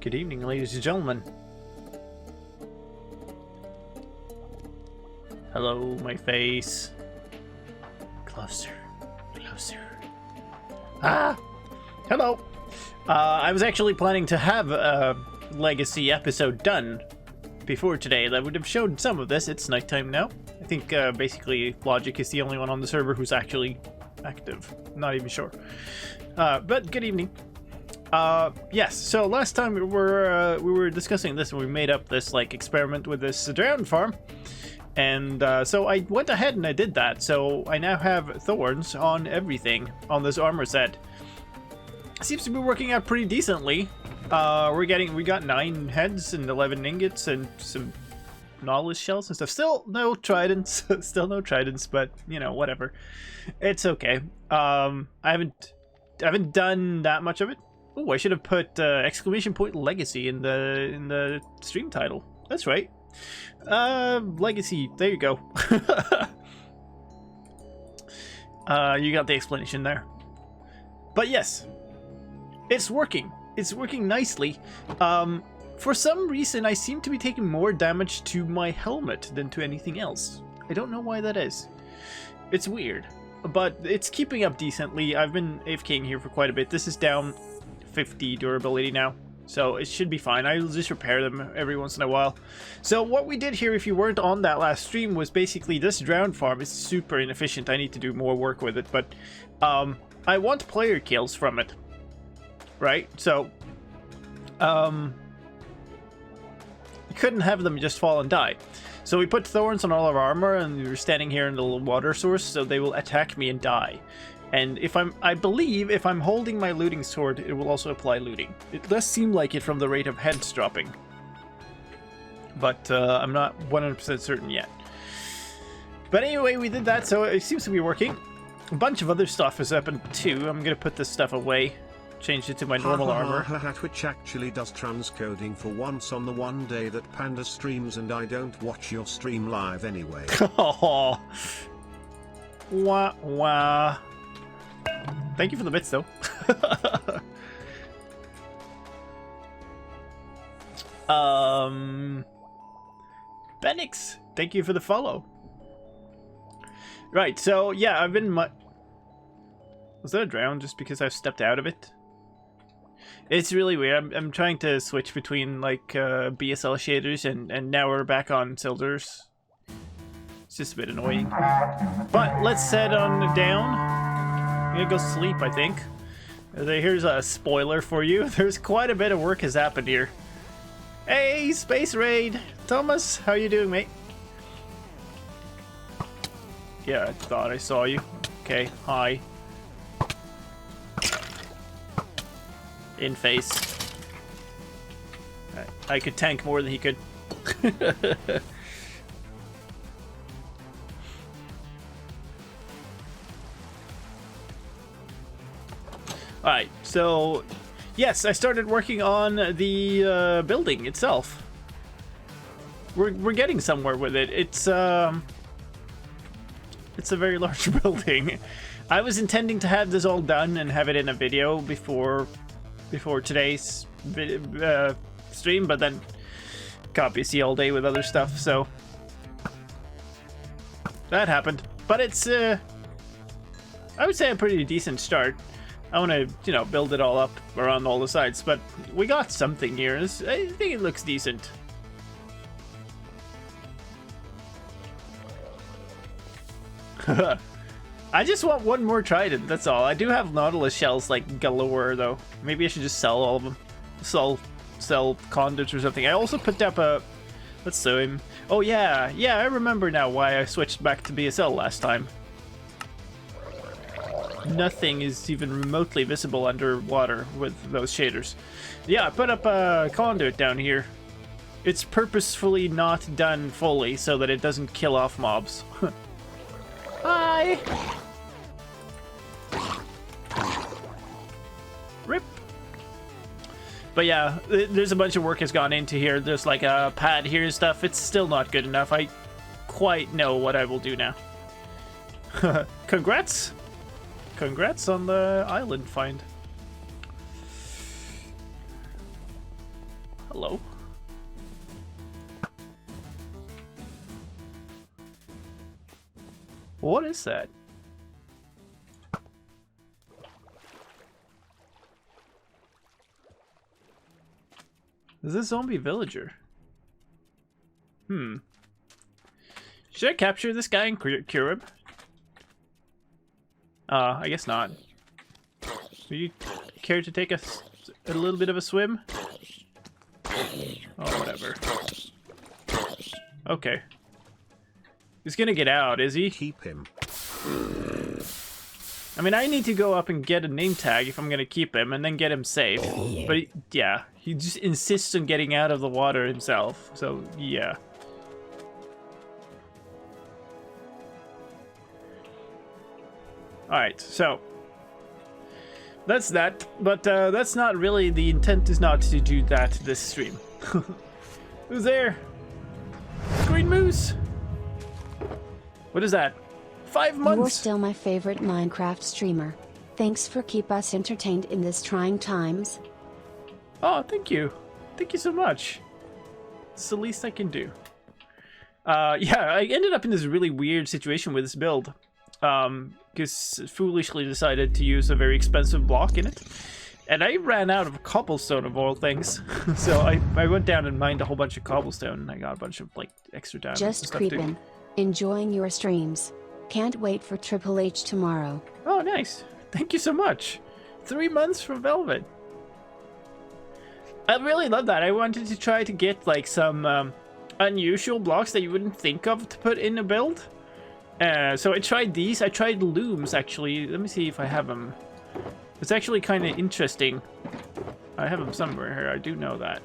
Good evening, ladies and gentlemen. Hello, my face. Closer. Closer. Ah! Hello! I was actually planning to have a Legacy episode done before today that would have showed some of this. It's nighttime now. I think basically Logic is the only one on the server who's actually active. Not even sure. But good evening. Yes, so last time we were discussing this and we made up this like experiment with this drowned farm. And so I went ahead and I did that. So I now have thorns on everything on this armor set. Seems to be working out pretty decently. We got 9 heads and 11 ingots and some nautilus shells and stuff. Still no tridents, still no tridents, but you know, whatever. It's okay. I haven't done that much of it. Oh, I should have put exclamation point legacy in the stream title. That's right. Legacy. There you go. You got the explanation there. But yes, it's working. It's working nicely. For some reason, I seem to be taking more damage to my helmet than to anything else. I don't know why that is. It's weird, but it's keeping up decently. I've been AFKing here for quite a bit. This is down 50 durability now, so it should be fine. I'll just repair them every once in a while. So what we did here, if you weren't on that last stream, was basically this drowned farm is super inefficient. I need to do more work with it, but I want player kills from it, right? So you couldn't have them just fall and die. So we put thorns on all of our armor, and we were standing here in the water source, so they will attack me and die. And I believe if I'm holding my looting sword, it will also apply looting. It does seem like it from the rate of heads dropping, but I'm not 100% certain yet. But anyway, we did that, so it seems to be working. A bunch of other stuff has happened too. I'm gonna put this stuff away, change it to my normal armor. Twitch actually does transcoding for once on the one day that Panda streams, and I don't watch your stream live anyway. Oh, wah wah. Thank you for the bits, though. Benix, thank you for the follow. Right, so yeah, I've been Was that a drown just because I've stepped out of it? It's really weird. I'm trying to switch between like BSL shaders and now we're back on Silders. It's just a bit annoying. But let's head on down. I'm gonna go sleep, I think. Here's a spoiler for you. There's quite a bit of work has happened here. Hey, Space Raid! Thomas, how you doing, mate? Yeah, I thought I saw you. Okay, hi. In face. I could tank more than he could. Alright, so yes, I started working on the building itself. We're getting somewhere with it. It's a very large building. I was intending to have this all done and have it in a video before today's stream, but then got busy all day with other stuff, so that happened. But it's I would say a pretty decent start. I want to, you know, build it all up around all the sides, but we got something here. I think it looks decent. I just want one more trident, that's all. I do have nautilus shells like galore, though. Maybe I should just sell all of them. Sell conduits or something. I also picked up a... Let's show him. Oh yeah, I remember now why I switched back to BSL last time. Nothing is even remotely visible underwater with those shaders. Yeah, I put up a conduit down here. It's purposefully not done fully so that it doesn't kill off mobs. Hi! Rip! But yeah, there's a bunch of work has gone into here. There's like a pad here and stuff. It's still not good enough. I quite know what I will do now. Congrats! Congrats on the island find. Hello? What is that? Is this zombie villager? Should I capture this guy and cure him? I guess not. Would you care to take a little bit of a swim? Oh, whatever. Okay. He's gonna get out, is he? Keep him. I mean, I need to go up and get a name tag if I'm gonna keep him, and then get him safe. But yeah, he just insists on getting out of the water himself. So yeah. All right, so that's that. But that's not really the intent. Is not to do that this stream. Who's there? Green Moose. What is that? 5 months. You're still my favorite Minecraft streamer. Thanks for keep us entertained in this trying times. Oh, thank you. Thank you so much. It's the least I can do. Yeah, I ended up in this really weird situation with this build. Because foolishly decided to use a very expensive block in it. And I ran out of cobblestone of all things. So I went down and mined a whole bunch of cobblestone and I got a bunch of like extra diamonds and Just stuff creeping. too. Enjoying your streams. Can't wait for Triple H tomorrow. Oh, nice. Thank you so much. 3 months from Velvet. I really love that. I wanted to try to get like some unusual blocks that you wouldn't think of to put in a build. So I tried these. I tried looms actually. Let me see if I have them. It's actually kind of interesting. I have them somewhere here. I do know that.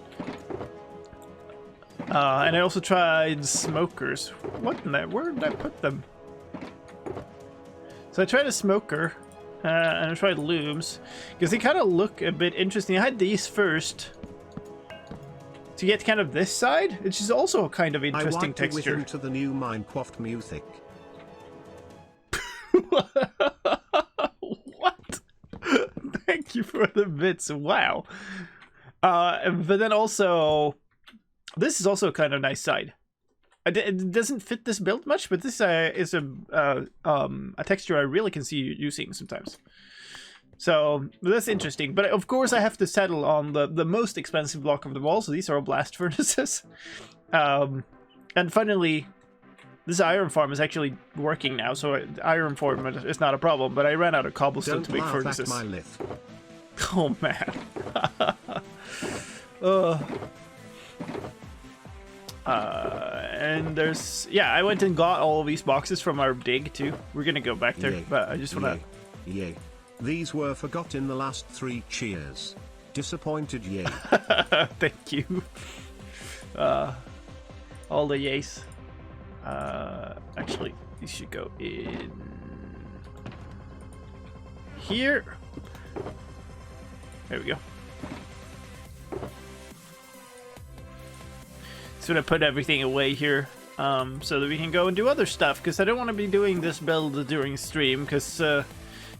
And I also tried smokers. What in that? Where did I put them? So I tried a smoker, and I tried looms, because they kind of look a bit interesting. I had these first to get kind of this side, which is also a kind of interesting texture. texture. I wiped to the new Minecraft music. What? Thank you for the bits. Wow. But then also, this is also a kind of nice side. It doesn't fit this build much, but this is a texture I really can see using sometimes. So that's interesting. But of course, I have to settle on the most expensive block of them all. So these are all blast furnaces. And finally, this iron farm is actually working now. So iron farm is not a problem. But I ran out of cobblestone to make furnaces. Don't laugh at my lift. Oh man. And there's, yeah, I went and got all of these boxes from our dig too. We're gonna go back there, but I just wanna. Yay. These were forgot in the last 3 cheers. Disappointed, yay. Thank you. All the yays. Actually, these should go in here. There we go. So I'm gonna put everything away here, so that we can go and do other stuff, because I don't want to be doing this build during stream, because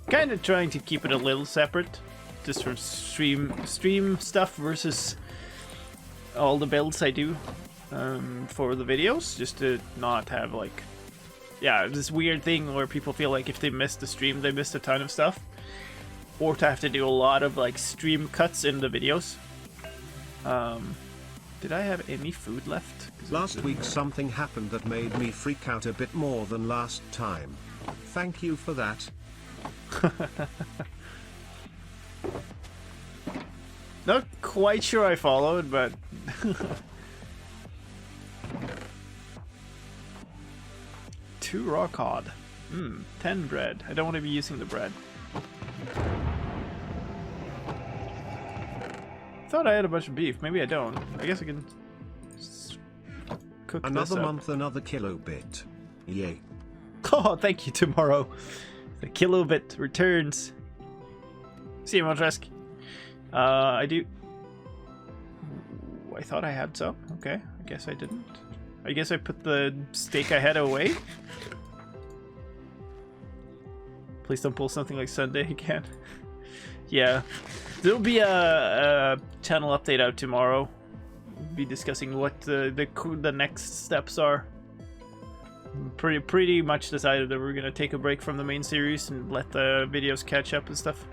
kind of trying to keep it a little separate, just from stream stuff versus all the builds I do for the videos, just to not have like, yeah, this weird thing where people feel like if they missed the stream, they missed a ton of stuff, or to have to do a lot of like stream cuts in the videos. Did I have any food left? Last week something happened that made me freak out a bit more than last time. Thank you for that. Not quite sure I followed, but... 2 raw cod. 10 bread. I don't want to be using the bread. Thought I had a bunch of beef. Maybe I don't. I guess I can cook another this up. month, another kilobit. Yay. Oh, thank you, tomorrow. The kilobit returns. See you, Montresk. I do. I thought I had some. Okay, I guess I didn't. I guess I put the steak I had away. Please don't pull something like Sunday again. Yeah. There'll be a channel update out tomorrow. be discussing what the next steps are. Pretty much decided that we're gonna take a break from the main series and let the videos catch up and stuff.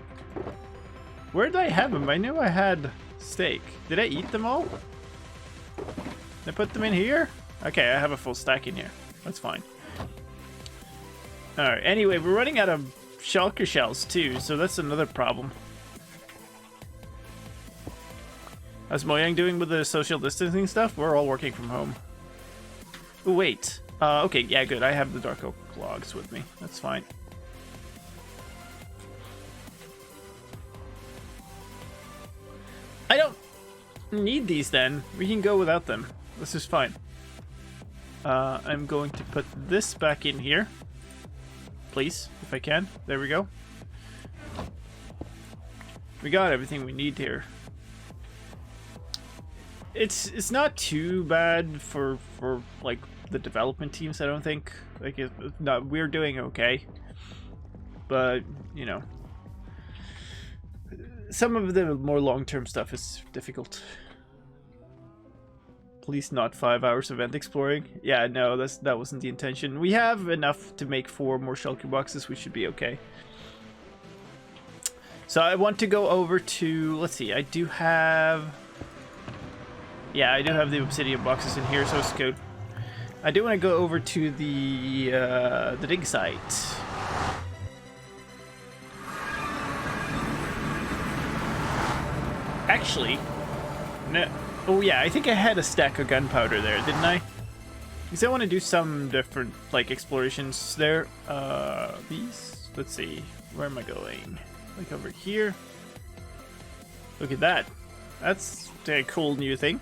Where did I have them? I knew I had steak. Did I eat them all? Did I put them in here? Okay, I have a full stack in here. That's fine. Alright, anyway, we're running out of shulker shells too, so that's another problem. How's Mojang doing with the social distancing stuff? We're all working from home. Oh, wait. Okay, yeah, good. I have the dark oak logs with me. That's fine. I don't need these then. We can go without them. This is fine. I'm going to put this back in here. Please, if I can. There we go. We got everything we need here. It's not too bad for like the development teams, I don't think. Like, we're doing okay. But, you know, some of the more long-term stuff is difficult. Please not 5 hours of event exploring. Yeah, no, that wasn't the intention. We have enough to make 4 more shulker boxes. We should be okay. So I want to go over to, let's see, I do have the obsidian boxes in here, so it's good. I do want to go over to the dig site. Actually, no. Oh yeah, I think I had a stack of gunpowder there, didn't I? Because I want to do some different like explorations there. These. Let's see. Where am I going? Like over here. Look at that. That's a cool new thing.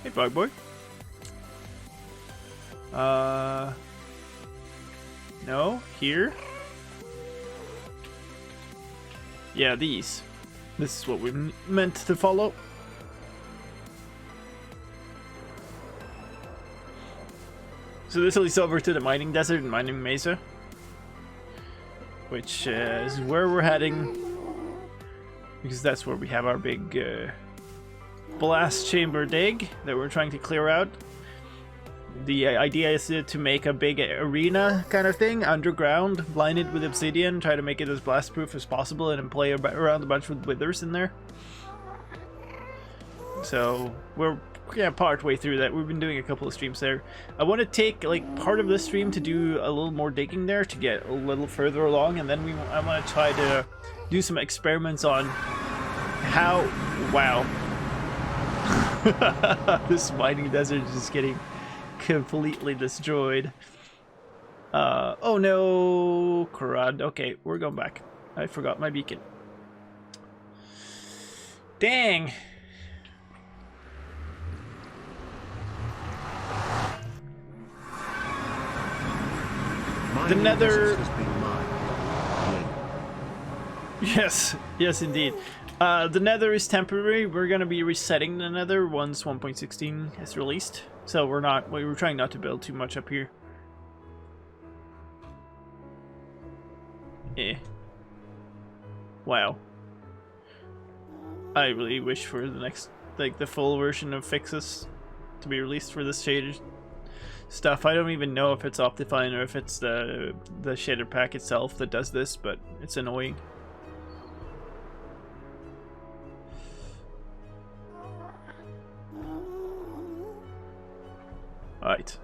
Hey, bug boy. No, here. Yeah, these. This is what we meant to follow. So this leads over to the mining desert and mining mesa, which is where we're heading, because that's where we have our big blast chamber dig that we're trying to clear out. The idea is to make a big arena kind of thing underground, blinded with obsidian, try to make it as blast proof as possible, and then play around a bunch with withers in there. So we're part way through that. We've been doing a couple of streams there. I want to take like part of this stream to do a little more digging there to get a little further along, and then I want to try to do some experiments on how. Wow. This mining desert is just getting completely destroyed. Oh no, crud. Okay, we're going back. I forgot my beacon. Dang. The nether. Yes, yes indeed. The nether is temporary. We're gonna be resetting the nether once 1.16 is released. So we're trying not to build too much up here. Wow. I really wish for the next, like, the full version of fixes to be released for this shader stuff. I don't even know if it's Optifine or if it's the shader pack itself that does this, but it's annoying. Alright.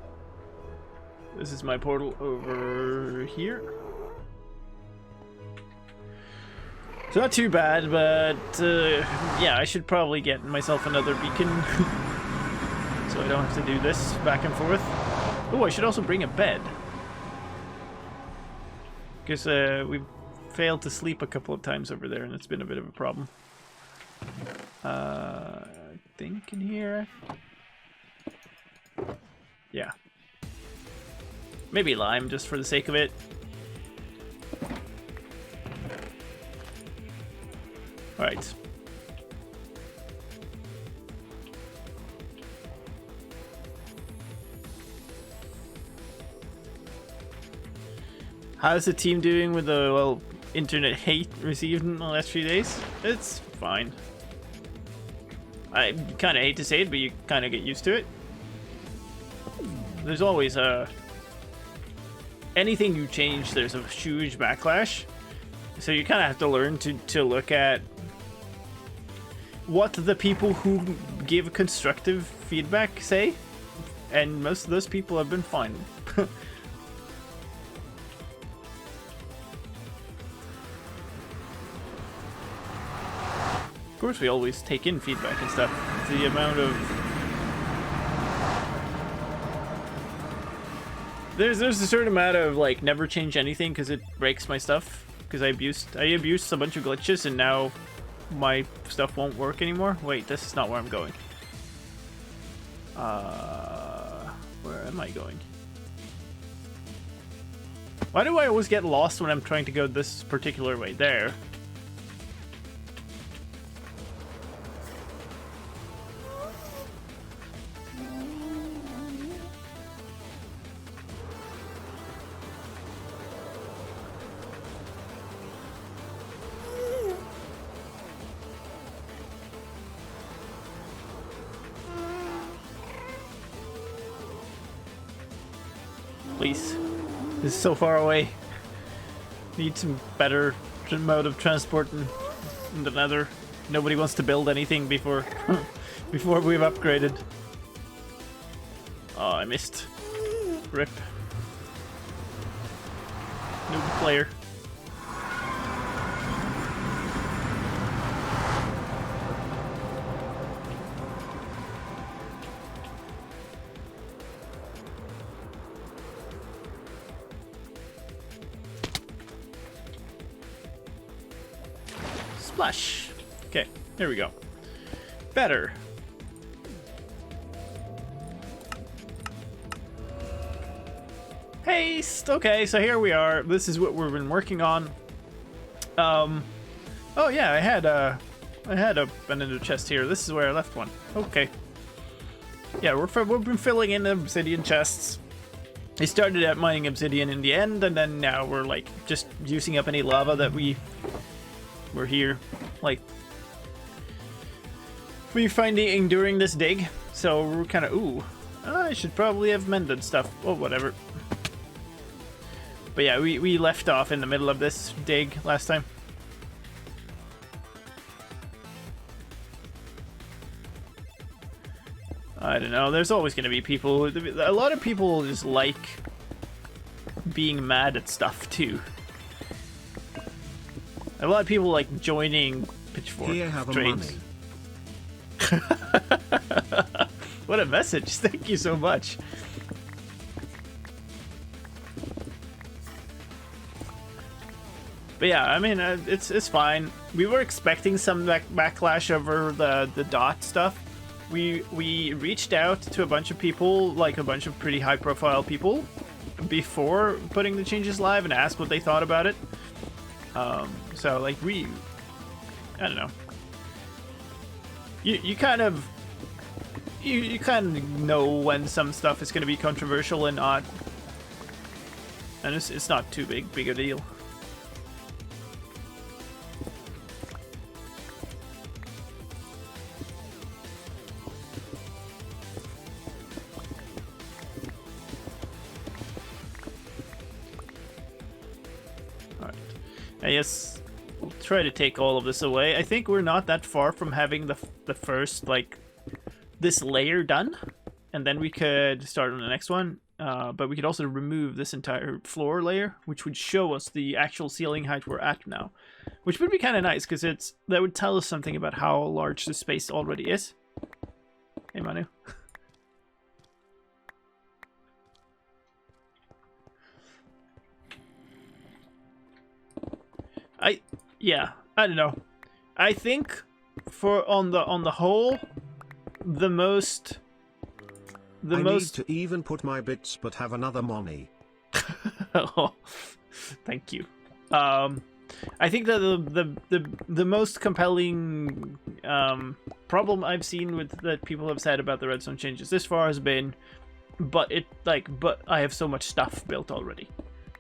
This is my portal over here. So not too bad, but yeah, I should probably get myself another beacon so I don't have to do this back and forth. Oh, I should also bring a bed, because we've failed to sleep a couple of times over there and it's been a bit of a problem. I think in here. Yeah. Maybe lime, just for the sake of it. Alright. How's the team doing with the, well, internet hate received in the last few days. It's fine. I kind of hate to say it, but you kind of get used to it. There's always anything you change, there's a huge backlash. So you kind of have to learn to look at what the people who give constructive feedback say, and most of those people have been fine. Of course, we always take in feedback and stuff. The amount of there's a certain amount of like never change anything because it breaks my stuff. Because I abused a bunch of glitches and now my stuff won't work anymore. Wait, this is not where I'm going. Where am I going? Why do I always get lost when I'm trying to go this particular way? There. Please. This is so far away. Need some better mode of transport in the Nether. Nobody wants to build anything before before we've upgraded. Oh, I missed. Rip. Noob player. Splash. Okay, there we go. Better. Haste. Okay, so here we are. This is what we've been working on. Oh yeah, I had an ender chest here. This is where I left one. Okay. Yeah, we've been filling in the obsidian chests. I started out mining obsidian in the end, and then now we're like just using up any lava that we're here, like we finding during this dig. So we're kind of I should probably have mended stuff. Oh, whatever. But yeah, we left off in the middle of this dig last time. I don't know. There's always going to be people. A lot of people just like being mad at stuff too. A lot of people like joining pitchfork Here, have trades. money. What a message! Thank you so much. But yeah, I mean, it's fine. We were expecting some backlash over the dot stuff. We reached out to a bunch of people, like a bunch of pretty high-profile people, before putting the changes live and asked what they thought about it. So like I don't know. You kind of know when some stuff is going to be controversial and not, and it's not too big a deal. I guess we'll try to take all of this away. I think we're not that far from having the first, like, this layer done. And then we could start on the next one. But we could also remove this entire floor layer, which would show us the actual ceiling height we're at now. Which would be kind of nice, because that would tell us something about how large the space already is. Hey, Manu. I don't know. I think on the whole, the most I need to even put my bits but have another money. Oh, thank you. I think that the most compelling problem I've seen with that people have said about the redstone changes this far has been, but I have so much stuff built already,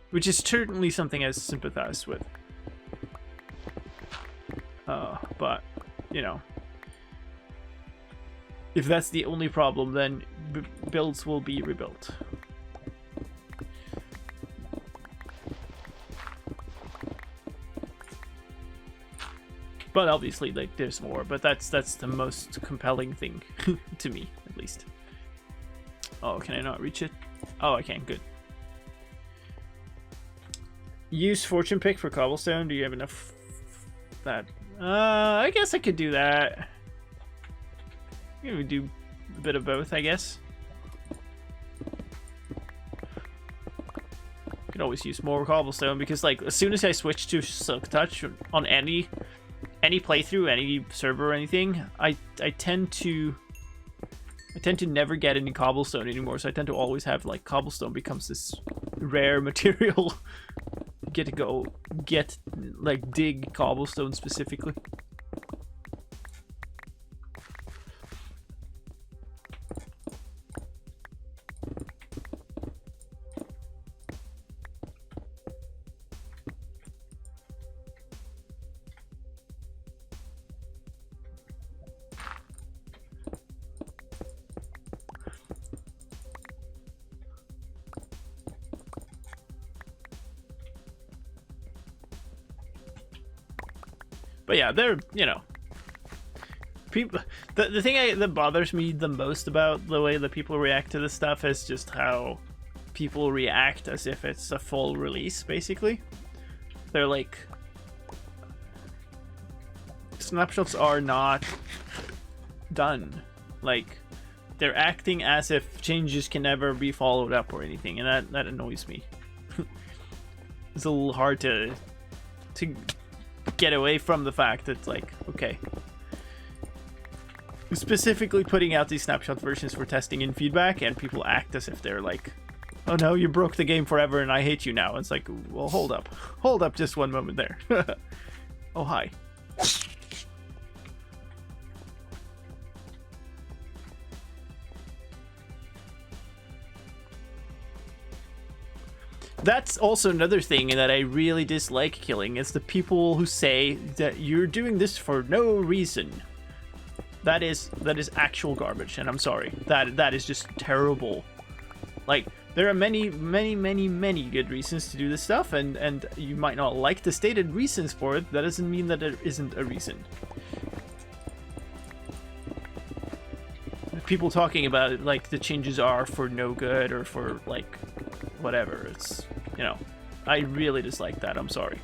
which is certainly something I sympathize with. but, you know, if that's the only problem, then builds will be rebuilt. But obviously, like, there's more, but that's the most compelling thing to me, at least. Oh, can I not reach it? Oh, I can. Good. Use fortune pick for cobblestone. Do you have enough? That I guess I could do that. We would do a bit of both, I guess. Could always use more cobblestone because, like, as soon as I switch to Silk Touch on any playthrough, any server or anything, I tend to never get any cobblestone anymore. So I tend to always have, like, cobblestone becomes this rare material. Get to go get, like, dig cobblestone specifically. But yeah, they're, you know, people. The thing that bothers me the most about the way that people react to this stuff is just how people react as if it's a full release, basically. They're like, snapshots are not done. Like, they're acting as if changes can never be followed up or anything, and that annoys me. It's a little hard to get away from the fact that, like, okay, specifically putting out these snapshot versions for testing and feedback, and people act as if they're like, oh no, you broke the game forever and I hate you now. It's like, well, hold up just one moment there. Oh, hi. That's also another thing that I really dislike killing, is the people who say that you're doing this for no reason. That is actual garbage, and I'm sorry. That is just terrible. Like, there are many good reasons to do this stuff, and you might not like the stated reasons for it. That doesn't mean that there isn't a reason. People talking about it like the changes are for no good or for, like, whatever. It's, you know, I really dislike that. I'm sorry.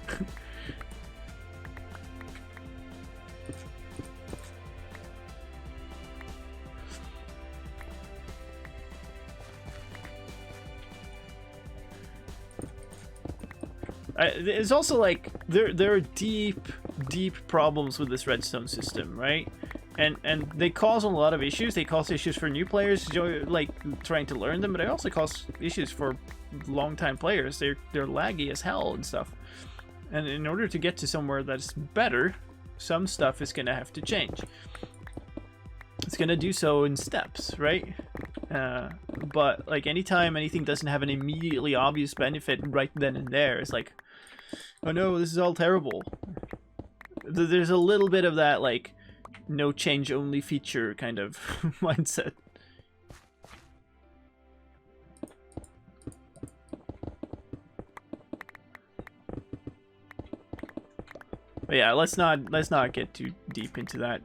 It's also like there are deep problems with this redstone system, right? And they cause a lot of issues. They cause issues for new players, like, trying to learn them, but they also cause issues for long-time players. They're laggy as hell and stuff. And in order to get to somewhere that's better, some stuff is gonna have to change. It's gonna do so in steps, right? But, like, anytime anything doesn't have an immediately obvious benefit right then and there, it's like, oh no, this is all terrible. There's a little bit of that, like, no change only feature kind of mindset. But yeah, let's not get too deep into that.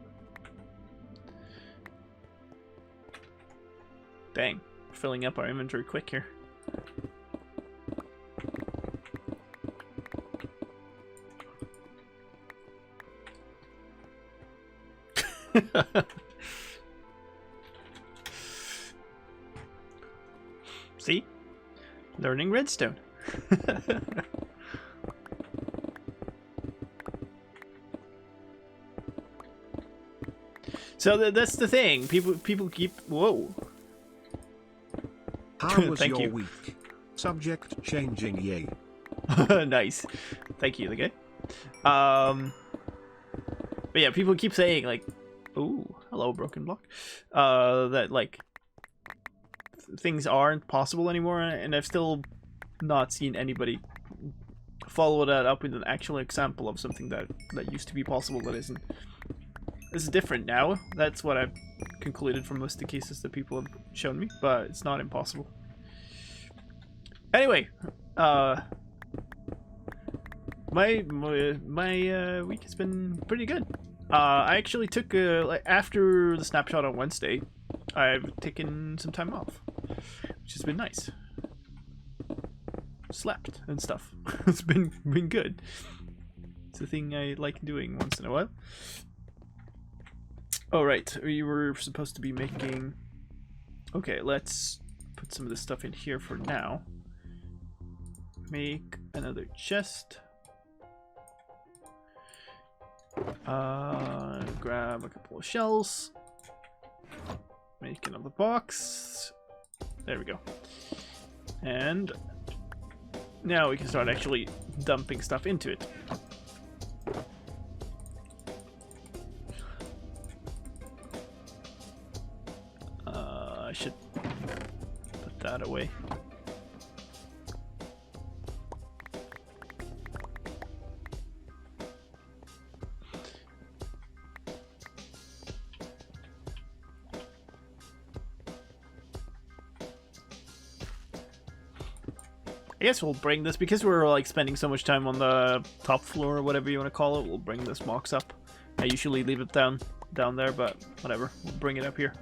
Dang, filling up our inventory quick here. See? Learning redstone. So that's the thing. People keep, whoa. How was Thank your you. week? Subject changing, yay. Nice. Thank you, okay. But yeah, people keep saying, like, ooh, hello, broken block. That, like, things aren't possible anymore, and I've still not seen anybody follow that up with an actual example of something that used to be possible that isn't. It's different now. That's what I've concluded from most of the cases that people have shown me, but it's not impossible. Anyway, my week has been pretty good. I actually took like after the snapshot on Wednesday, I've taken some time off, which has been nice. Slept and stuff. It's been good. It's a thing I like doing once in a while. Oh right, we were supposed to be making. Okay, let's put some of this stuff in here for now. Make another chest. Grab a couple of shells. Make another box. There we go. And now we can start actually dumping stuff into it. I should put that away. I guess we'll bring this, because we're like spending so much time on the top floor or whatever you want to call it, we'll bring this box up. I usually leave it down there, but whatever, we'll bring it up here.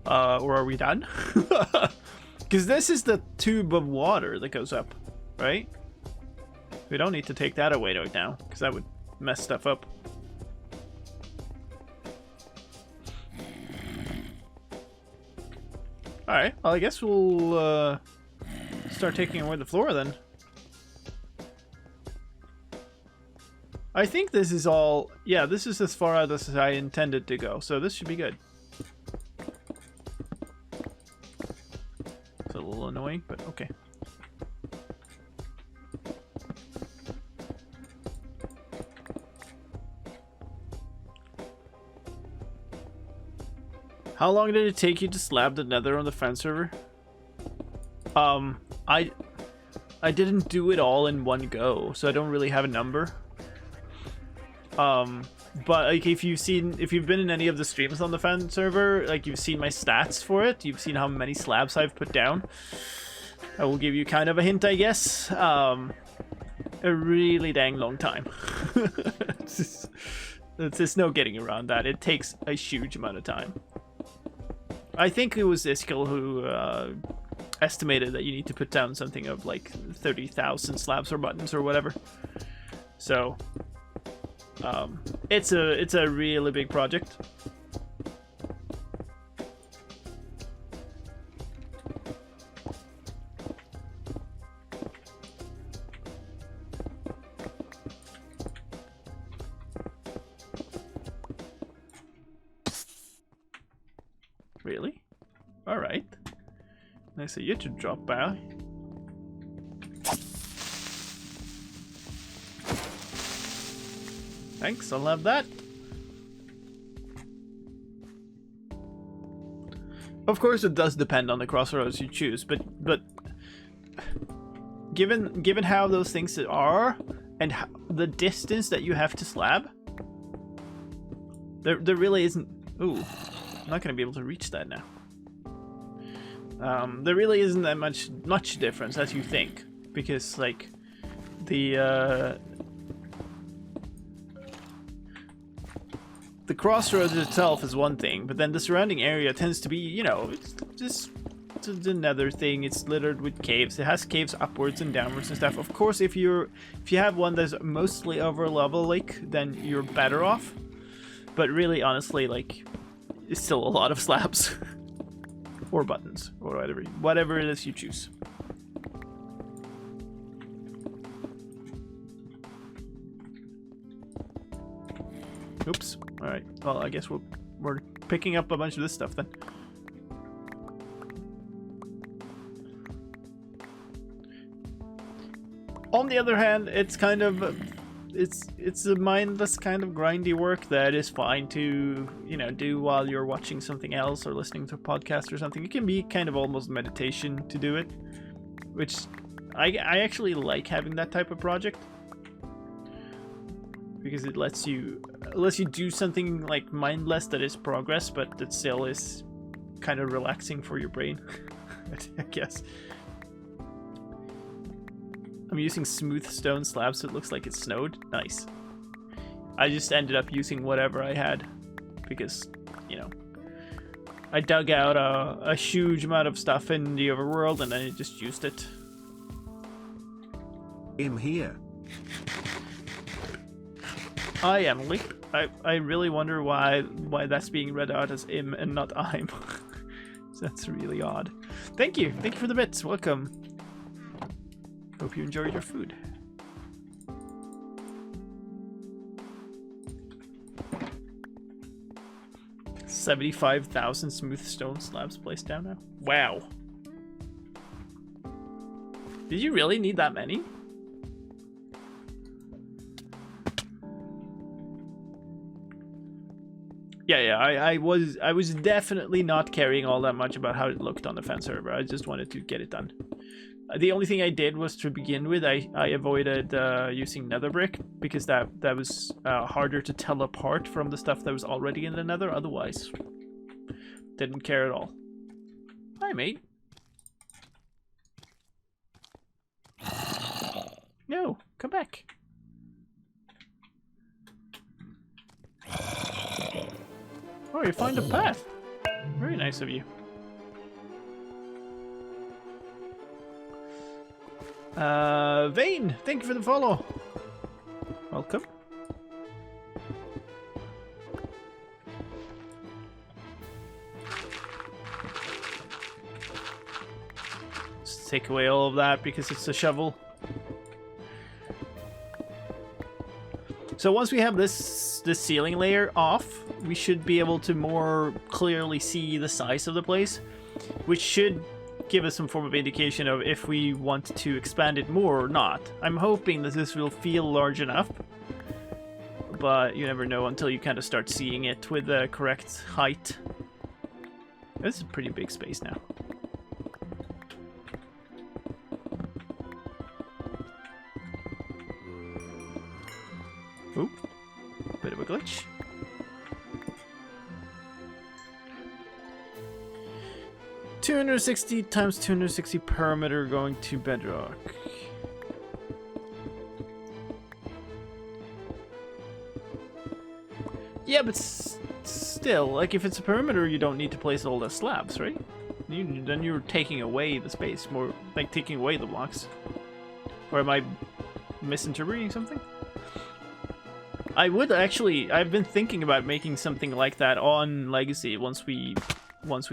Or are we done? Because this is the tube of water that goes up, right? We don't need to take that away right now, because that would mess stuff up. Alright, well I guess we'll start taking away the floor then. I think this is all, yeah, this is as far out as I intended to go, so this should be good. It's a little annoying, but okay. How long did it take you to slab the nether on the fan server? I didn't do it all in one go, so I don't really have a number. But like if you've been in any of the streams on the fan server, like you've seen my stats for it, you've seen how many slabs I've put down. I will give you kind of a hint, I guess. A really dang long time. It's just no getting around that. It takes a huge amount of time. I think it was Iskil who estimated that you need to put down something of like 30,000 slabs or buttons or whatever. So it's a really big project. Really? Alright. Nice of you to drop by. Thanks, I'll have that. Of course it does depend on the crossroads you choose, but given how those things are and how, the distance that you have to slab, there really isn't. Ooh. I'm not going to be able to reach that now. There really isn't that much difference as you think, because like the crossroads itself is one thing, but then the surrounding area tends to be, you know, it's just another thing. It's littered with caves. It has caves upwards and downwards and stuff. Of course, if you have one that's mostly over level, like, then you're better off. But really, honestly, like, it's still a lot of slabs or buttons or whatever it is you choose. Oops. All right. Well, I guess we're picking up a bunch of this stuff then. On the other hand, it's kind of it's a mindless kind of grindy work that is fine to, you know, do while you're watching something else or listening to a podcast or something. It can be kind of almost meditation to do it, which I actually like having that type of project. because it lets you do something like mindless that is progress, but that still is kind of relaxing for your brain. I guess. I'm using smooth stone slabs so it looks like it snowed. Nice. I just ended up using whatever I had because, you know, I dug out a huge amount of stuff in the overworld and then I just used it. I'm here. Hi, Emily. I really wonder why that's being read out as im and not I'm. That's really odd. Thank you for the bits. Welcome. Hope you enjoyed your food. $75,000 smooth stone slabs placed down now. Wow. Did you really need that many? Yeah, I was definitely not caring all that much about how it looked on the fan server. I just wanted to get it done. The only thing I did was, to begin with, I avoided using nether brick because that was harder to tell apart from the stuff that was already in the nether. Otherwise, didn't care at all. Hi, mate. No, come back. Oh, you find a path. Very nice of you. Vane, thank you for the follow. Welcome. Let's take away all of that because it's a shovel. So once we have this ceiling layer off, we should be able to more clearly see the size of the place, which should give us some form of indication of if we want to expand it more or not. I'm hoping that this will feel large enough, but you never know until you kind of start seeing it with the correct height. This is a pretty big space now. Oop, bit of a glitch. $260 times $260 perimeter going to bedrock. Yeah, but still, like, if it's a perimeter, you don't need to place all the slabs, right? Then you're taking away the space, more like taking away the blocks. Or am I misinterpreting something? I would actually. I've been thinking about making something like that on Legacy once we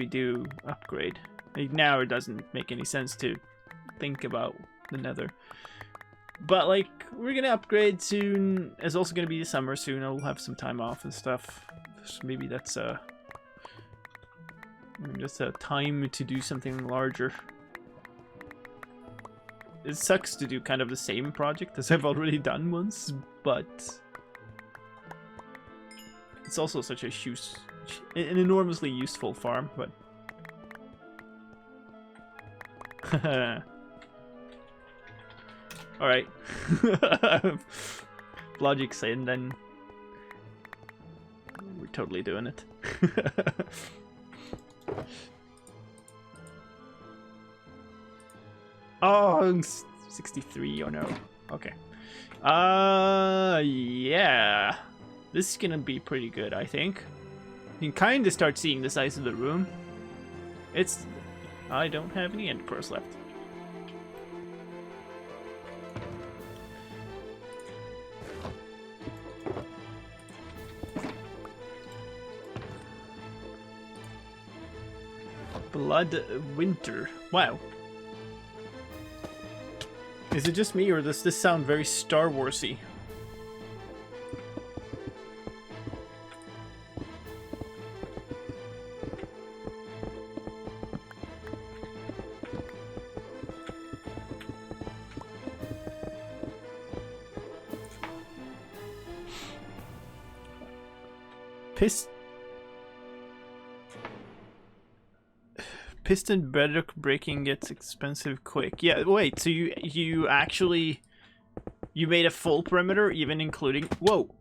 do upgrade. Like, now it doesn't make any sense to think about the Nether. But like, we're gonna upgrade soon. It's also gonna be the summer soon. I'll have some time off and stuff. So maybe that's just a time to do something larger. It sucks to do kind of the same project as I've already done once, but it's also such a huge, an enormously useful farm. But all right, logic's in, then we're totally doing it. Oh, 63 or no? Okay. Yeah. This is gonna be pretty good, I think. You can kind of start seeing the size of the room. It's... I don't have any end pearls left. Blood Winter. Wow. Is it just me, or does this sound very Star Wars-y? Piston bedrock breaking gets expensive quick. Yeah, wait, so you actually... You made a full perimeter, even including... Whoa!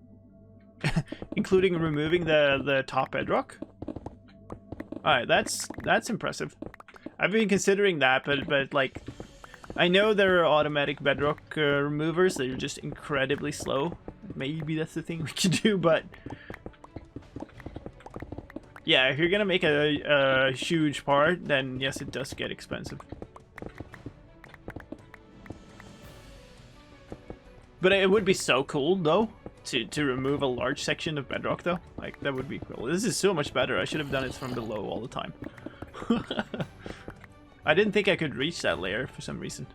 including removing the top bedrock. Alright, that's impressive. I've been considering that, but like, I know there are automatic bedrock removers that are just incredibly slow. Maybe that's the thing we can do, but yeah, if you're gonna make a huge part, then yes, it does get expensive. But it would be so cool, though, to remove a large section of bedrock, though. Like, that would be cool. This is so much better. I should have done it from below all the time. I didn't think I could reach that layer for some reason.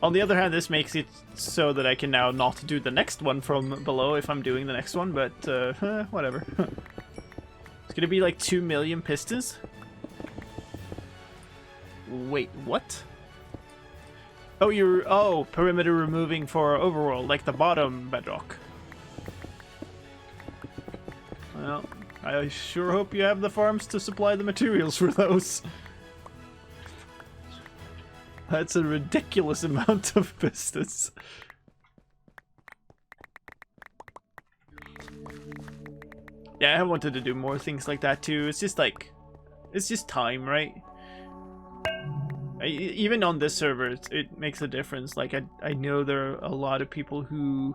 On the other hand, this makes it so that I can now not do the next one from below if I'm doing the next one, but whatever. It's gonna be like 2 million pistons. Wait, what? Oh, perimeter removing for overworld, like the bottom bedrock. Well, I sure hope you have the farms to supply the materials for those. That's a ridiculous amount of pistons. Yeah, I wanted to do more things like that too. It's just like, it's just time, right? Even on this server, it makes a difference. Like, I know there are a lot of people who,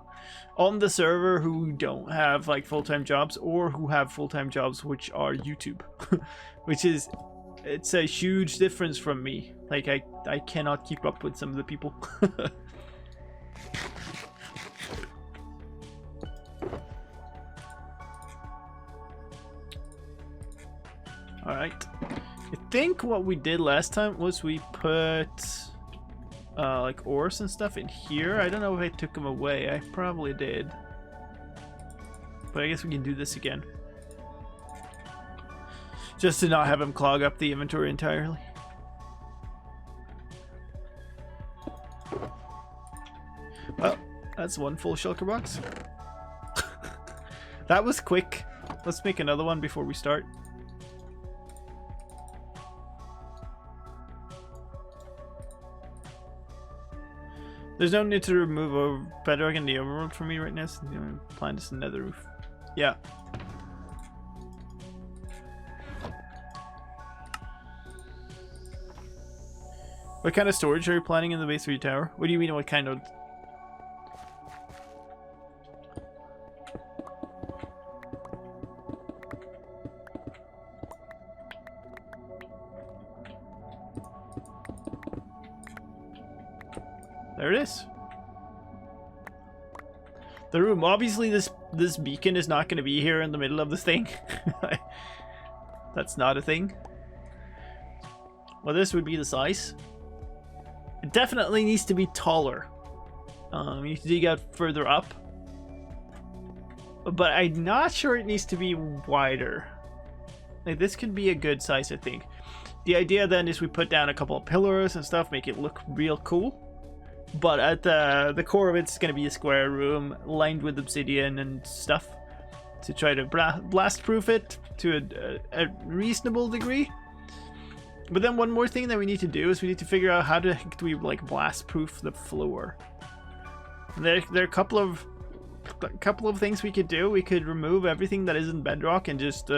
on the server, who don't have like full-time jobs, or who have full-time jobs which are YouTube. Which is, it's a huge difference from me. Like, I cannot keep up with some of the people. Alright. I think what we did last time was we put like ores and stuff in here. I don't know if I took them away. I probably did. But I guess we can do this again. Just to not have them clog up the inventory entirely. Well, that's one full shulker box. That was quick. Let's make another one before we start. There's no need to remove a bedrock in the overworld for me right now, since the only plan is another roof. Yeah. What kind of storage are you planning in the base of your tower? What do you mean, what kind of? There it is. The room. Obviously, this beacon is not going to be here in the middle of the thing. That's not a thing. Well, this would be the size. It definitely needs to be taller. You need to dig out further up. But I'm not sure it needs to be wider. Like, this could be a good size, I think. The idea then is we put down a couple of pillars and stuff, make it look real cool. But at the core of it's going to be a square room lined with obsidian and stuff to try to blast proof it to a reasonable degree. But then one more thing that we need to do is we need to figure out how do we like blast proof the floor. There are a couple of things we could do. We could remove everything that isn't bedrock and just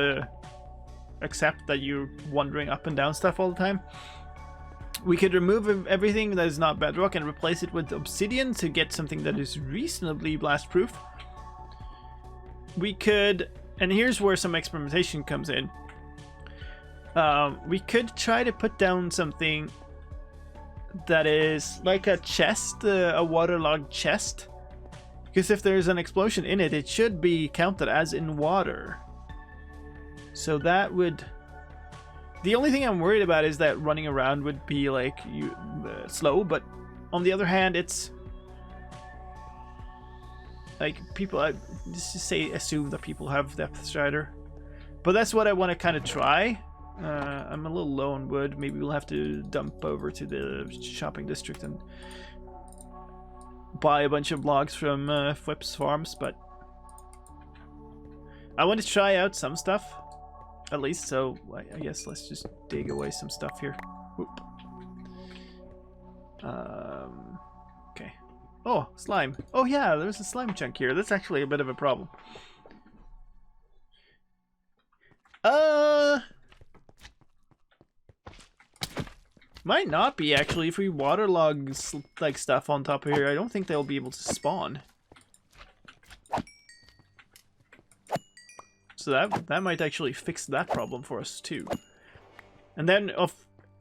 accept that you're wandering up and down stuff all the time. We could remove everything that is not bedrock and replace it with obsidian to get something that is reasonably blast proof. We could, and here's where some experimentation comes in. We could try to put down something that is like a chest, a waterlogged chest. Because if there's an explosion in it, it should be counted as in water. So that would... The only thing I'm worried about is that running around would be like slow, but on the other hand, it's like people. Just assume that people have depth strider, but that's what I want to kind of try. I'm a little low on wood. Maybe we'll have to dump over to the shopping district and buy a bunch of logs from Flip's farms. But I want to try out some stuff. At least, so I guess let's just dig away some stuff here. Whoop. Okay. Oh, slime. Oh yeah, there's a slime chunk here. That's actually a bit of a problem. Might not be actually. If we waterlog like stuff on top of here, I don't think they'll be able to spawn. So that might actually fix that problem for us too. And then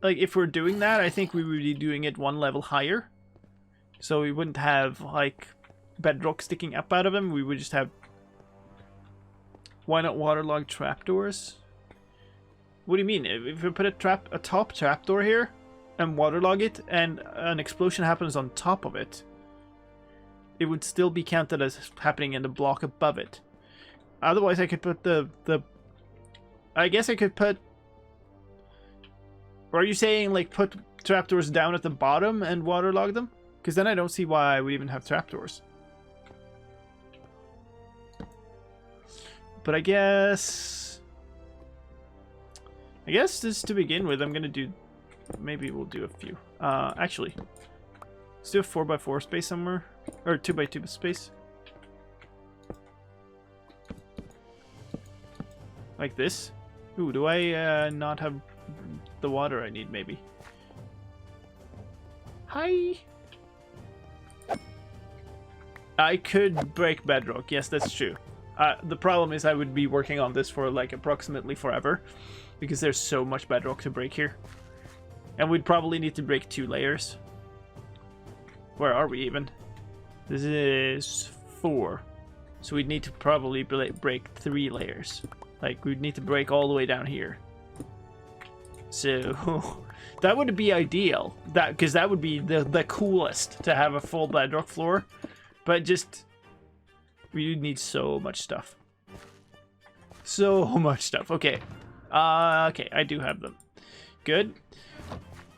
if we're doing that, I think we would be doing it one level higher. So we wouldn't have like bedrock sticking up out of them. We would just have. Why not waterlog trapdoors? What do you mean? If we put a top trapdoor here and waterlog it, and an explosion happens on top of it, it would still be counted as happening in the block above it. Otherwise, I could put I guess I could put. Or are you saying like put trapdoors down at the bottom and waterlog them? Because then I don't see why we even have trapdoors. But I guess just to begin with, I'm gonna do. Maybe we'll do a few. Actually, let's do a 4x4 space somewhere, or 2x2 space. Like this. Ooh, do I not have the water I need? Maybe. Hi. I could break bedrock. Yes, that's true. The problem is I would be working on this for like approximately forever, because there's so much bedrock to break here. And we'd probably need to break 2 layers. Where are we even? This is 4. So we'd need to probably break 3 layers. Like, we'd need to break all the way down here. So, that would be ideal. Because that would be the coolest, to have a full bedrock floor. But just, we need so much stuff. So much stuff. Okay. Okay, I do have them. Good.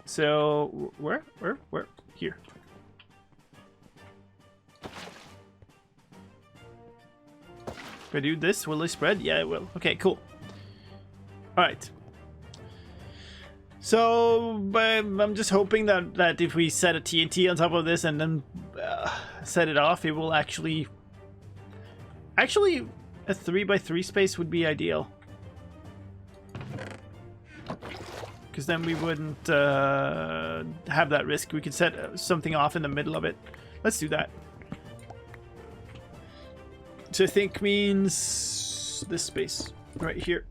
So, where? Here. If I do this, will they spread? Yeah, it will. Okay, cool. Alright. So, I'm just hoping that if we set a TNT on top of this and then set it off, it will actually... Actually, a 3x3 space would be ideal. Because then we wouldn't have that risk. We could set something off in the middle of it. Let's do that. So I think means this space right here.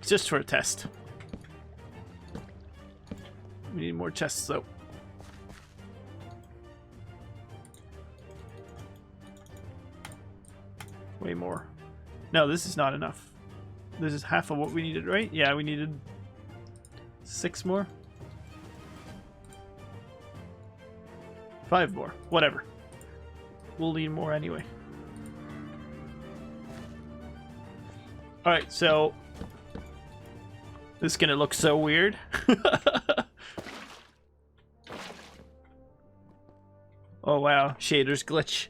Just for a test. We need more chests though. Way more. No, this is not enough. This is half of what we needed, right? Yeah, we needed 6 more. 5 more. Whatever. We'll need more anyway. Alright, so... This is gonna look so weird. Oh wow, shaders glitch.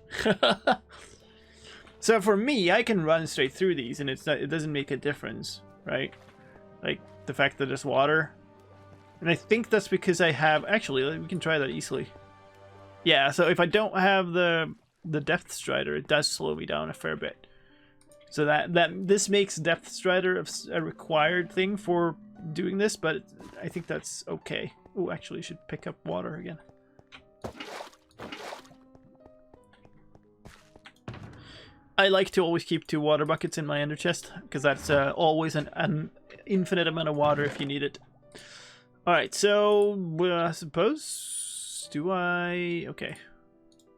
So for me, I can run straight through these and it doesn't make a difference, right? Like the fact that there's water. And I think that's because I have... Actually, we can try that easily. Yeah, so if I don't have the depth strider, it does slow me down a fair bit. So this makes depth strider a required thing for doing this, but I think that's okay. Oh, actually, I should pick up water again. I like to always keep 2 water buckets in my ender chest, because that's always an infinite amount of water if you need it. Alright, so I suppose... Do I... Okay.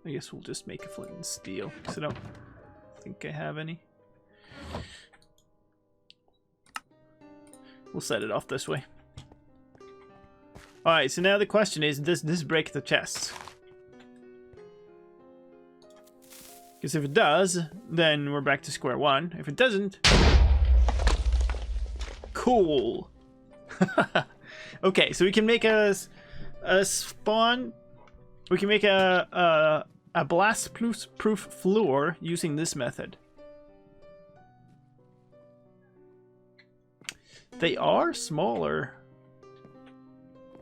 I guess we'll just make a flint and steel, because I don't think I have any. We'll set it off this way. Alright, so now the question is, does this break the chests? Because if it does, then we're back to square one. If it doesn't... Cool! Okay, so we can make a spawn... We can make a blast-proof floor using this method. They are smaller.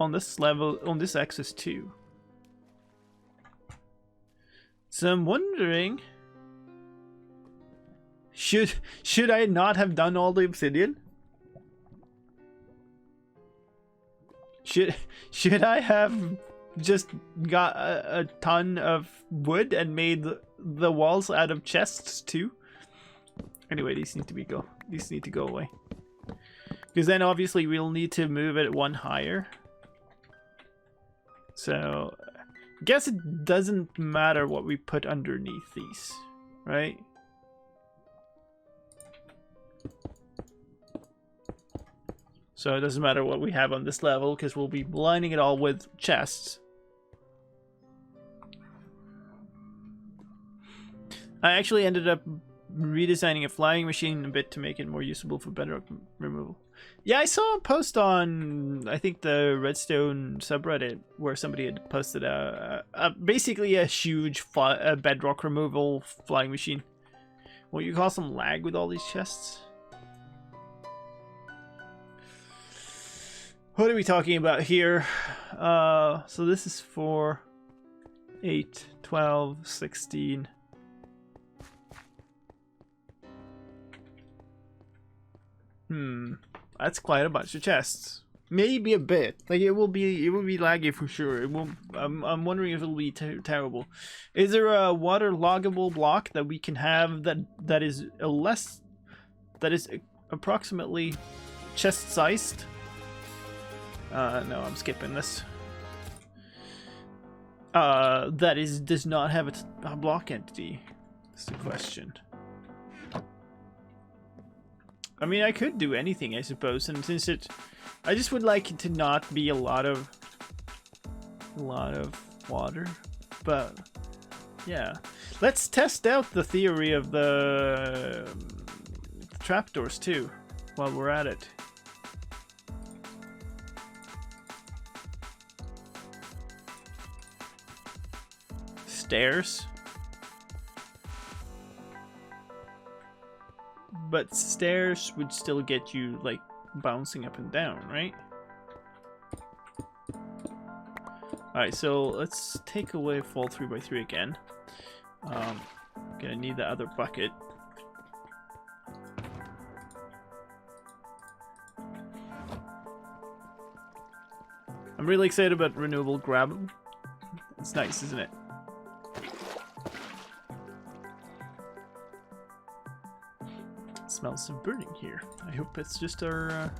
on this level, on this axis too. So I'm wondering, should I not have done all the obsidian? Should I have just got a ton of wood and made the walls out of chests too? Anyway, these need to go away. Because then obviously we'll need to move it one higher. So I guess it doesn't matter what we put underneath these, right? So it doesn't matter what we have on this level because we'll be lining it all with chests. I actually ended up redesigning a flying machine a bit to make it more usable for bedrock removal. Yeah, I saw a post on, I think, the Redstone subreddit where somebody had posted basically a huge bedrock removal flying machine. What you call some lag with all these chests? What are we talking about here? So this is for 8, 12, 16. That's quite a bunch of chests. Maybe a bit. Like it will be laggy for sure. It will. I'm wondering if it'll be terrible. Is there a waterloggable block that we can have that is approximately chest sized? No, I'm skipping this. Does not have a block entity. That's the question. I mean, I could do anything, I suppose, and since I just would like it to not be a lot of water, but yeah. Let's test out the theory of the trapdoors too, while we're at it. Stairs. But stairs would still get you, like, bouncing up and down, right? Alright, so let's take away fall 3x3 again. Gonna need the other bucket. I'm really excited about renewable gravel. It's nice, isn't it? Smells of burning here. I hope it's just our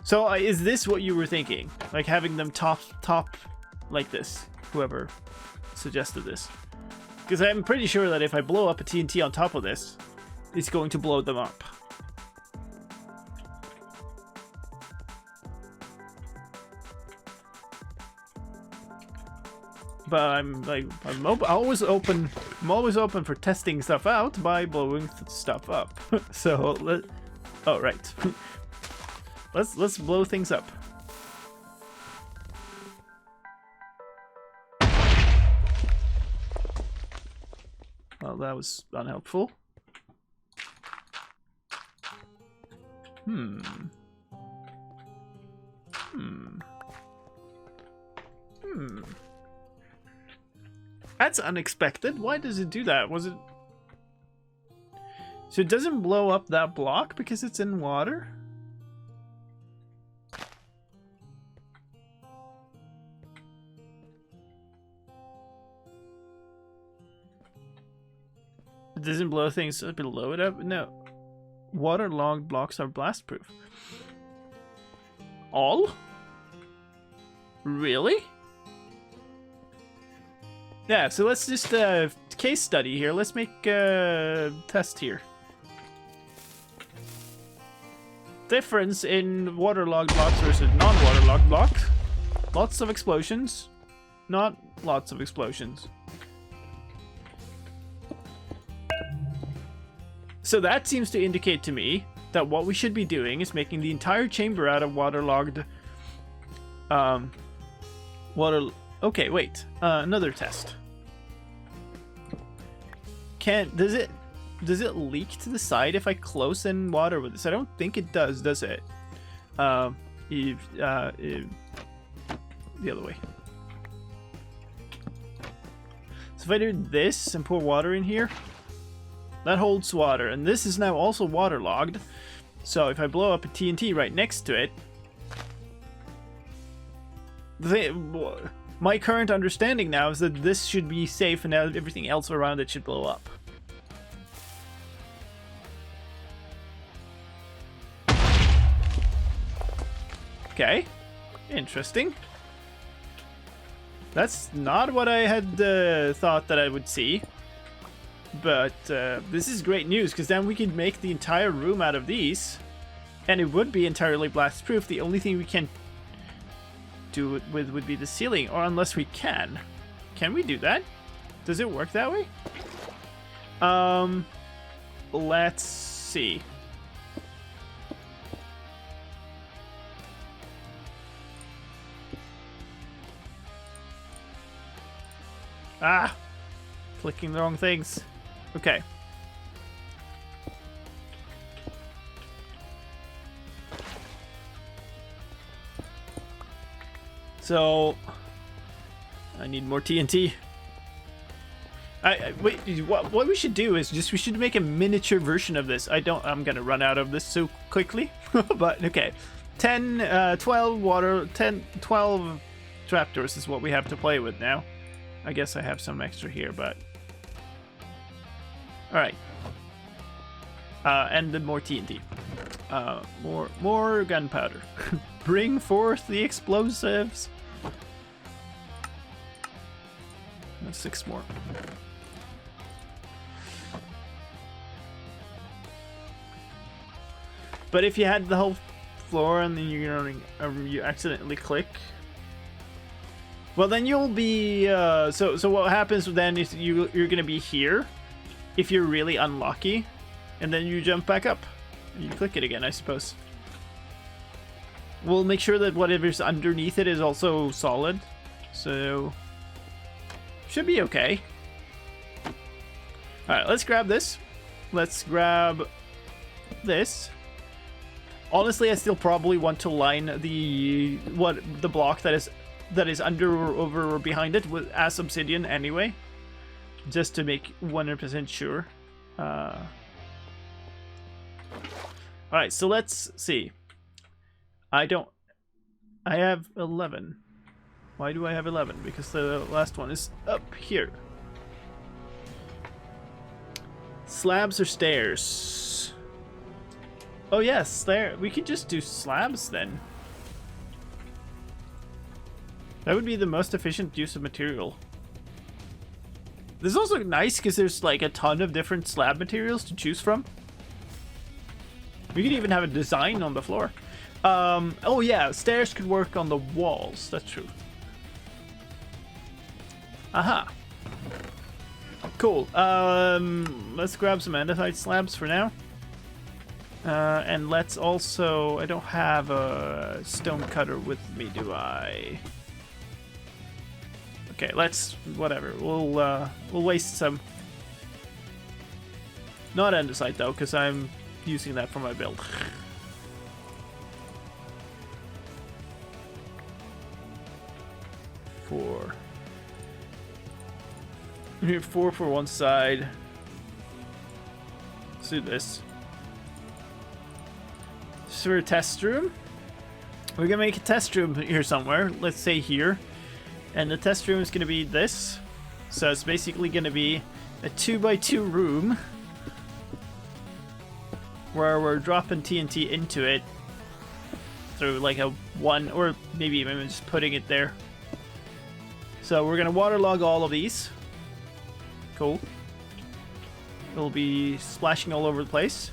So is this what you were thinking, like having them top like this? Whoever suggested this, because I'm pretty sure that if I blow up a TNT on top of this, it's going to blow them up. But I'm always open for testing stuff out by blowing stuff up. So let's blow things up. Well, that was unhelpful. That's unexpected. Why does it do that? Was it... So it doesn't blow up that block because it's in water? It doesn't blow things below it up? No. Waterlogged blocks are blast proof. All? Really? Yeah, so let's just case study here. Let's make a test here. Difference in waterlogged blocks versus non-waterlogged blocks. Lots of explosions. Not lots of explosions. So that seems to indicate to me that what we should be doing is making the entire chamber out of waterlogged Okay, wait. Another test. Does it leak to the side if I close in water with this? I don't think it does it? the other way. So if I do this and pour water in here, that holds water, and this is now also waterlogged. So if I blow up a TNT right next to it, my current understanding now is that this should be safe, and now everything else around it should blow up. Okay, interesting. That's not what I had thought that I would see. But this is great news, because then we could make the entire room out of these. And it would be entirely blast-proof. The only thing we can do it with would be the ceiling. Or unless we can. Can we do that? Does it work that way? Let's see. Ah! Clicking the wrong things. Okay. So I need more TNT. Wait, what we should do is we should make a miniature version of this. I'm gonna run out of this so quickly. But okay. 12 water, 12 trapdoors is what we have to play with now. I guess I have some extra here, but alright. And then more TNT. More gunpowder. Bring forth the explosives. That's 6 more. But if you had the whole floor and then you accidentally click, well, then you'll be so what happens then is you're gonna be here if you're really unlucky, and then you jump back up and you click it again, I suppose. We'll make sure that whatever's underneath it is also solid, so should be okay. All right, let's grab this. Let's grab this. Honestly, I still probably want to line the block that is under or over or behind it with as obsidian anyway, just to make 100% sure. All right, so let's see. I have 11. Why do I have 11? Because the last one is up here. Slabs or stairs? Oh yes, there. We could just do slabs then. That would be the most efficient use of material. This is also nice because there's like a ton of different slab materials to choose from. We could even have a design on the floor. Oh yeah, stairs could work on the walls. That's true. Aha. Cool. Let's grab some andesite slabs for now. And let's also... I don't have a stone cutter with me, do I? Okay, let's... whatever. We'll waste some. Not andesite, though, because I'm using that for my build. Four. We have 4 for one side. Let's do this. Just for a test room. We're gonna make a test room here somewhere. Let's say here. And the test room is gonna be this. So it's basically gonna be a 2x2 room where we're dropping TNT into it through like a 1, or maybe even just putting it there. So we're gonna waterlog all of these. Cool. It'll be splashing all over the place.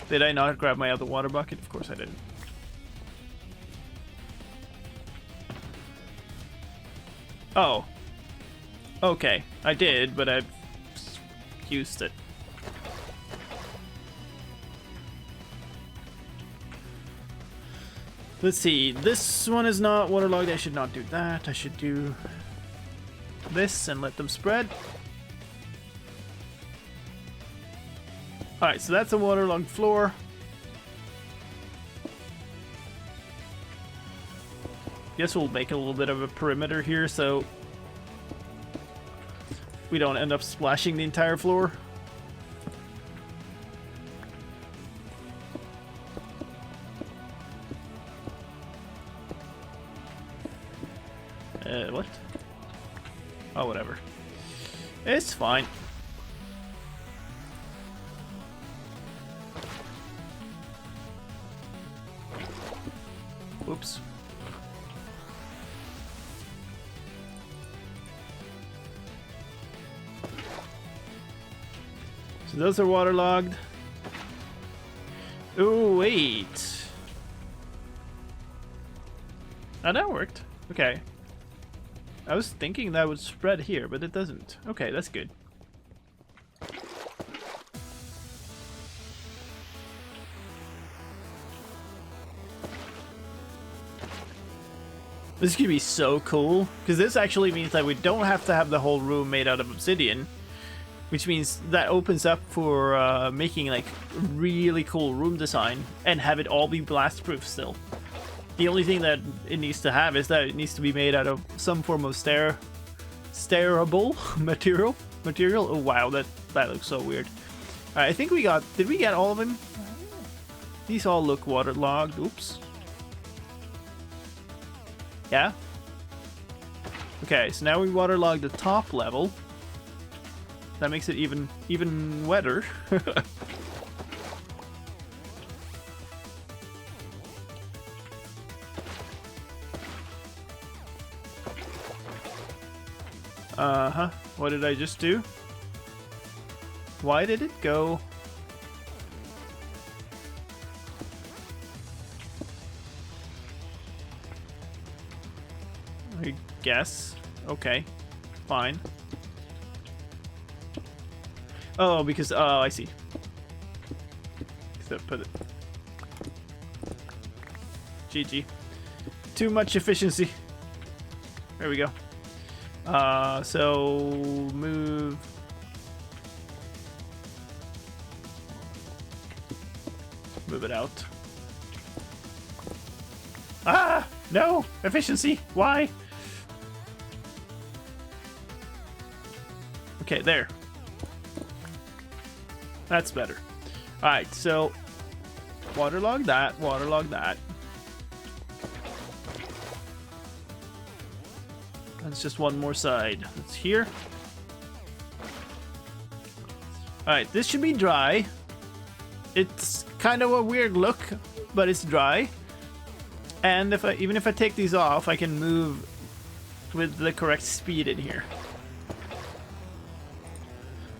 Did I not grab my other water bucket? Of course I didn't. Oh. Okay. I did, but I've used it. Let's see, this one is not waterlogged. I should not do that. I should do this and let them spread. Alright, so that's a waterlogged floor. Guess we'll make a little bit of a perimeter here so we don't end up splashing the entire floor. What? Oh, whatever. It's fine. Oops. So those are waterlogged. Oh, wait. Oh, that worked. Okay. I was thinking that would spread here, but it doesn't. Okay, that's good. This could be so cool, because this actually means that we don't have to have the whole room made out of obsidian, which means that opens up for making like really cool room design and have it all be blast proof still. The only thing that it needs to have is that it needs to be made out of some form of stairable material. Oh wow, that looks so weird. Alright, I think we got, did we get all of them? These all look waterlogged. Oops. Yeah. Okay, so now we waterlogged the top level. That makes it even wetter. Uh-huh. What did I just do? Why did it go? I guess. Okay. Fine. Oh, because... Oh, I see. Except put it... GG. Too much efficiency. There we go. So... Move... Move it out. Ah! No! Efficiency! Why? Okay, there. That's better. Alright, so... Waterlog that, waterlog that. That's just one more side. That's here. Alright, this should be dry. It's kind of a weird look, but it's dry. And if even if I take these off, I can move with the correct speed in here.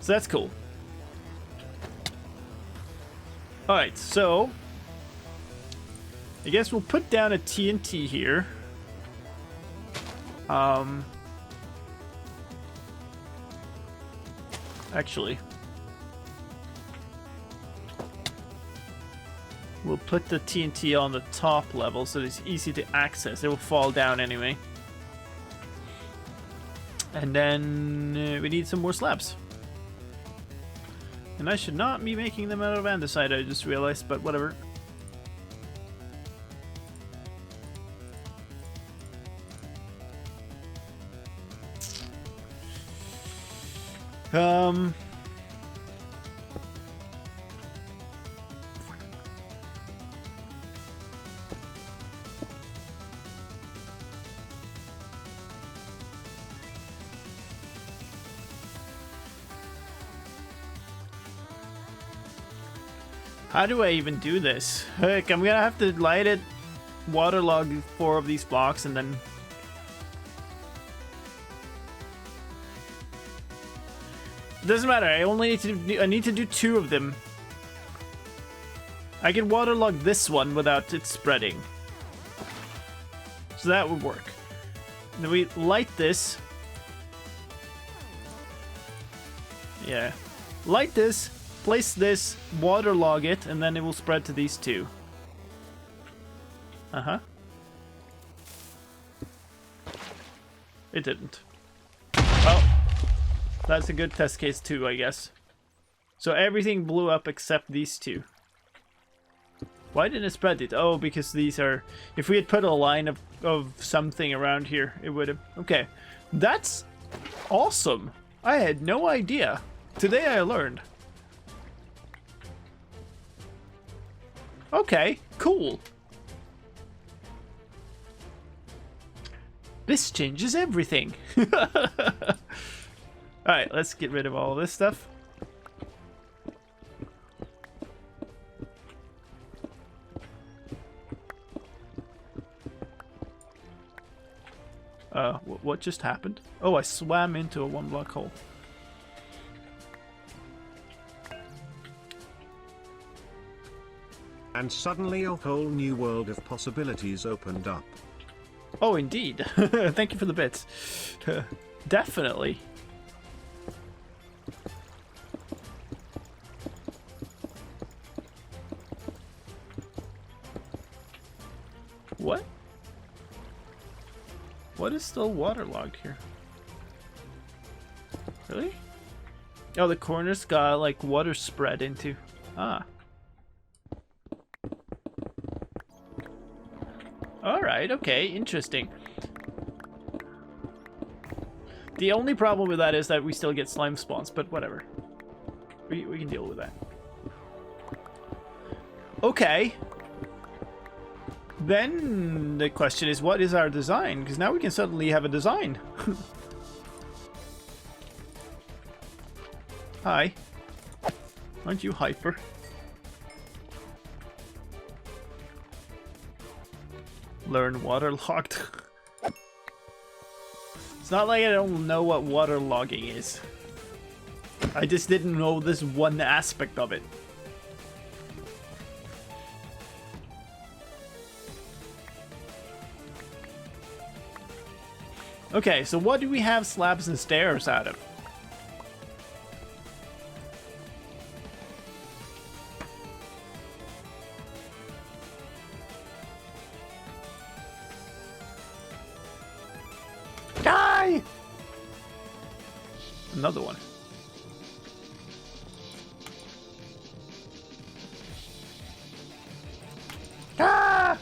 So that's cool. Alright, so I guess we'll put down a TNT here. Actually, we'll put the TNT on the top level so it's easy to access. It will fall down anyway. And then we need some more slabs. And I should not be making them out of andesite, I just realized, but whatever. How do I even do this? Heck, I'm gonna have to light it, waterlog 4 of these blocks, and then... Doesn't matter, I only need to do 2 of them. I can waterlog this one without it spreading. So that would work. Then we light this. Yeah. Light this. Place this, waterlog it, and then it will spread to these 2. Uh-huh. It didn't. Oh. That's a good test case too, I guess. So everything blew up except these two. Why didn't it spread it? Oh, because these are... If we had put a line of something around here, it would have... Okay. That's awesome. I had no idea. Today I learned. Okay, cool. This changes everything. Alright, let's get rid of all this stuff. What just happened? Oh, I swam into a 1-block hole. And suddenly a whole new world of possibilities opened up. Oh, indeed. Thank you for the bits. Definitely. What? What is still waterlogged here? Really? Oh, the corners got like water spread into. Ah. Alright, okay, interesting. The only problem with that is that we still get slime spawns, but whatever. We can deal with that. Okay. Then the question is, what is our design? Because now we can suddenly have a design. Hi. Aren't you hyper? Learn waterlogged. It's not like I don't know what waterlogging is. I just didn't know this one aspect of it. Okay, so what do we have slabs and stairs out of? Die! Another one. Ah!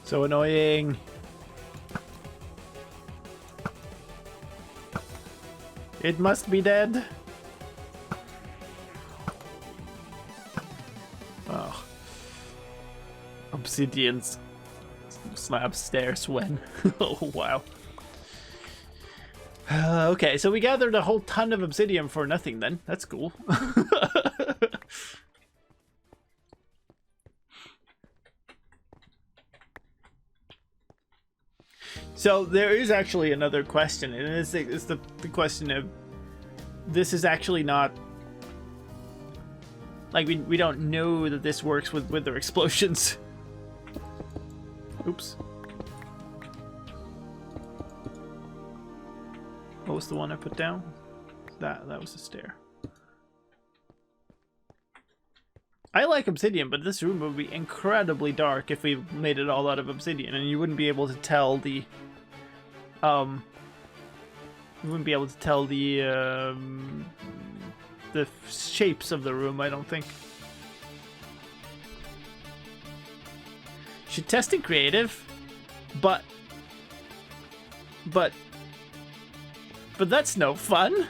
So annoying. It must be dead. Oh. Obsidians. Slab stairs when. Oh, wow. Okay, so we gathered a whole ton of obsidian for nothing then. That's cool. So there is actually another question, and it's the question of, this is actually not, like, we don't know that this works with their explosions. Oops. What was the one I put down? That was a stair. I like obsidian, but this room would be incredibly dark if we made it all out of obsidian, and you wouldn't be able to tell the the shapes of the room, I don't think. Should test in creative, but that's no fun.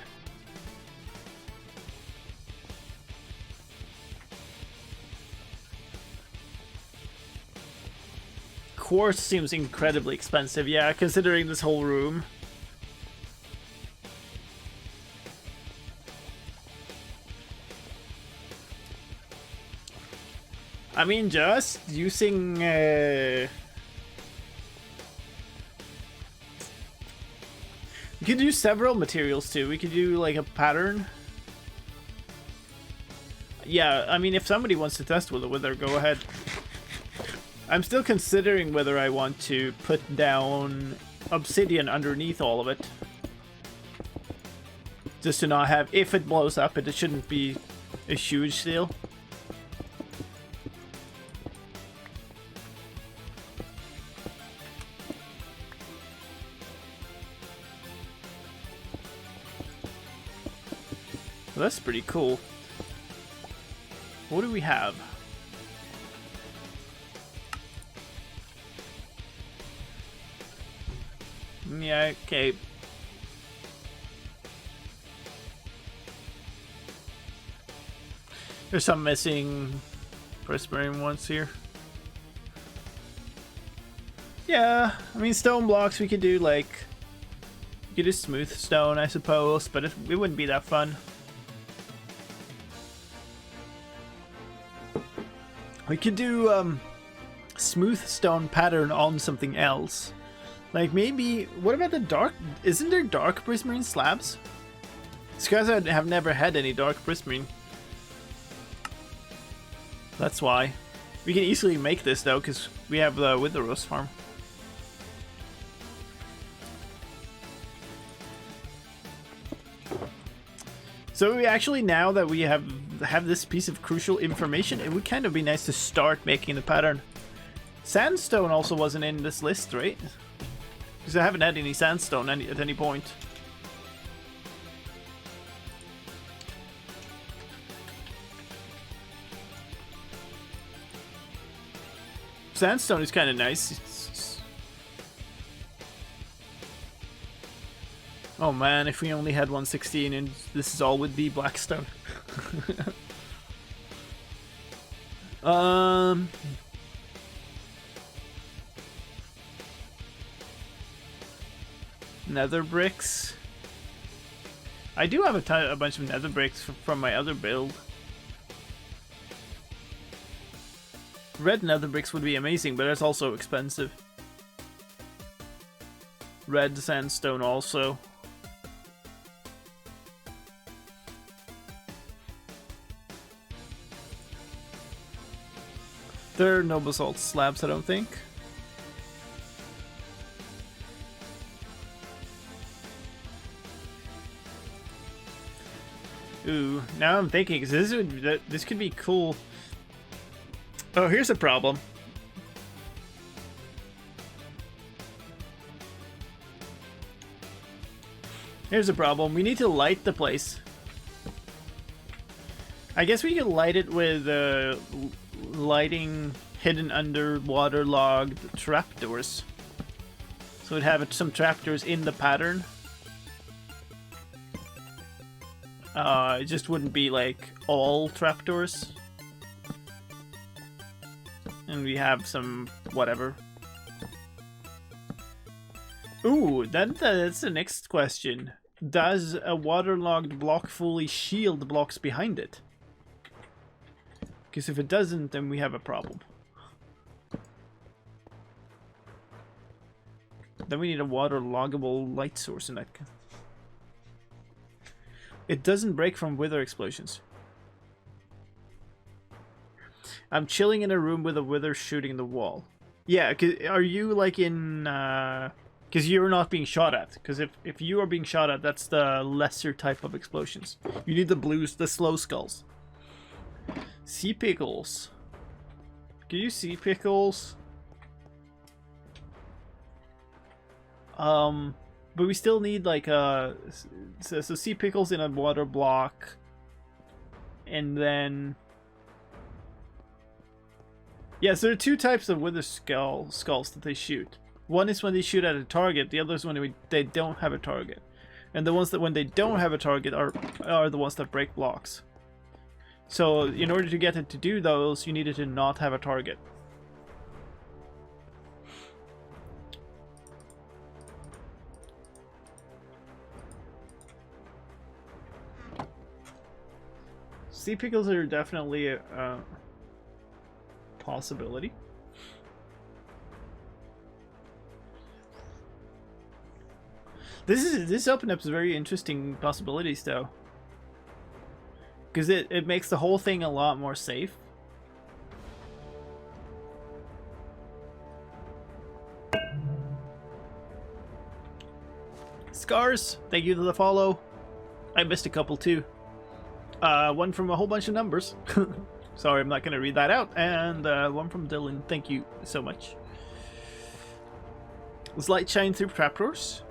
Quartz seems incredibly expensive, yeah, considering this whole room. I mean, just using we could do several materials too. We could do like a pattern. Yeah, I mean, if somebody wants to test with it, go ahead. I'm still considering whether I want to put down obsidian underneath all of it. Just to not have, if it blows up, it shouldn't be a huge deal. So that's pretty cool. What do we have? Yeah, okay. There's some missing prismarine ones here. Yeah, I mean, stone blocks we could do, like... We could do smooth stone, I suppose, but it wouldn't be that fun. We could do, smooth stone pattern on something else. Like, maybe... What about the dark... Isn't there dark prismarine slabs? It's because I have never had any dark prismarine. That's why. We can easily make this, though, because we have the Wither Rose farm. So we actually, now that we have this piece of crucial information, it would kind of be nice to start making the pattern. Sandstone also wasn't in this list, right? Because I haven't had any sandstone at any point. Sandstone is kind of nice. Oh man, if we only had 116 and this is all would be blackstone. Nether bricks. I do have a bunch of nether bricks from my other build. Red nether bricks would be amazing, but that's also expensive. Red sandstone also. There are no basalt slabs, I don't think. Ooh, now I'm thinking, because this could be cool. Oh, here's a problem. Here's a problem. We need to light the place. I guess we could light it with lighting hidden under waterlogged trapdoors. So we'd have some trapdoors in the pattern. It just wouldn't be like all trapdoors. And we have some whatever. Ooh, that's the next question. Does a waterlogged block fully shield blocks behind it? Because if it doesn't, then we have a problem. Then we need a waterloggable light source in that. It doesn't break from wither explosions. I'm chilling in a room with a wither shooting the wall. Yeah, are you like in... Because you're not being shot at. Because if you are being shot at, that's the lesser type of explosions. You need the blues, the slow skulls. Sea pickles. Can you see pickles? But we still need like so sea pickles in a water block, and then yeah. So there are two types of wither skulls that they shoot. One is when they shoot at a target. The other is when they don't have a target, and the ones that when they don't have a target are the ones that break blocks. So in order to get it to do those, you needed to not have a target. Sea pickles are definitely a possibility. This opened up some very interesting possibilities though. Because it makes the whole thing a lot more safe. Scars, thank you for the follow. I missed a couple too. One from a whole bunch of numbers. Sorry, I'm not going to read that out. And one from Dylan, thank you so much. Does light shine through trapdoors?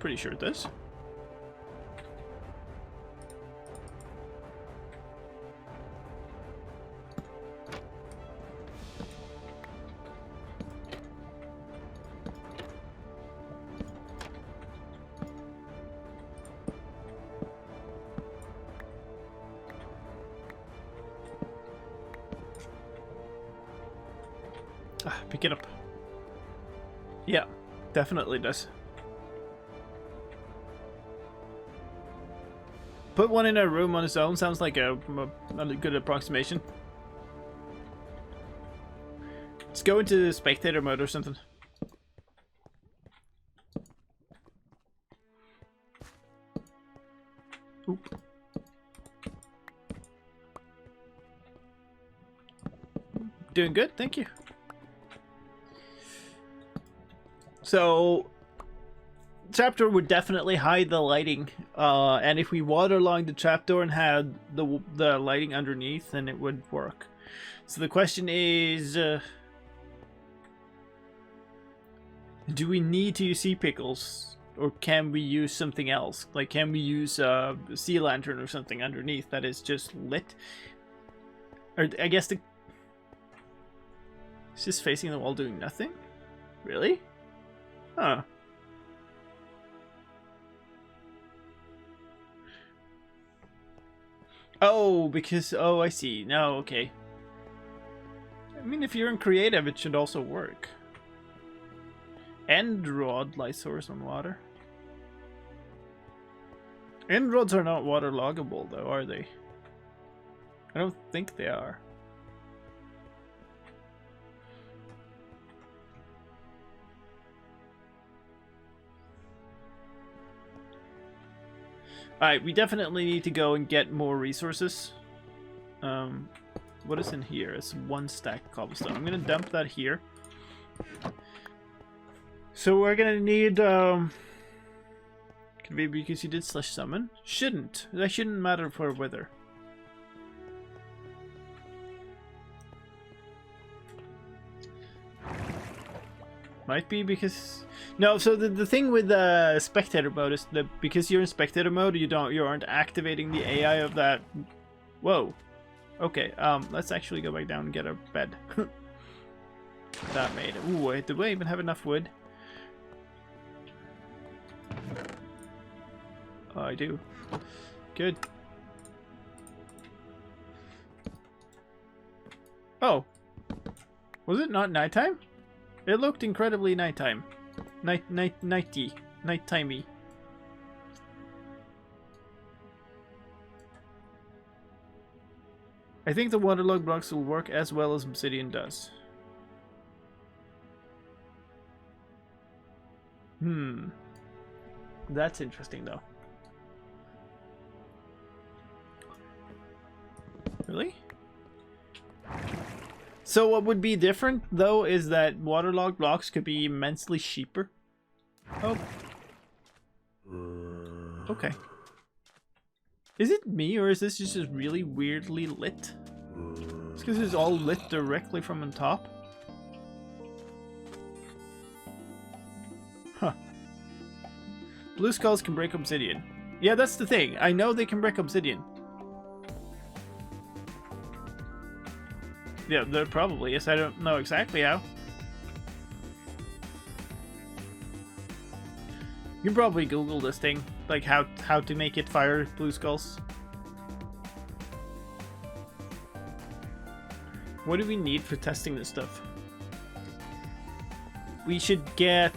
Pretty sure it does. Pick it up. Yeah, definitely does. Put one in a room on its own sounds like a good approximation. Let's go into spectator mode or something. Oop. Doing good, thank you. So, trapdoor would definitely hide the lighting, and if we waterlogged the trapdoor and had the lighting underneath, then it would work. So the question is, do we need to use sea pickles, or can we use something else? Like, can we use a sea lantern or something underneath that is just lit? Or I guess it's just facing the wall doing nothing? Really? Huh. Oh, because... Oh, I see. No, okay. I mean, if you're in creative, it should also work. End rod light source on water. End rods are not waterloggable, though, are they? I don't think they are. Alright, we definitely need to go and get more resources. What is in here? It's 1 stack cobblestone. I'm gonna dump that here. So we're gonna need, could be because you did slash summon? Shouldn't. That shouldn't matter for weather. Might be because... No, so the thing with the spectator mode is that because you're in spectator mode, you aren't activating the AI of that. Whoa. Okay, let's actually go back down and get a bed. That made it. Ooh, wait, do we even have enough wood? Oh, I do. Good. Oh. Was it not nighttime? It looked incredibly nighttime. Nighty. Nighttimey. I think the waterlogged blocks will work as well as obsidian does. That's interesting, though. Really? So what would be different, though, is that waterlogged blocks could be immensely cheaper. Oh. Okay. Is it me, or is this just really weirdly lit? It's because it's all lit directly from on top. Huh. Blue skulls can break obsidian. Yeah, that's the thing. I know they can break obsidian. Yeah, there probably is. I don't know exactly how. You can probably Google this thing, like how to make it fire blue skulls. What do we need for testing this stuff? We should get...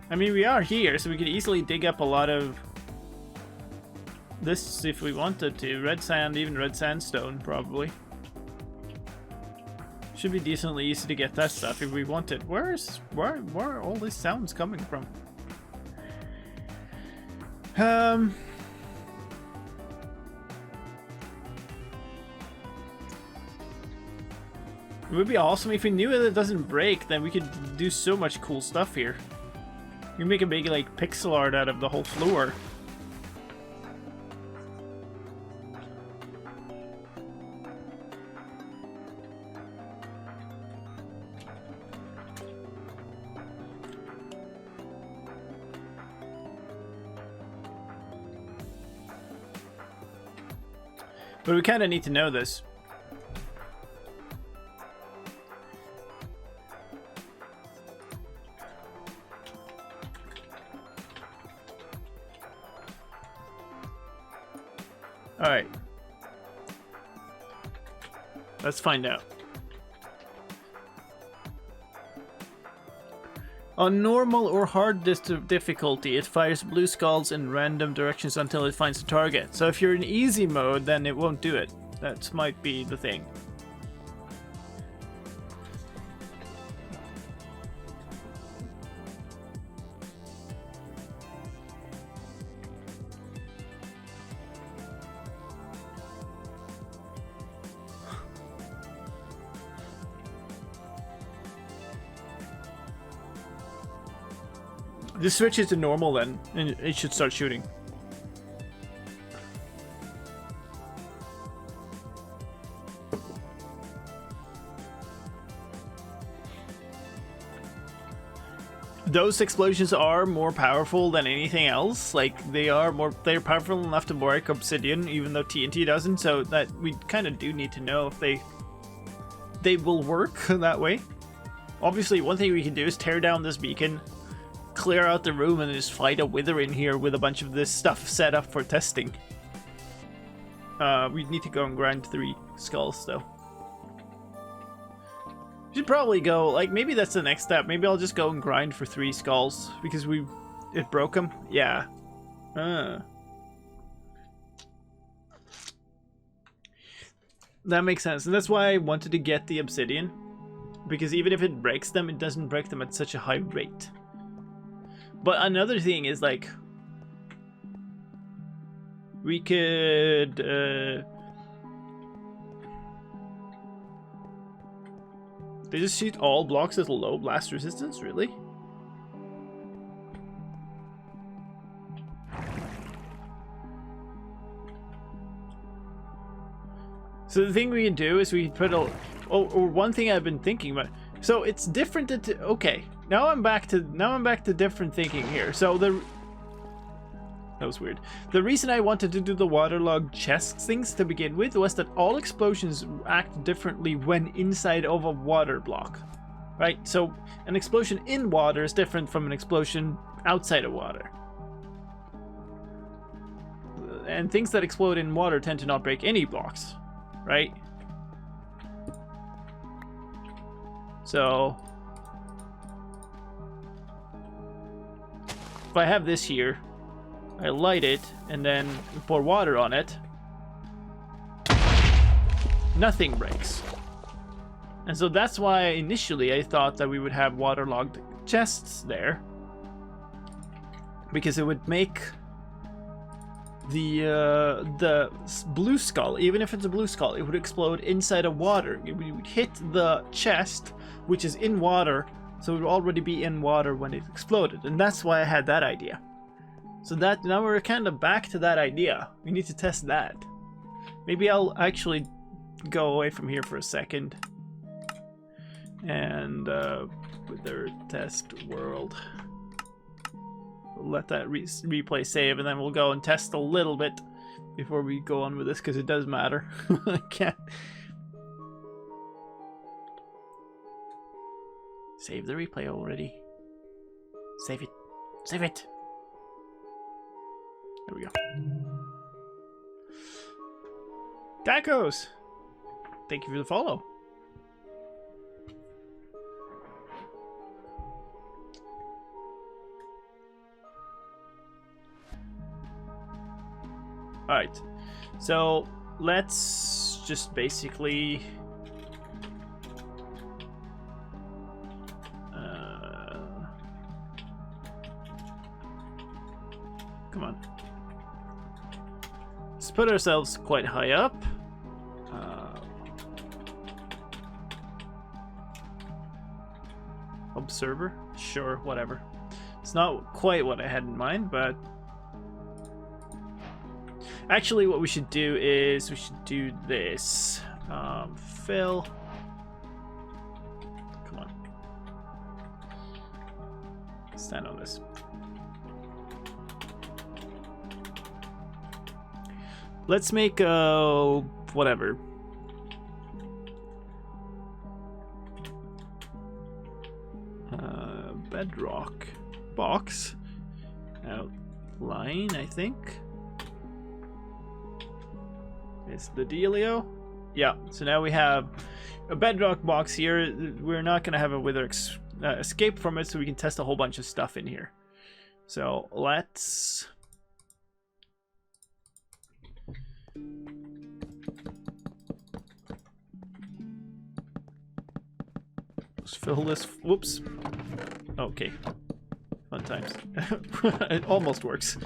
I mean, we are here, so we could easily dig up a lot of this if we wanted to. Red sand, even red sandstone, probably. Should be decently easy to get that stuff if we wanted. Where are all these sounds coming from? It would be awesome if we knew that it doesn't break, then we could do so much cool stuff here. You can make a big, like, pixel art out of the whole floor. But we kind of need to know this. Alright. Let's find out. On normal or hard difficulty, it fires blue skulls in random directions until it finds a target. So if you're in easy mode, then it won't do it. That might be the thing. Just switch it to normal then, and it should start shooting. Those explosions are more powerful than anything else. Like they're powerful enough to break obsidian, even though TNT doesn't. So that we kind of do need to know if they will work that way. Obviously, one thing we can do is tear down this beacon, clear out the room, and just fight a wither in here with a bunch of this stuff set up for testing. We need to go and grind 3 skulls though. Should probably go, like, maybe that's the next step. Maybe I'll just go and grind for 3 skulls because it broke them. Yeah. That makes sense, and that's why I wanted to get the obsidian, because even if it breaks them, it doesn't break them at such a high rate. But another thing is, like, we could they just shoot all blocks as low blast resistance, really? So the thing we can do is we can put or one thing I've been thinking about. So it's different. Okay, now I'm back to different thinking here. So that was weird. The reason I wanted to do the waterlogged chest things to begin with was that all explosions act differently when inside of a water block, right? So an explosion in water is different from an explosion outside of water. And things that explode in water tend to not break any blocks, right? So if I have this here, I light it and then pour water on it, nothing breaks. And so that's why initially I thought that we would have waterlogged chests there, because it would make the blue skull, even if it's a blue skull, it would explode inside of water. It would hit the chest, which is in water, so it would already be in water when it exploded. And that's why I had that idea. So that now we're kind of back to that idea. We need to test that. Maybe I'll actually go away from here for a second and wither test world. We'll let that replay save, and then we'll go and test a little bit before we go on with this, because it does matter. I can't save the replay already. Save it. Save it. There we go. Tacos! Thank you for the follow. Alright, so let's just basically come on. Let's put ourselves quite high up. Observer? Sure, whatever. It's not quite what I had in mind, but actually what we should do is we should do this. Fill. Come on. Stand on this. Let's make a whatever. Bedrock box outline, I think. Is the dealio. Yeah, so now we have a bedrock box here. We're not going to have a wither escape from it, so we can test a whole bunch of stuff in here. So let's... let's fill this... Whoops. Okay. Fun times. It almost works.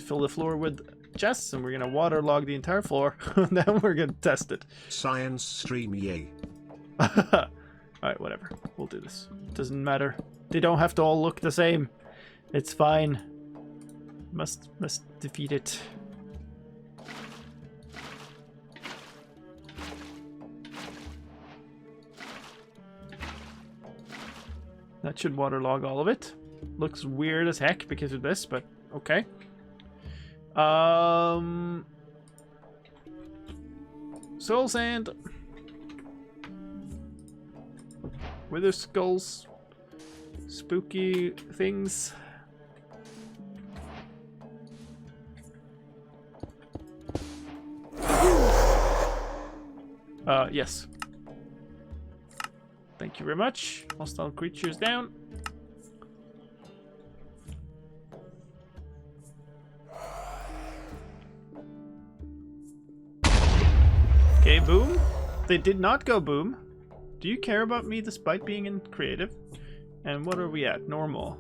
Fill the floor with chests, and we're gonna waterlog the entire floor. Then we're gonna test it. Science stream, yay. Alright, whatever. We'll do this. Doesn't matter. They don't have to all look the same. It's fine. Must defeat it. That should waterlog all of it. Looks weird as heck because of this, but okay. Soul sand. Wither skulls. Spooky things. Yes. Thank you very much. Hostile creatures down. Okay, boom. They did not go boom. Do you care about me despite being in creative? And what are we at? Normal.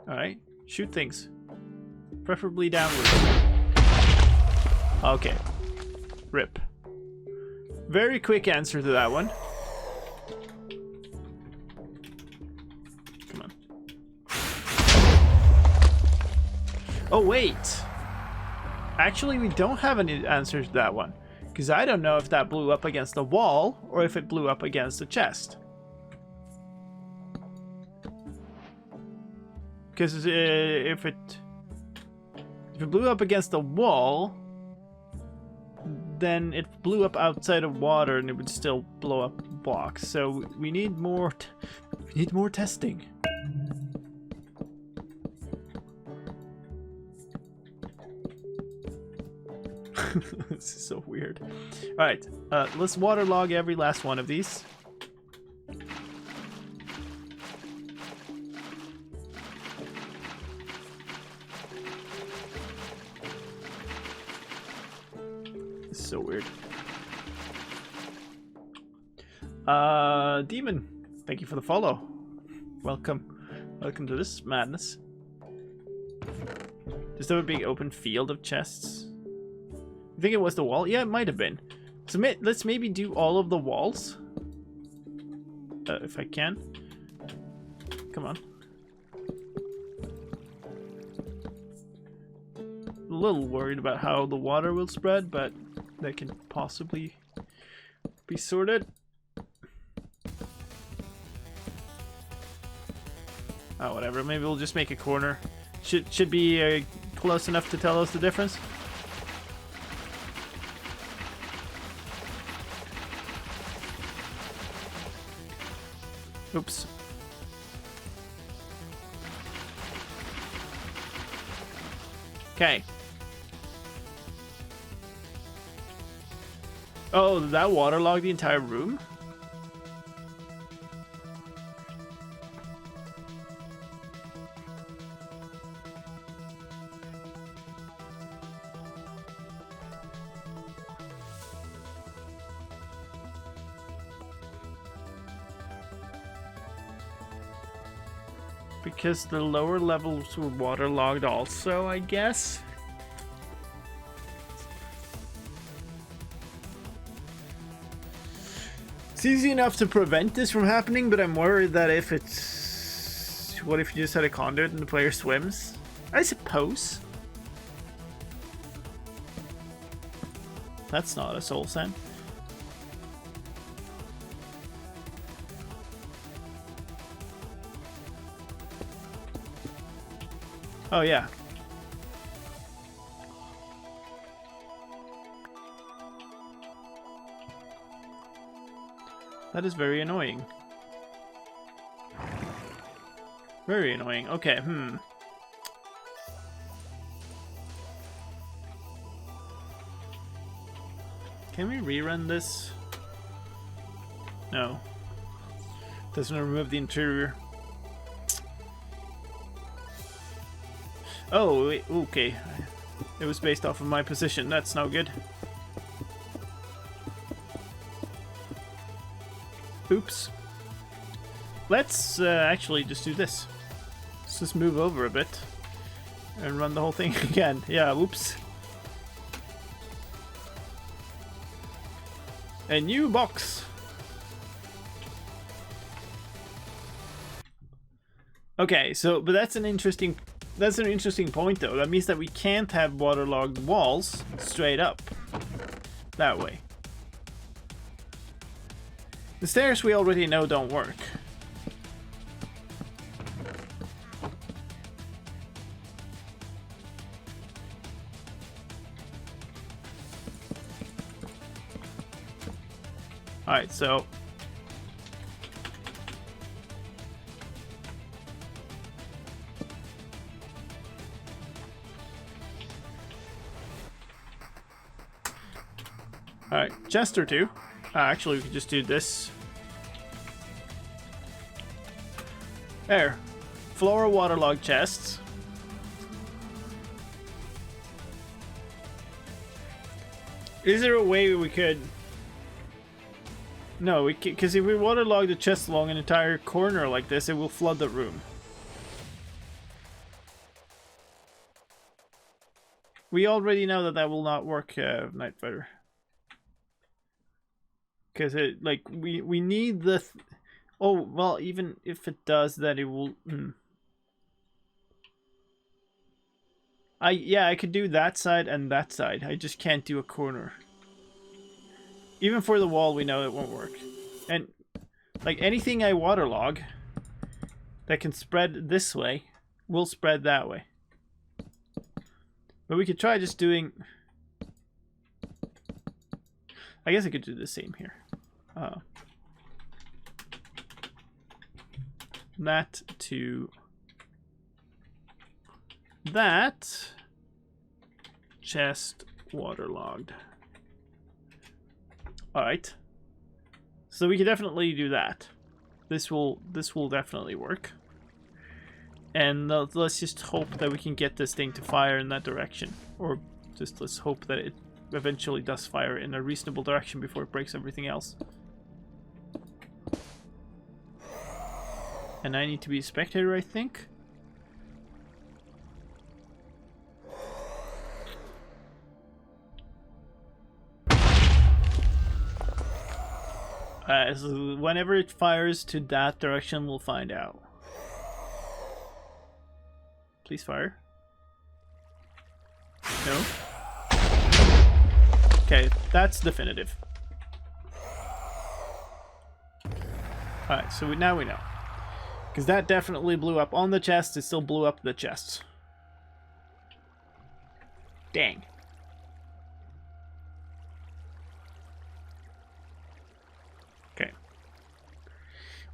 Alright. Shoot things. Preferably downward. Okay. Rip. Very quick answer to that one. Come on. Oh, wait. Actually, we don't have any answers to that one. Because I don't know if that blew up against the wall or if it blew up against the chest. Because if it blew up against the wall, then it blew up outside of water and it would still blow up blocks. So we need more testing. This is so weird. All right, let's waterlog every last one of these. This is so weird. Demon, thank you for the follow. Welcome to this madness. Just have a big open field of chests. I think it was the wall. Yeah, it might have been. So let's maybe do all of the walls. If I can. Come on. A little worried about how the water will spread, but that can possibly be sorted. Oh, whatever. Maybe we'll just make a corner. Should be close enough to tell us the difference. Oops. Okay. Oh, did that waterlog the entire room? Because the lower levels were waterlogged also, I guess. It's easy enough to prevent this from happening, but I'm worried that if it's... What if you just had a conduit and the player swims? I suppose. That's not a soul sand. Oh, yeah. That is very annoying. Very annoying. Okay, Can we rerun this? No. Doesn't remove the interior. Oh, wait, okay. It was based off of my position. That's no good. Oops. Let's actually just do this. Let's just move over a bit and run the whole thing again. Yeah, whoops. A new box. Okay, so but that's an interesting point though. That means that we can't have waterlogged walls straight up that way. The stairs we already know don't work. Alright, so alright, chest or two. Actually, we could just do this. There. Floor waterlogged chests. Is there a way we could... No, we because if we waterlog the chest along an entire corner like this, it will flood the room. We already know that that will not work, Night Fighter. Because it, like, we need the... Oh, well, even if it does that, it will... Yeah, I could do that side and that side. I just can't do a corner. Even for the wall, we know it won't work. And, like, anything I waterlog that can spread this way will spread that way. But we could try just doing... I guess I could do the same here. That to... that. Chest waterlogged. Alright. So we can definitely do that. This will definitely work. And let's just hope that we can get this thing to fire in that direction. Or just let's hope that it eventually does fire in a reasonable direction before it breaks everything else. And I need to be a spectator, I think. So whenever it fires to that direction, we'll find out. Please fire. No? Okay, that's definitive. Alright, so now we know. Because that definitely blew up on the chest, it still blew up the chests. Dang. Okay.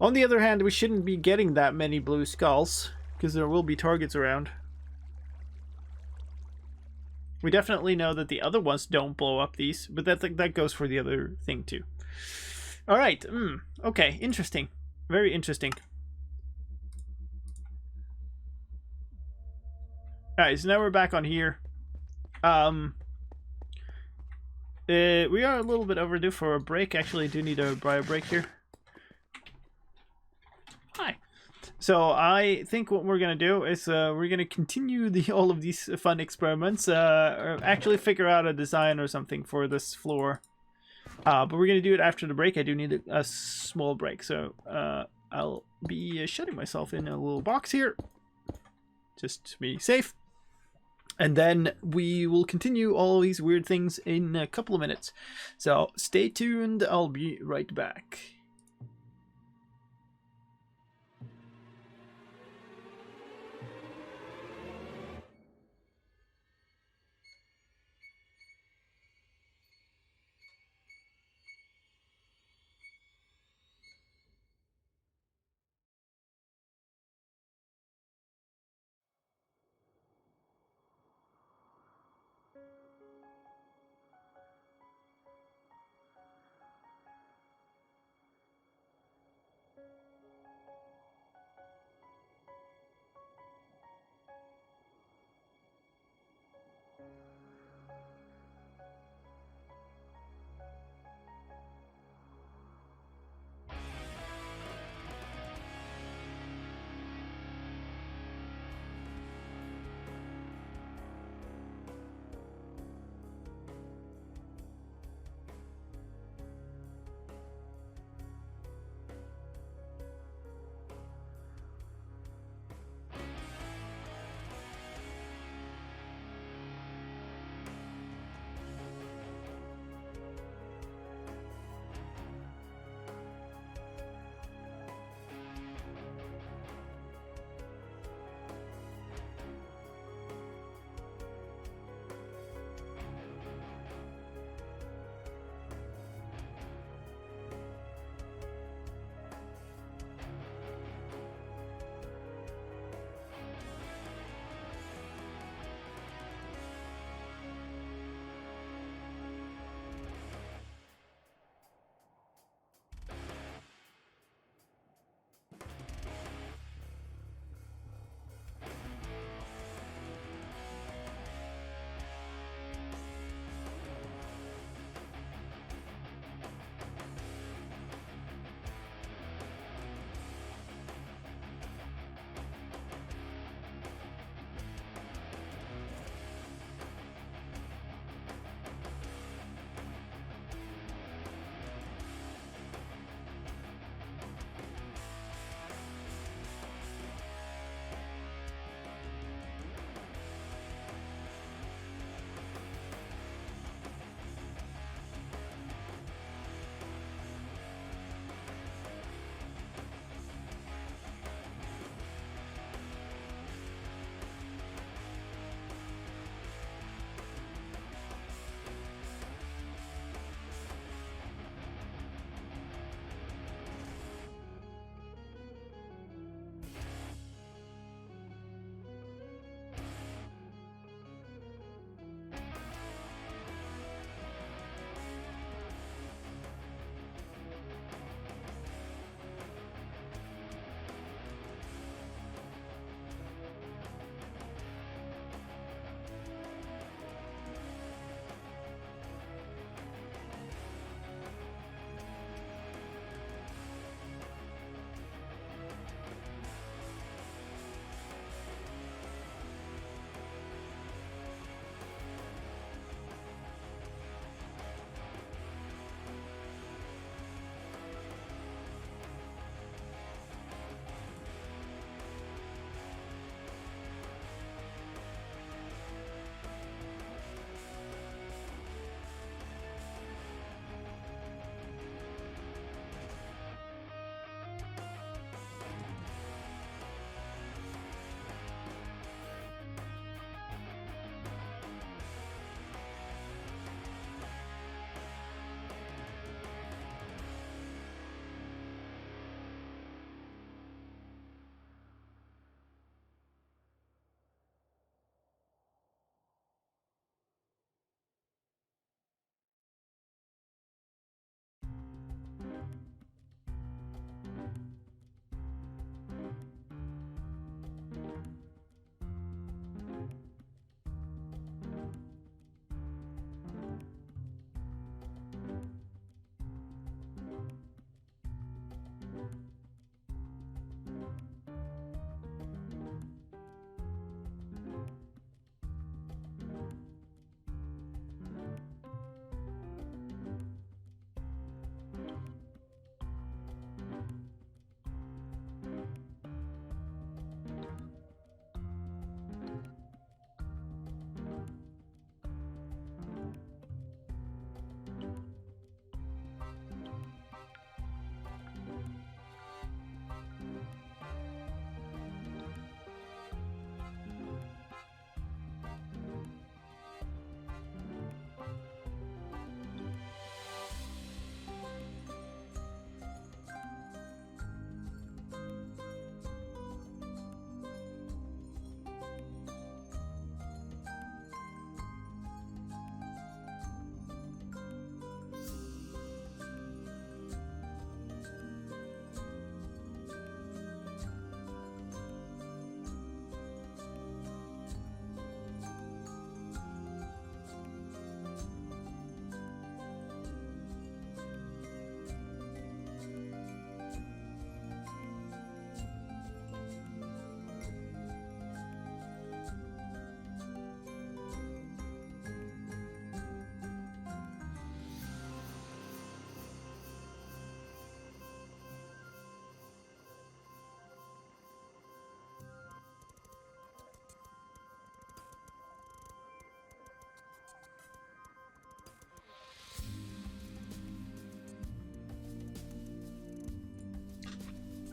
On the other hand, we shouldn't be getting that many blue skulls, because there will be targets around. We definitely know that the other ones don't blow up these, but that goes for the other thing too. Alright, okay, interesting. Very interesting. Alright, so now we're back on here. We are a little bit overdue for a break. Actually, I do need to buy a break here. Hi. So I think what we're gonna do is we're gonna continue all of these fun experiments. Or actually figure out a design or something for this floor. But we're gonna do it after the break. I do need a small break, so I'll be shutting myself in a little box here, just to be safe. And then we will continue all these weird things in a couple of minutes. So stay tuned. I'll be right back.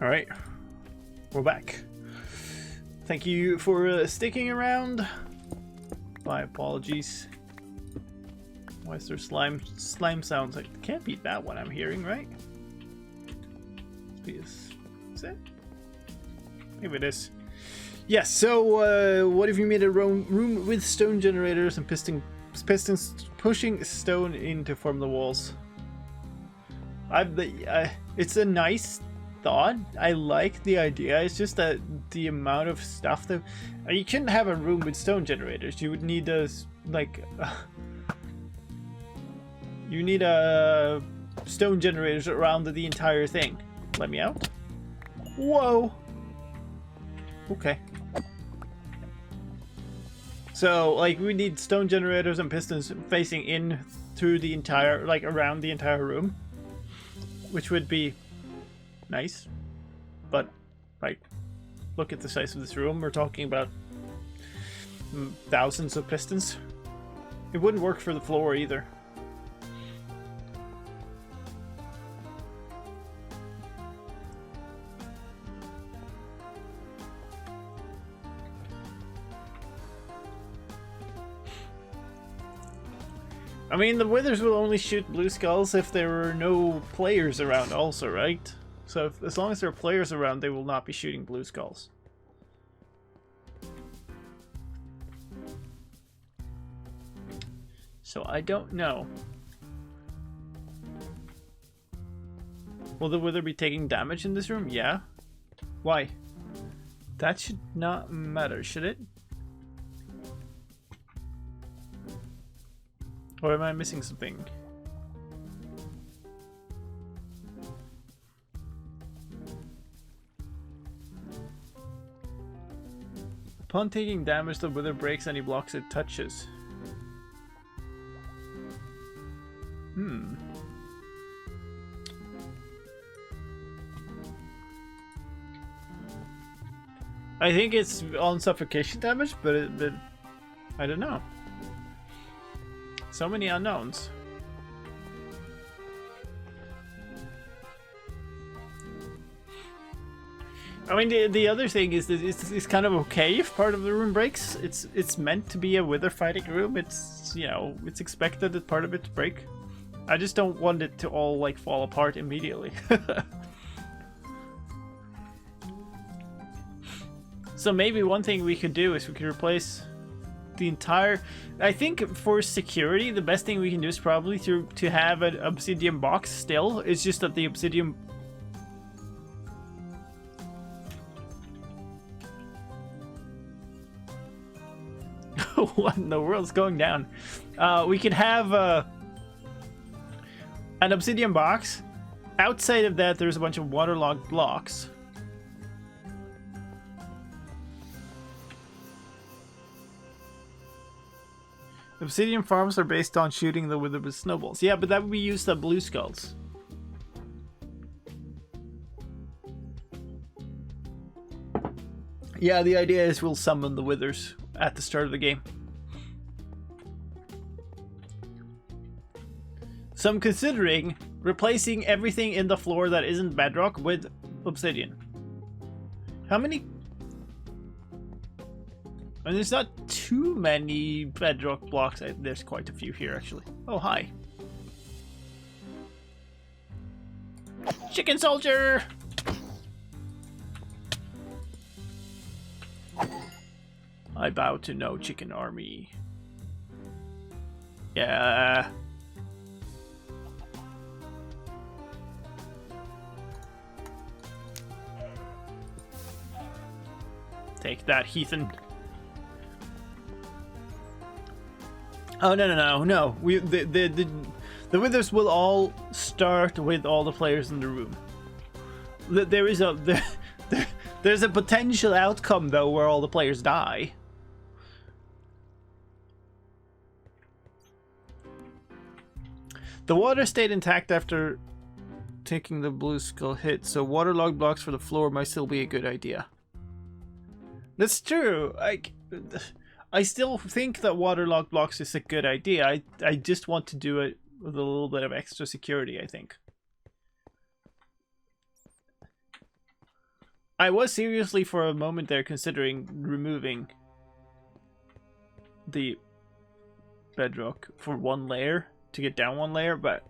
All right, we're back. Thank you for sticking around. My apologies. Why is there slime sounds? Like, it can't be that one I'm hearing, right? Is it? Maybe it is. Yes, so what if you made a room with stone generators and pistons pushing stone in to form the walls? It's a nice thought. I like the idea. It's just that the amount of stuff that... you couldn't have a room with stone generators. You would need a, like... you need a stone generators around the entire thing. Let me out. Whoa. Okay. So, like, we need stone generators and pistons facing in through the entire, like, around the entire room. Which would be nice. But, like, look at the size of this room. We're talking about thousands of pistons. It wouldn't work for the floor either. I mean, the withers will only shoot blue skulls if there are no players around also, right? So as long as there are players around, they will not be shooting blue skulls. So I don't know. Will the wither be taking damage in this room? Yeah. Why? That should not matter, should it? Or am I missing something? Upon taking damage, the wither breaks any blocks it touches. I think it's on suffocation damage, but I don't know. So many unknowns. I mean, the other thing is that it's kind of okay if part of the room breaks. It's meant to be a wither fighting room. It's, you know, it's expected that part of it to break. I just don't want it to all, like, fall apart immediately. So maybe one thing we could do is we could replace the entire... I think for security, the best thing we can do is probably to have an obsidian box still. It's just that the obsidian... What in the world's going down? We could have an obsidian box. Outside of that, there's a bunch of waterlogged blocks. Obsidian farms are based on shooting the wither with snowballs. Yeah, but that would be used on blue skulls. Yeah, the idea is we'll summon the withers at the start of the game. So I'm considering replacing everything in the floor that isn't bedrock with obsidian. How many? And there's not too many bedrock blocks. There's quite a few here, actually. Oh, hi. Chicken soldier! I bow to no chicken army. Yeah. Take that, heathen. Oh, no. The withers will all start with all the players in the room. There's a potential outcome, though, where all the players die. The water stayed intact after taking the blue skull hit, so waterlogged blocks for the floor might still be a good idea. That's true. I still think that waterlogged blocks is a good idea. I just want to do it with a little bit of extra security, I think. I was seriously for a moment there considering removing the bedrock for one layer to get down one layer, but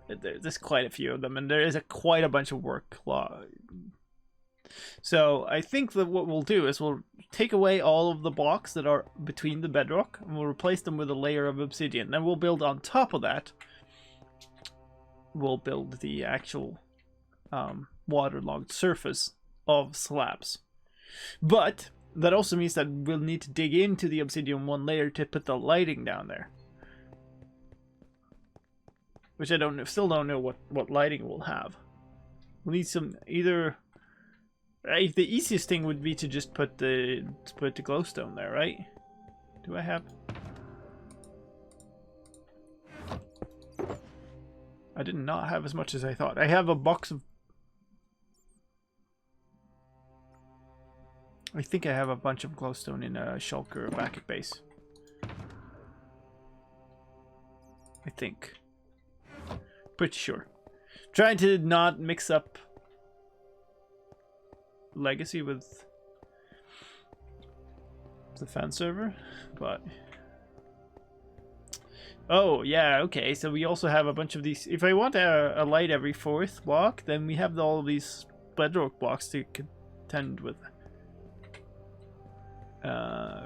there's quite a few of them, and there is quite a bunch of work. So I think that what we'll do is we'll take away all of the blocks that are between the bedrock, and we'll replace them with a layer of obsidian. Then we'll build on top of that. We'll build the actual waterlogged surface of slabs. But that also means that we'll need to dig into the obsidian one layer to put the lighting down there. Which I still don't know what lighting we'll have. We'll need some either. The easiest thing would be to just put the glowstone there, right? Do I have? I did not have as much as I thought. I have a box of. I think I have a bunch of glowstone in a shulker back at base. I think. Pretty sure. Trying to not mix up Legacy with the fan server, but oh yeah, okay, so we also have a bunch of these. If I want a light every 4th block, then we have all of these bedrock blocks to contend with.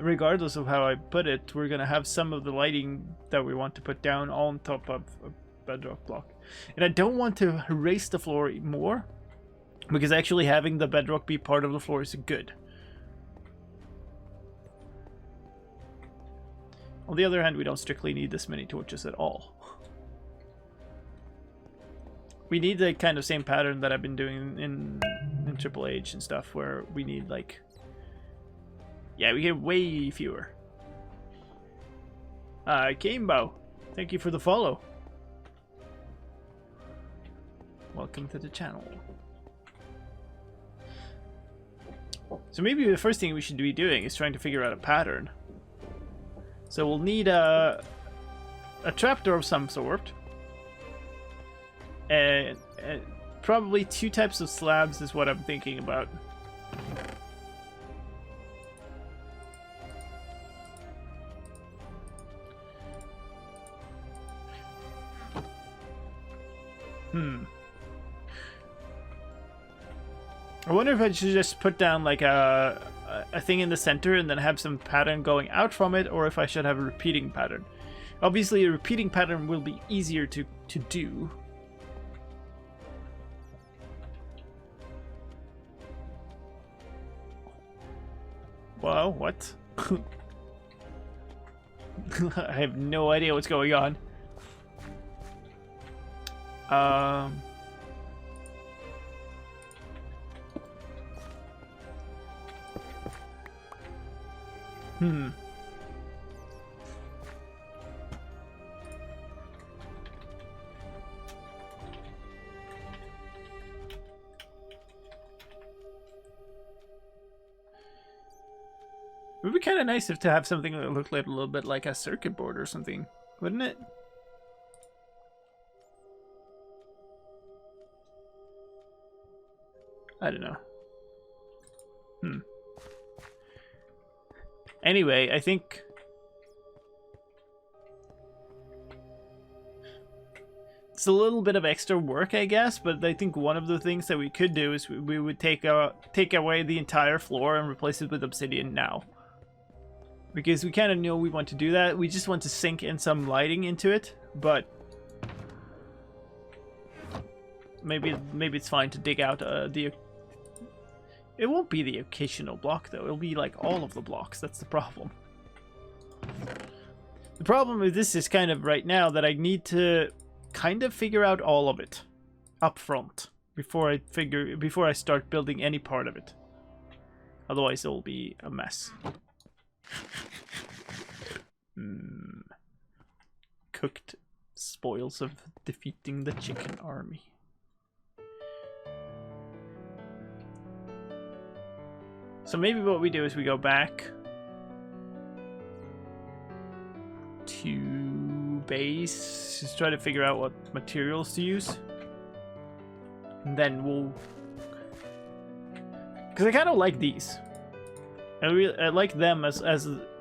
Regardless of how I put it, we're gonna have some of the lighting that we want to put down on top of a bedrock block, and I don't want to erase the floor more. Because actually having the bedrock be part of the floor is good. On the other hand, we don't strictly need this many torches at all. We need the kind of same pattern that I've been doing in Triple H and stuff, where we need like... Yeah, we get way fewer. Kimbo, thank you for the follow. Welcome to the channel. So maybe the first thing we should be doing is trying to figure out a pattern. So we'll need a trapdoor of some sort. And probably 2 types of slabs is what I'm thinking about. I wonder if I should just put down like a thing in the center and then have some pattern going out from it, or if I should have a repeating pattern. Obviously a repeating pattern will be easier to do. Whoa, what? I have no idea what's going on. It would be kind of nice if to have something that looked like a little bit like a circuit board or something, wouldn't it? I don't know. Anyway, I think it's a little bit of extra work, I guess, but I think one of the things that we could do is we would take away the entire floor and replace it with obsidian now. Because we kind of know we want to do that. We just want to sink in some lighting into it, but maybe it's fine to dig out the... It won't be the occasional block, though. It'll be like all of the blocks. That's the problem. The problem with this is kind of right now that I need to kind of figure out all of it up front before I start building any part of it. Otherwise, it'll be a mess. Cooked spoils of defeating the chicken army. So maybe what we do is we go back to base, just try to figure out what materials to use. And then we'll Because I kind of like these. I like them as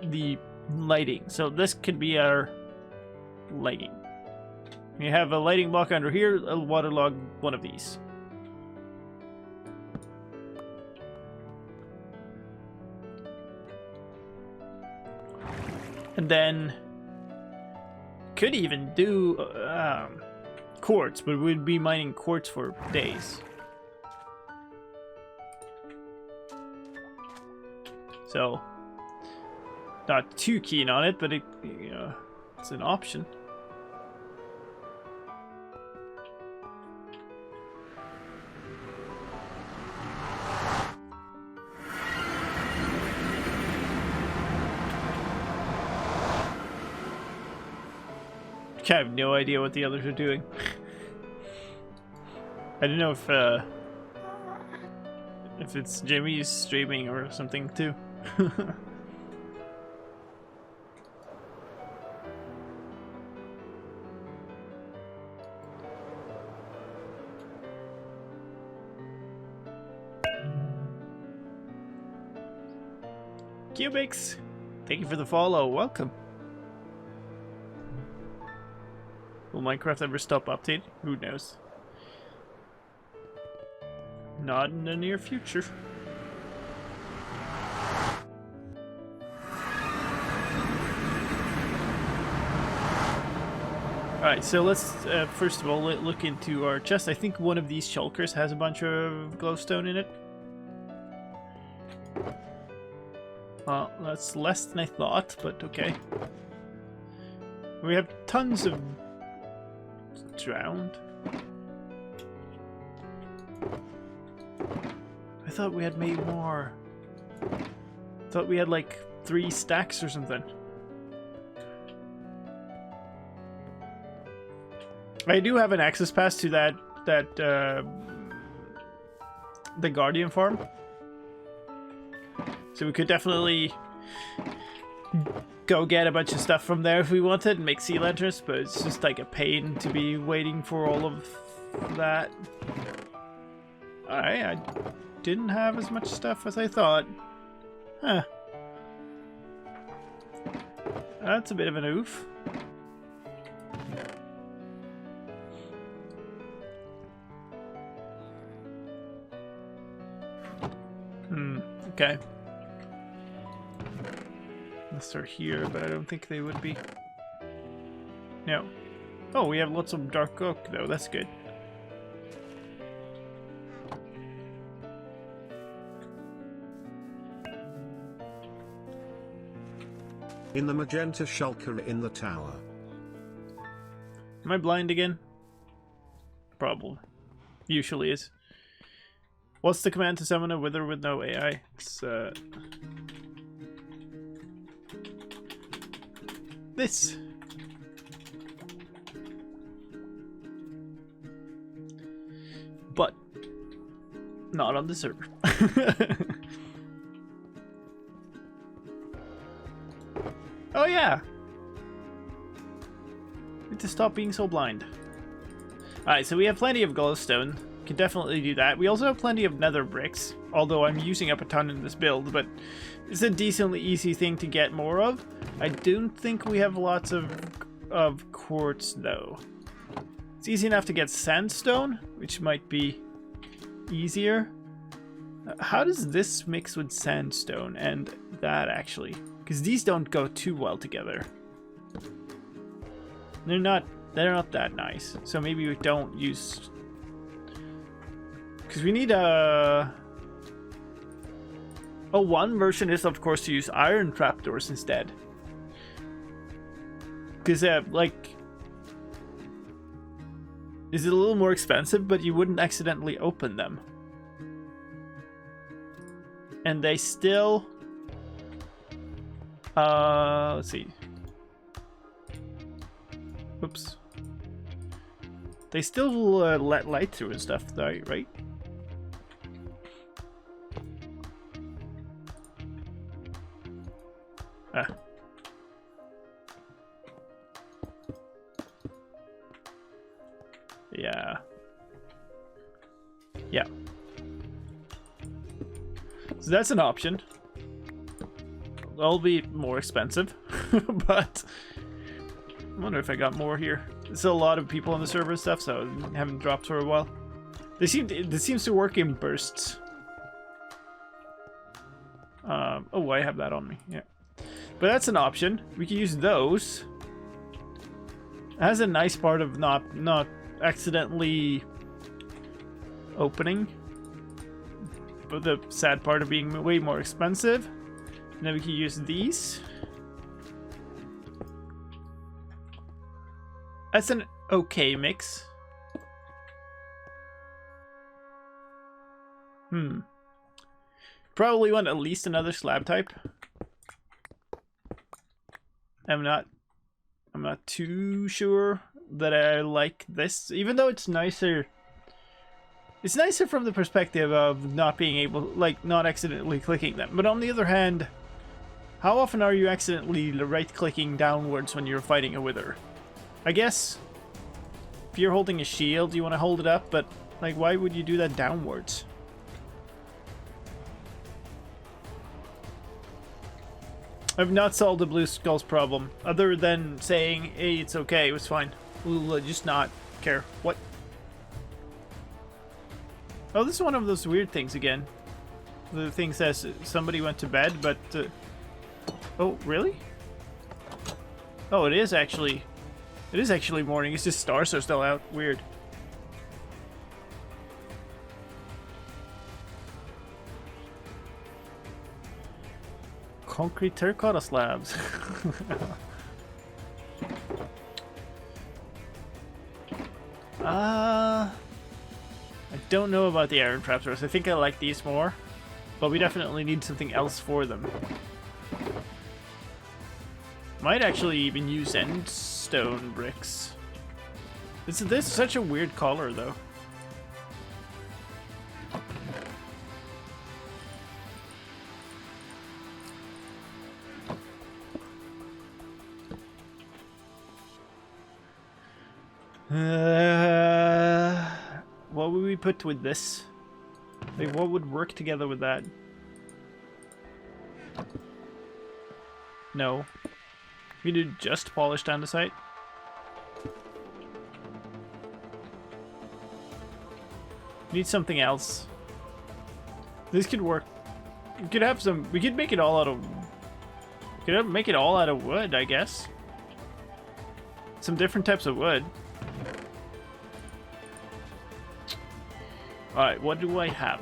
the lighting. So this could be our lighting. You have a lighting block under here, a waterlog, one of these. And then could even do quartz, but we'd be mining quartz for days. So not too keen on it, but it, you know, it's an option. I have no idea what the others are doing. I don't know if it's Jimmy's streaming or something too. Cubics, thank you for the follow. Welcome. Will Minecraft ever stop updating? Who knows? Not in the near future. Alright, so let's first of all look into our chest. I think one of these shulkers has a bunch of glowstone in it. Well, that's less than I thought, but okay. We have tons of drowned. I thought we had made more. I thought we had like 3 stacks or something. I do have an access pass to the Guardian farm. So we could definitely go get a bunch of stuff from there if we wanted and make sea lanterns, but it's just like a pain to be waiting for all of that. Alright, I didn't have as much stuff as I thought. Huh. That's a bit of an oof. Okay. Unless they're here, but I don't think they would be. No. Oh, we have lots of dark oak though, that's good. In the magenta shulker in the tower. Am I blind again? Probably. Usually is. What's the command to summon a wither with no AI? It's this. But not on the server. Oh yeah. Need to stop being so blind. Alright, so we have plenty of glowstone. Can definitely do that. We also have plenty of nether bricks, although I'm using up a ton in this build, but it's a decently easy thing to get more of. I don't think we have lots of quartz though. It's easy enough to get sandstone, which might be easier. How does this mix with sandstone and that actually? Because these don't go too well together. They're not that nice. So maybe we don't use. Because we need a... Oh, one version is, of course, to use iron trapdoors instead. Because, like... Is it a little more expensive, but you wouldn't accidentally open them. And they still... let's see. Oops. They still let light through and stuff, though, right? Ah. Yeah. Yeah. So that's an option. That'll be more expensive, but I wonder if I got more here. There's a lot of people on the server and stuff, so I haven't dropped for a while. This seems to work in bursts. Oh, I have that on me. Yeah, but that's an option. We can use those. It has a nice part of not accidentally opening, but the sad part of being way more expensive. And then we can use these. That's an okay mix. Probably want at least another slab type. I'm not too sure that I like this, even though it's nicer. It's nicer from the perspective of not being able, like, not accidentally clicking them. But on the other hand, how often are you accidentally right-clicking downwards when you're fighting a wither? I guess if you're holding a shield, you want to hold it up, but like, why would you do that downwards? I've not solved the blue skulls problem, other than saying, hey, it's okay, it was fine. We'll just not care. What? Oh, this is one of those weird things again. The thing says somebody went to bed, but... Oh, really? Oh, it is actually morning. It's just stars are still out. Weird. Concrete terracotta slabs. I don't know about the iron trapdoors. I think I like these more, but we definitely need something else for them. Might actually even use endstone bricks. This is such a weird color, though. What would we put with this? Like, what would work together with that? No. We do just polished andesite. Need something else. This could work. We could have some. We could make it all out of. Could make it all out of wood, I guess. Some different types of wood. All right, what do I have?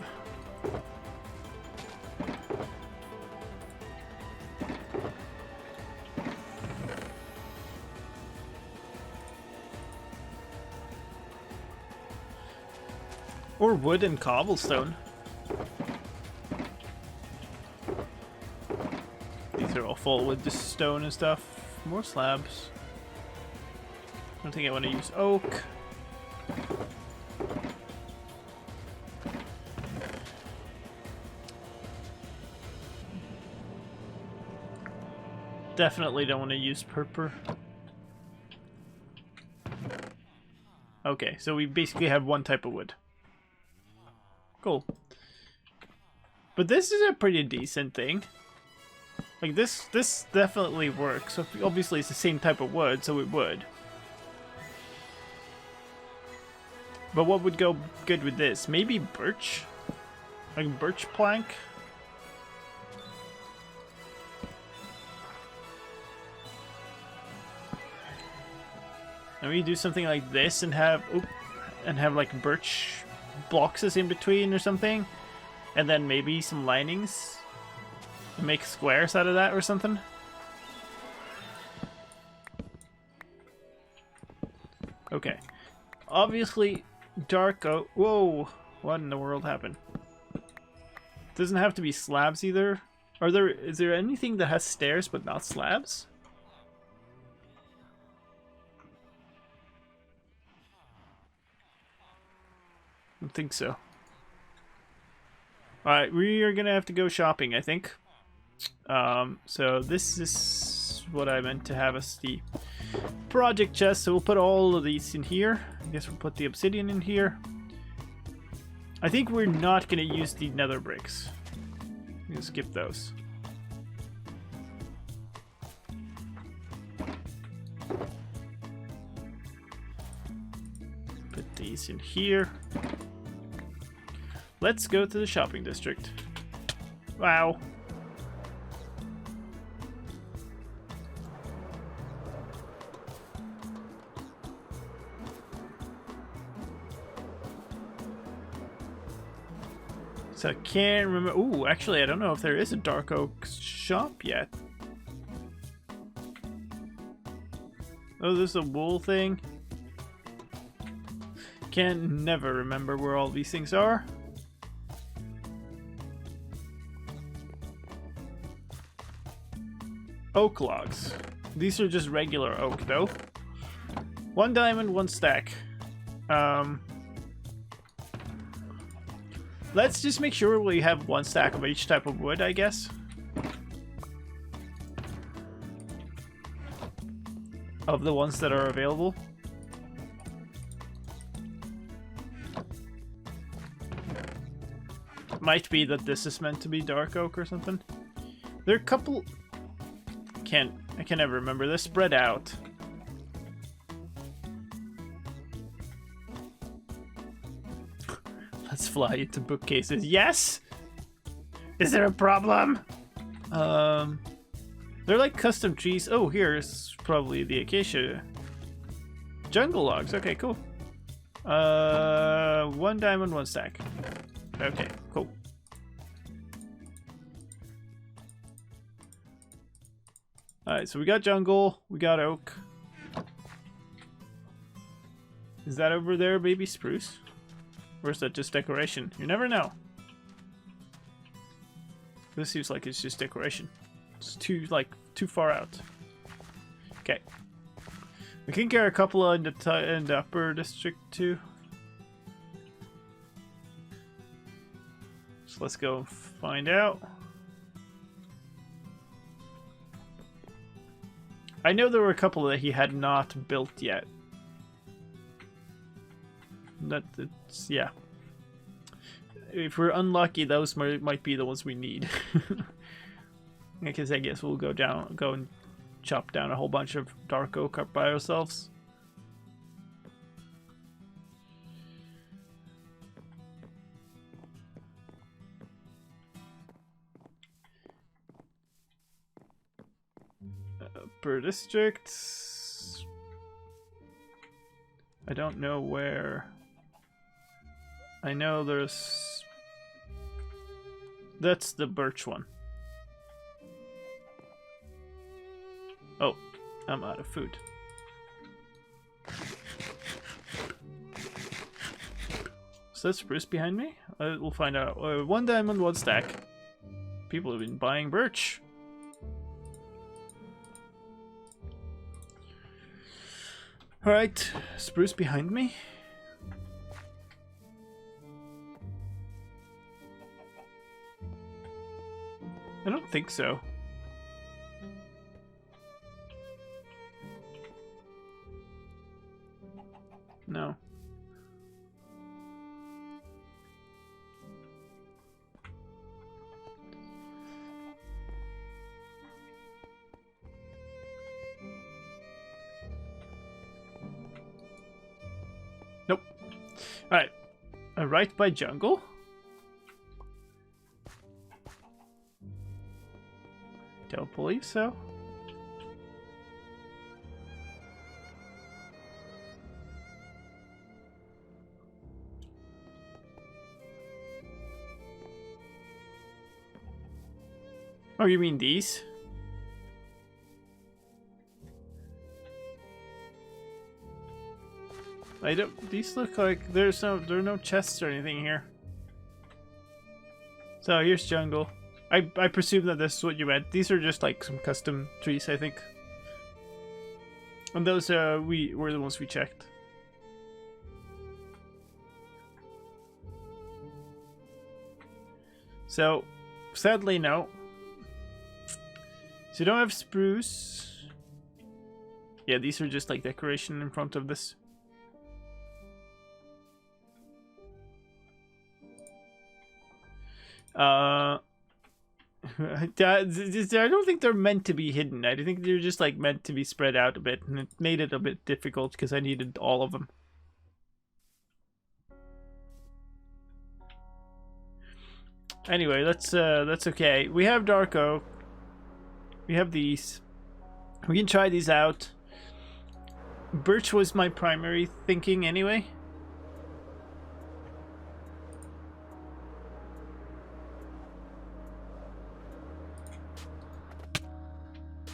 Or wood and cobblestone. These are all full with the stone and stuff. More slabs. I don't think I want to use oak. Definitely don't want to use purple. Okay, so we basically have one type of wood. Cool. But this is a pretty decent thing. Like, this definitely works. So obviously it's the same type of wood, so it would. But what would go good with this? Maybe birch? Like birch plank? And we do something like this and have like birch boxes in between or something, and then maybe some linings and make squares out of that or something. Okay, obviously dark oak. Whoa, what in the world happened? Doesn't have to be slabs either. Is there anything that has stairs but not slabs? I don't think so. Alright, we are gonna have to go shopping, I think. So this is what I meant to have as the project chest, so we'll put all of these in here. I guess we'll put the obsidian in here. I think we're not gonna use the nether bricks. You can skip those. Put these in here. Let's go to the shopping district. Wow. So I can't remember. Ooh, actually, I don't know if there is a Dark Oak shop yet. Oh, there's a wool thing. Can never remember where all these things are. Oak logs. These are just regular oak, though. 1 diamond, 1 stack. Let's just make sure we have 1 stack of each type of wood, I guess. Of the ones that are available. Might be that this is meant to be dark oak or something. There are a couple... I can never remember. They're spread out. Let's fly into bookcases. Yes! Is there a problem? They're like custom trees. Oh, here's probably the acacia. Jungle logs. Okay, cool. 1 diamond, 1 stack. Okay, cool. Alright, so we got jungle, we got oak. Is that over there baby spruce? Or is that just decoration? You never know. This seems like it's just decoration. It's too far out. Okay. We can carry a couple in the upper district too. So let's go find out. I know there were a couple that he had not built yet. Yeah. If we're unlucky, those might be the ones we need. Because I guess we'll go and chop down a whole bunch of dark oak up by ourselves. Per district. I don't know where. I know there's... That's the birch one. Oh, I'm out of food. So that's spruce behind me? We'll find out. 1 diamond, 1 stack. People have been buying birch. Alright, spruce behind me. I don't think so. No. Nope. Alright. Right by jungle? Don't believe so. Oh, you mean these? I don't. These look like there are no chests or anything here. So here's jungle. I presume that this is what you meant. These are just like some custom trees, I think. And those we were the ones we checked. So sadly, no. So you don't have spruce. Yeah, these are just like decoration in front of this. I don't think they're meant to be hidden. I think they're just like meant to be spread out a bit, and it made it a bit difficult because I needed all of them. Anyway, that's okay. We have dark oak. We have these. We can try these out. Birch was my primary thinking anyway.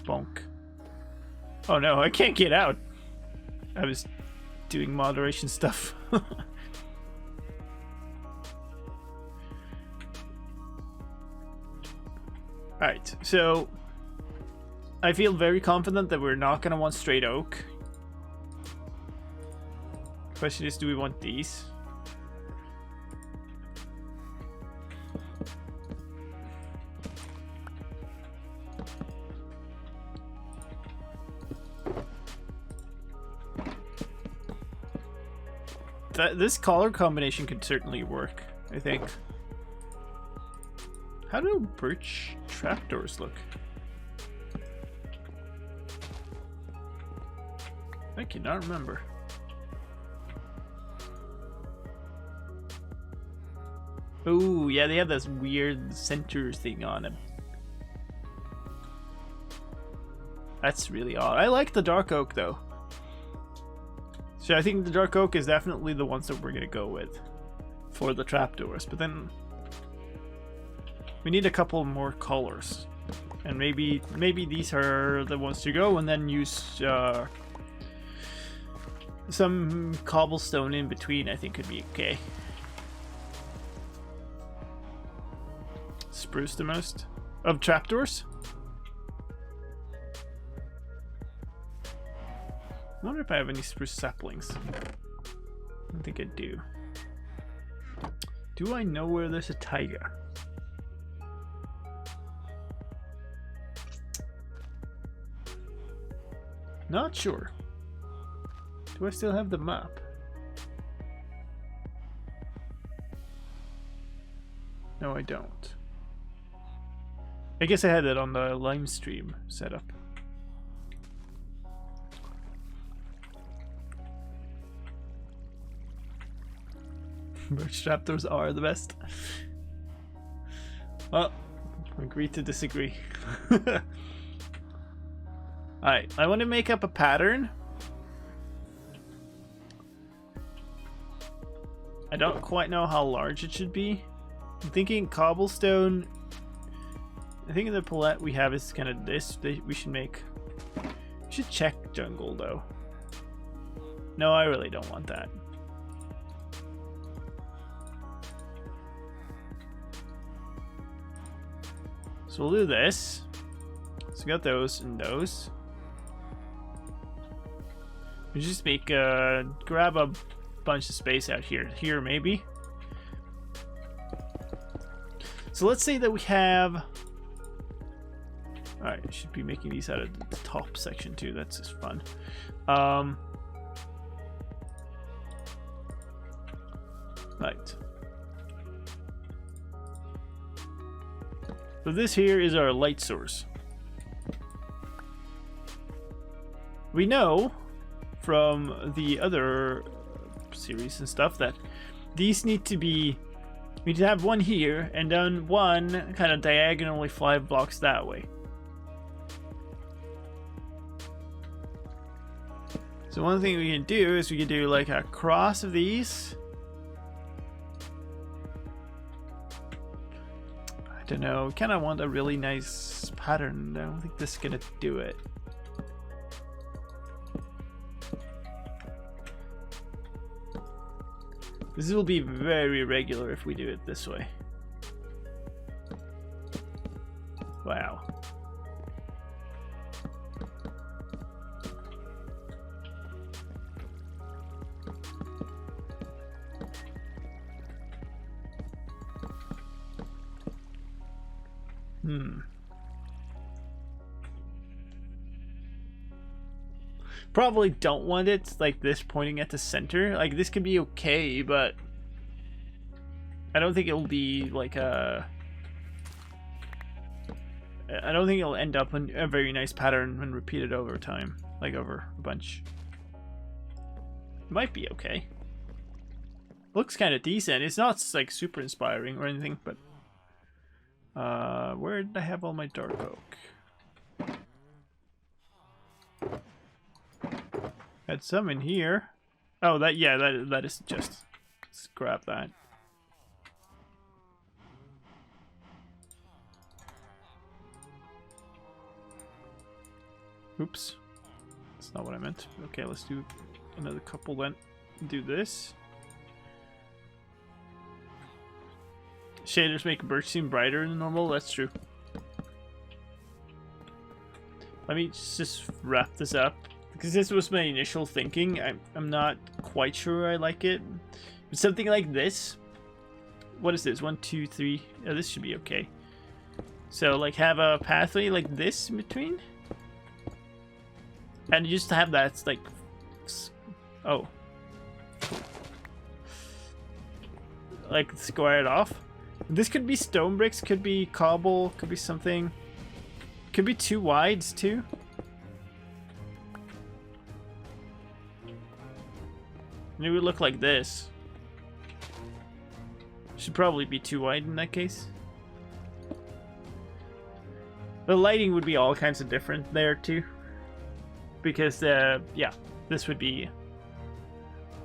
Bonk. Oh no, I can't get out. I was doing moderation stuff. Alright, so I feel very confident that we're not going to want straight oak. Question is, do we want these? This color combination could certainly work, I think. How do birch trapdoors look? I cannot remember. Oh, yeah, they have this weird center thing on them. That's really odd. I like the dark oak, though. So I think the dark oak is definitely the ones that we're going to go with for the trapdoors. But then we need a couple more colors. And maybe these are the ones to go, and then use some cobblestone in between. I think could be okay. Spruce the most of trapdoors. I wonder if I have any spruce saplings. I don't think I do. Do I know where there's a taiga? Not sure. Do I still have the map? No, I don't. I guess I had it on the Lime stream setup. Birch trapdoors are the best. Well, agree to disagree. Alright, I want to make up a pattern. I don't quite know how large it should be. I'm thinking cobblestone. I think the palette we have is kind of this. We should make... We should check jungle, though. No, I really don't want that. So we'll do this. So we got those and those. We just make grab a bunch of space out here. Here maybe. So let's say that we have. Alright, I should be making these out of the top section too. That's just fun. Right. So this here is our light source. We know from the other series and stuff that these need to be, we need to have one here and then one kind of diagonally 5 blocks that way. So one thing we can do is we can do like a cross of these. I don't know, kind of want a really nice pattern. I don't think this is gonna do it. This will be very regular if we do it this way. Wow. Probably don't want it like this pointing at the center. Like this could be okay, but I don't think it'll be like a I don't think it'll end up in a very nice pattern when repeated over time, like over a bunch. Might be okay. Looks kind of decent. It's not like super inspiring or anything, but where did I have all my dark oak? Had some in here. Oh, that is just. Let's grab that. Oops. That's not what I meant. Okay, let's do another couple then. Do this. Shaders make birch seem brighter than normal. That's true. Let me just wrap this up. Because this was my initial thinking. I'm not quite sure I like it. But something like this. What is this? 1, 2, 3. Oh, this should be okay. So, like, have a pathway like this in between. And just have that, like... Oh. Like, square it off. This could be stone bricks, could be cobble, could be something. Could be 2 wides, too. And it would look like this. Should probably be 2 wide in that case. The lighting would be all kinds of different there, too. Because, yeah, this would be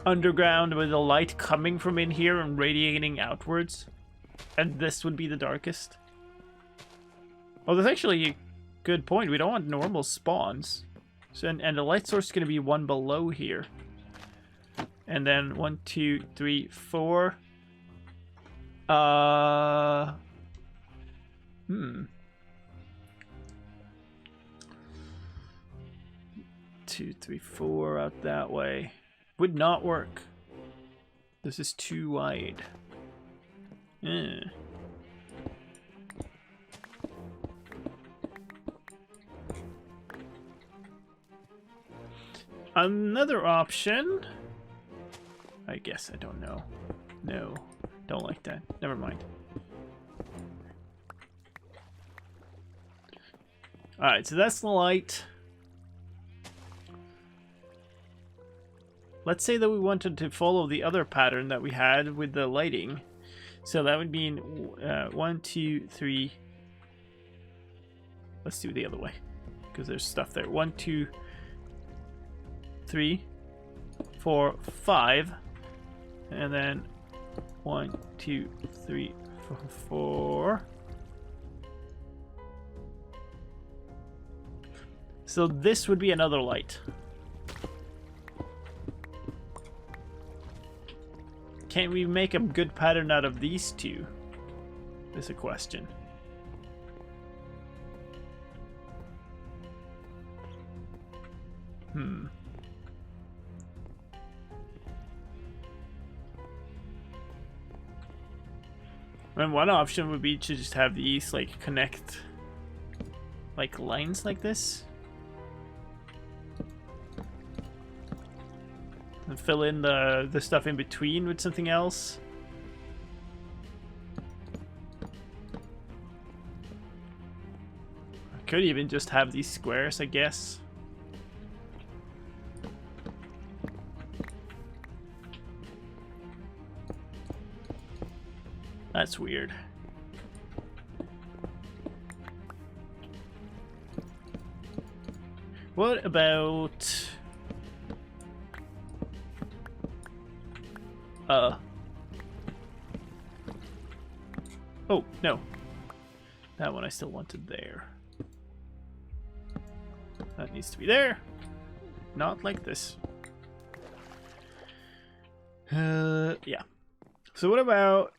underground with the light coming from in here and radiating outwards. And this would be the darkest. Oh, that's actually a good point. We don't want normal spawns. So, and the light source is going to be 1 below here. And then 1, 2, 3, 4. 2, 3, 4 out that way. Would not work. This is too wide. Another option. I guess I don't know. No, don't like that. Never mind. Alright, so that's the light. Let's say that we wanted to follow the other pattern that we had with the lighting. So that would mean 1, 2, 3. Let's do the other way because there's stuff there. 1, 2, 3, 4, 5, and then 1, 2, 3, 4. So this would be another light. Can we make a good pattern out of these two? Is a question. And one option would be to just have these like connect like lines like this. And fill in the stuff in between with something else. I could even just have these squares, I guess. That's weird. What about... Oh, no. That one I still wanted there. That needs to be there. Not like this. Yeah. So what about...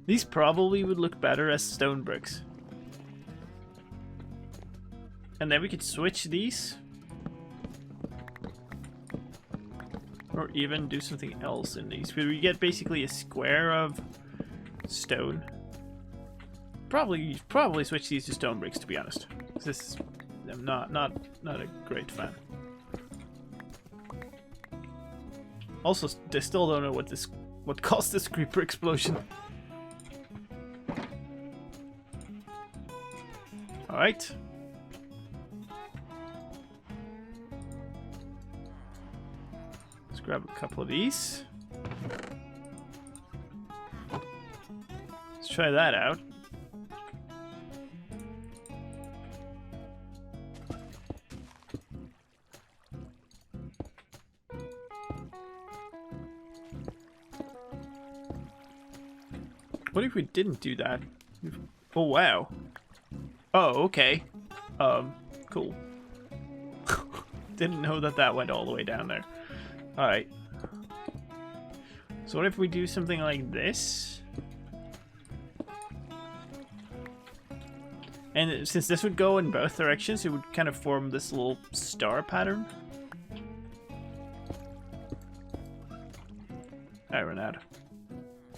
These probably would look better as stone bricks. And then we could switch these. Or even do something else in these. We get basically a square of stone. Probably switch these to stone bricks, to be honest. This, I'm not a great fan. Also, I still don't know what this What caused this creeper explosion? Alright. Let's grab a couple of these. Let's try that out. What if we didn't do that? Oh, wow. Oh, okay. Cool. Didn't know that that went all the way down there. Alright. So what if we do something like this? And since this would go in both directions, it would kind of form this little star pattern. I ran out.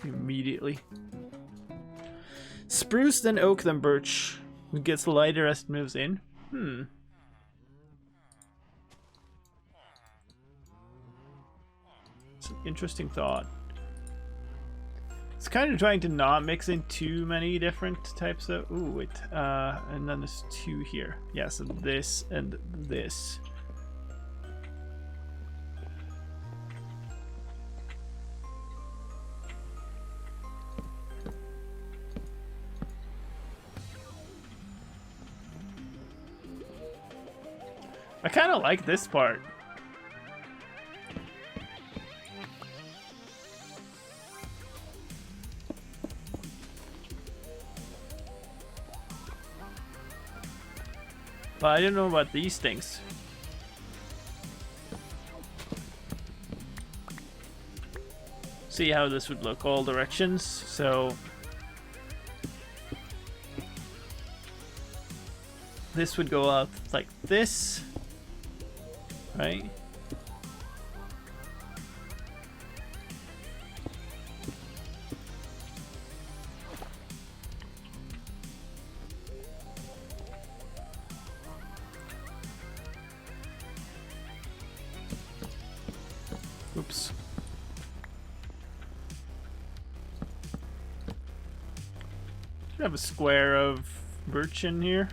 Immediately. Spruce, then oak, then birch. It gets lighter as it moves in. It's an interesting thought. It's kind of trying to not mix in too many different types of... Ooh, wait. And then there's two here. Yeah, so this and this. I kind of like this part. But I don't know about these things. See how this would look all directions. So this would go out like this. Right? Oops. Should have a square of birch in here.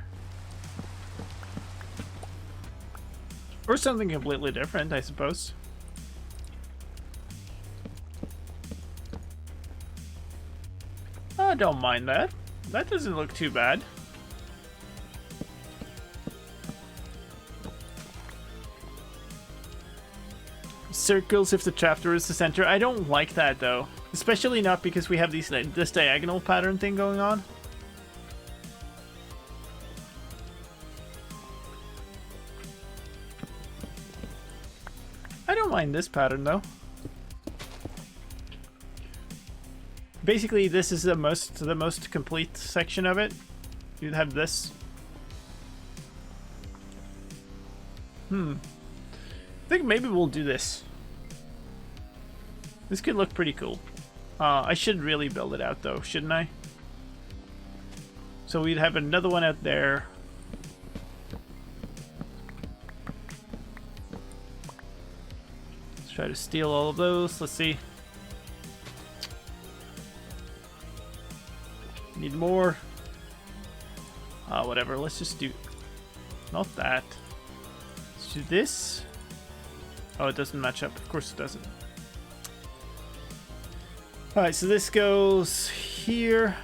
Or something completely different, I suppose. I don't mind that. That doesn't look too bad. Circles if the trapdoor is the center. I don't like that though. Especially not because we have this diagonal pattern thing going on. I don't mind this pattern though. Basically, this is the most complete section of it. You'd have this. I think maybe we'll do this. This could look pretty cool. I should really build it out though, shouldn't I? So we'd have another one out there. Let's try to steal all of those. Let's see. Need more. Whatever. Let's just do... Not that. Let's do this. Oh, it doesn't match up. Of course it doesn't. Alright, so this goes here.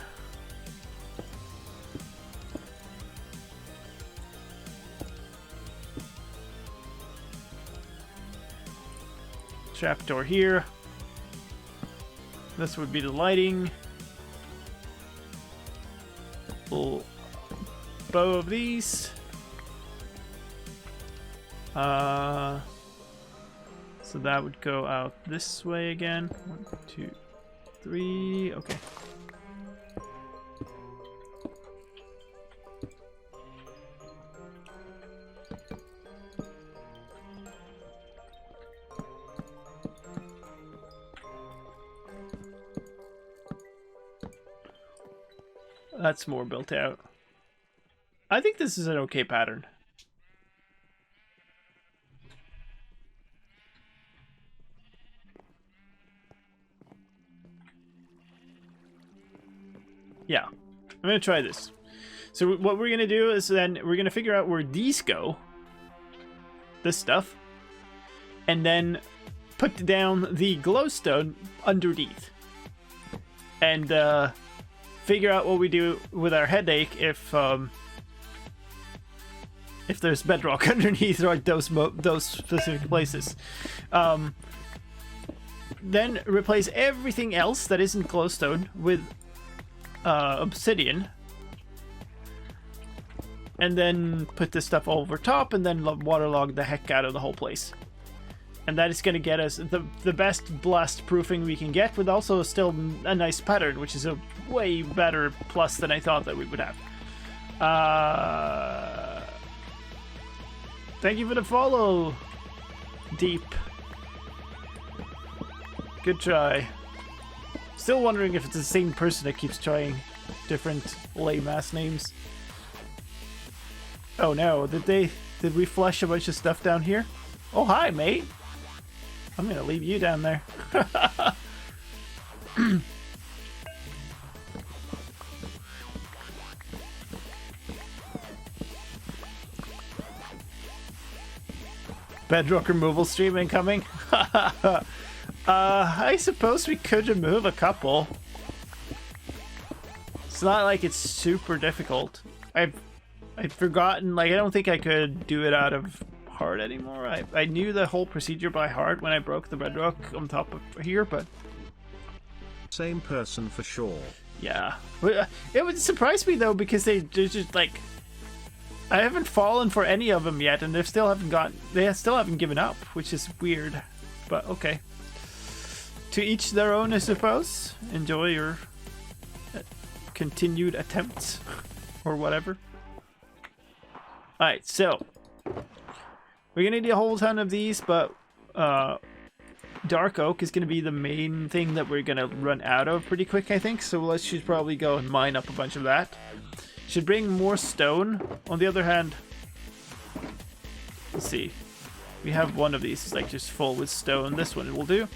Trapdoor here. This would be the lighting. Little bow of these. So that would go out this way again. 1, 2, 3. Okay. That's more built out. I think this is an okay pattern. Yeah, I'm gonna try this. So what we're gonna do is then we're gonna figure out where these go. This stuff. And then put down the glowstone underneath. And figure out what we do with our headache if there's bedrock underneath like those specific places. Then replace everything else that isn't glowstone with obsidian. And then put this stuff over top and then waterlog the heck out of the whole place. And that is going to get us the best blast proofing we can get, with also still a nice pattern, which is a way better plus than I thought that we would have. Thank you for the follow, Deep. Good try. Still wondering if it's the same person that keeps trying different lame ass names. Oh no, did we flush a bunch of stuff down here? Oh hi, mate. I'm gonna leave you down there. Bedrock removal stream incoming. I suppose we could remove a couple. It's not like it's super difficult. I've forgotten, like I don't think I could do it out of heart anymore. I knew the whole procedure by heart when I broke the bedrock on top of here, but same person for sure. Yeah, it would surprise me though, because they're just like, I haven't fallen for any of them yet, and they still haven't given up, which is weird. But okay, to each their own, I suppose. Enjoy your continued attempts or whatever. All right, so we're gonna need a whole ton of these, but dark oak is gonna be the main thing that we're gonna run out of pretty quick, I think. So let's just probably go and mine up a bunch of that. Should bring more stone. On the other hand, let's see. We have one of these like just full with stone. This one will do.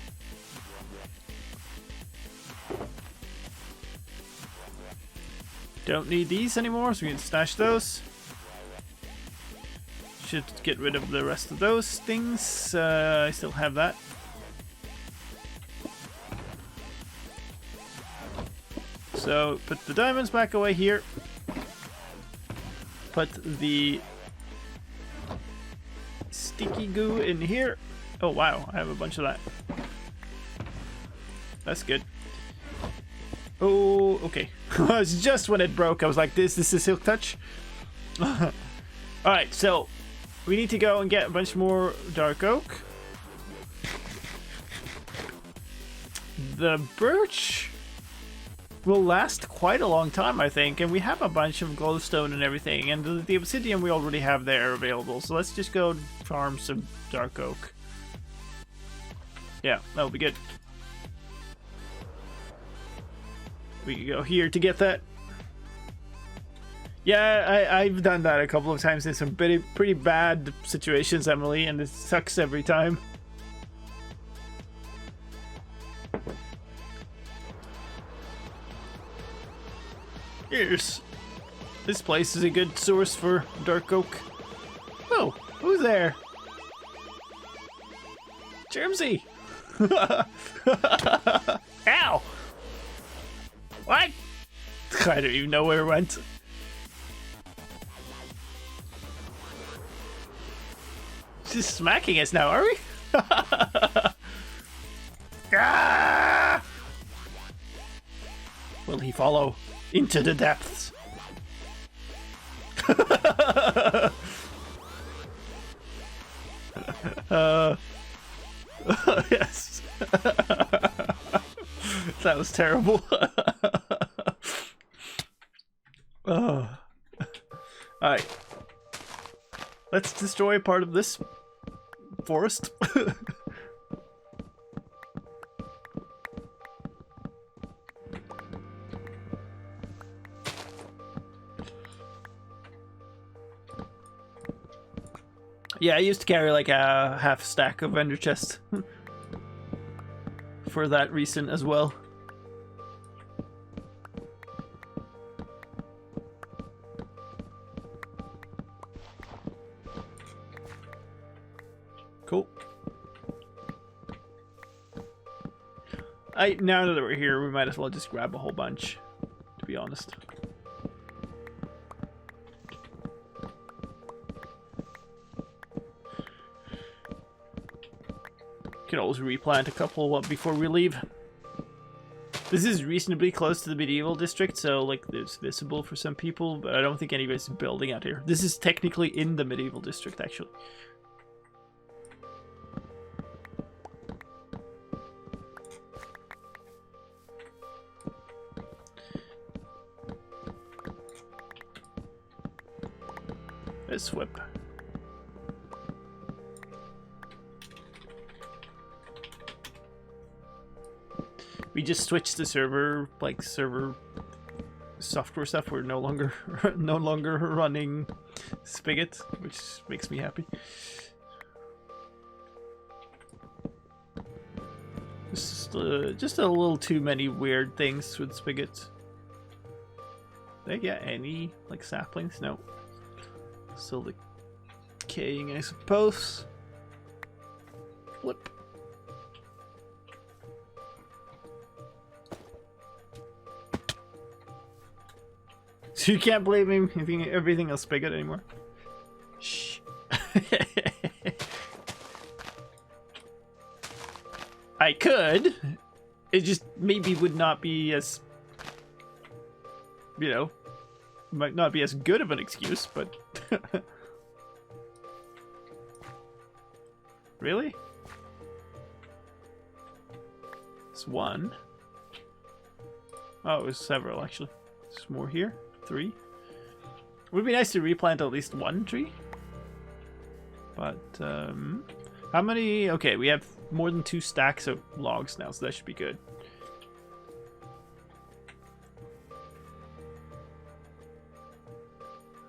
Don't need these anymore, so we can stash those. Should get rid of the rest of those things. I still have that. So put the diamonds back away here. Put the sticky goo in here. Oh wow, I have a bunch of that. That's good. Oh, okay. It's just when it broke, I was like, this is Silk Touch. Alright, so we need to go and get a bunch more dark oak. The birch will last quite a long time, I think, and we have a bunch of glowstone and everything, and the obsidian we already have there available, so let's just go farm some dark oak. Yeah, that'll be good. We can go here to get that. Yeah, I've done that a couple of times in some pretty bad situations, Emily, and it sucks every time. Here's... This place is a good source for dark oak. Oh, who's there? Germsy! Ow! What? I don't even know where it went. She's smacking us now, are we? Ah! Will he follow into the depths? Yes. That was terrible. Oh. Alright. Let's destroy part of this forest. Yeah, I used to carry like a half stack of ender chest for that reason as well. now that we're here, we might as well just grab a whole bunch, to be honest. Can always replant a couple before we leave. This is reasonably close to the medieval district, so like it's visible for some people, but I don't think anybody's building out here. This is technically in the medieval district, actually. Let's whip. We just switched the server, like server software stuff. We're no longer running Spigot, which makes me happy. Just a little too many weird things with Spigot. Did I get any like saplings? No. Still decaying, I suppose. Flip. So you can't blame him if everything else Spigot anymore. Shh. I could. It just maybe would not be as, you know, might not be as good of an excuse, but really? It's one. Oh, it was several actually. There's more here. 3. Would be nice to replant at least one tree. But how many? Okay, we have more than 2 stacks of logs now, so that should be good.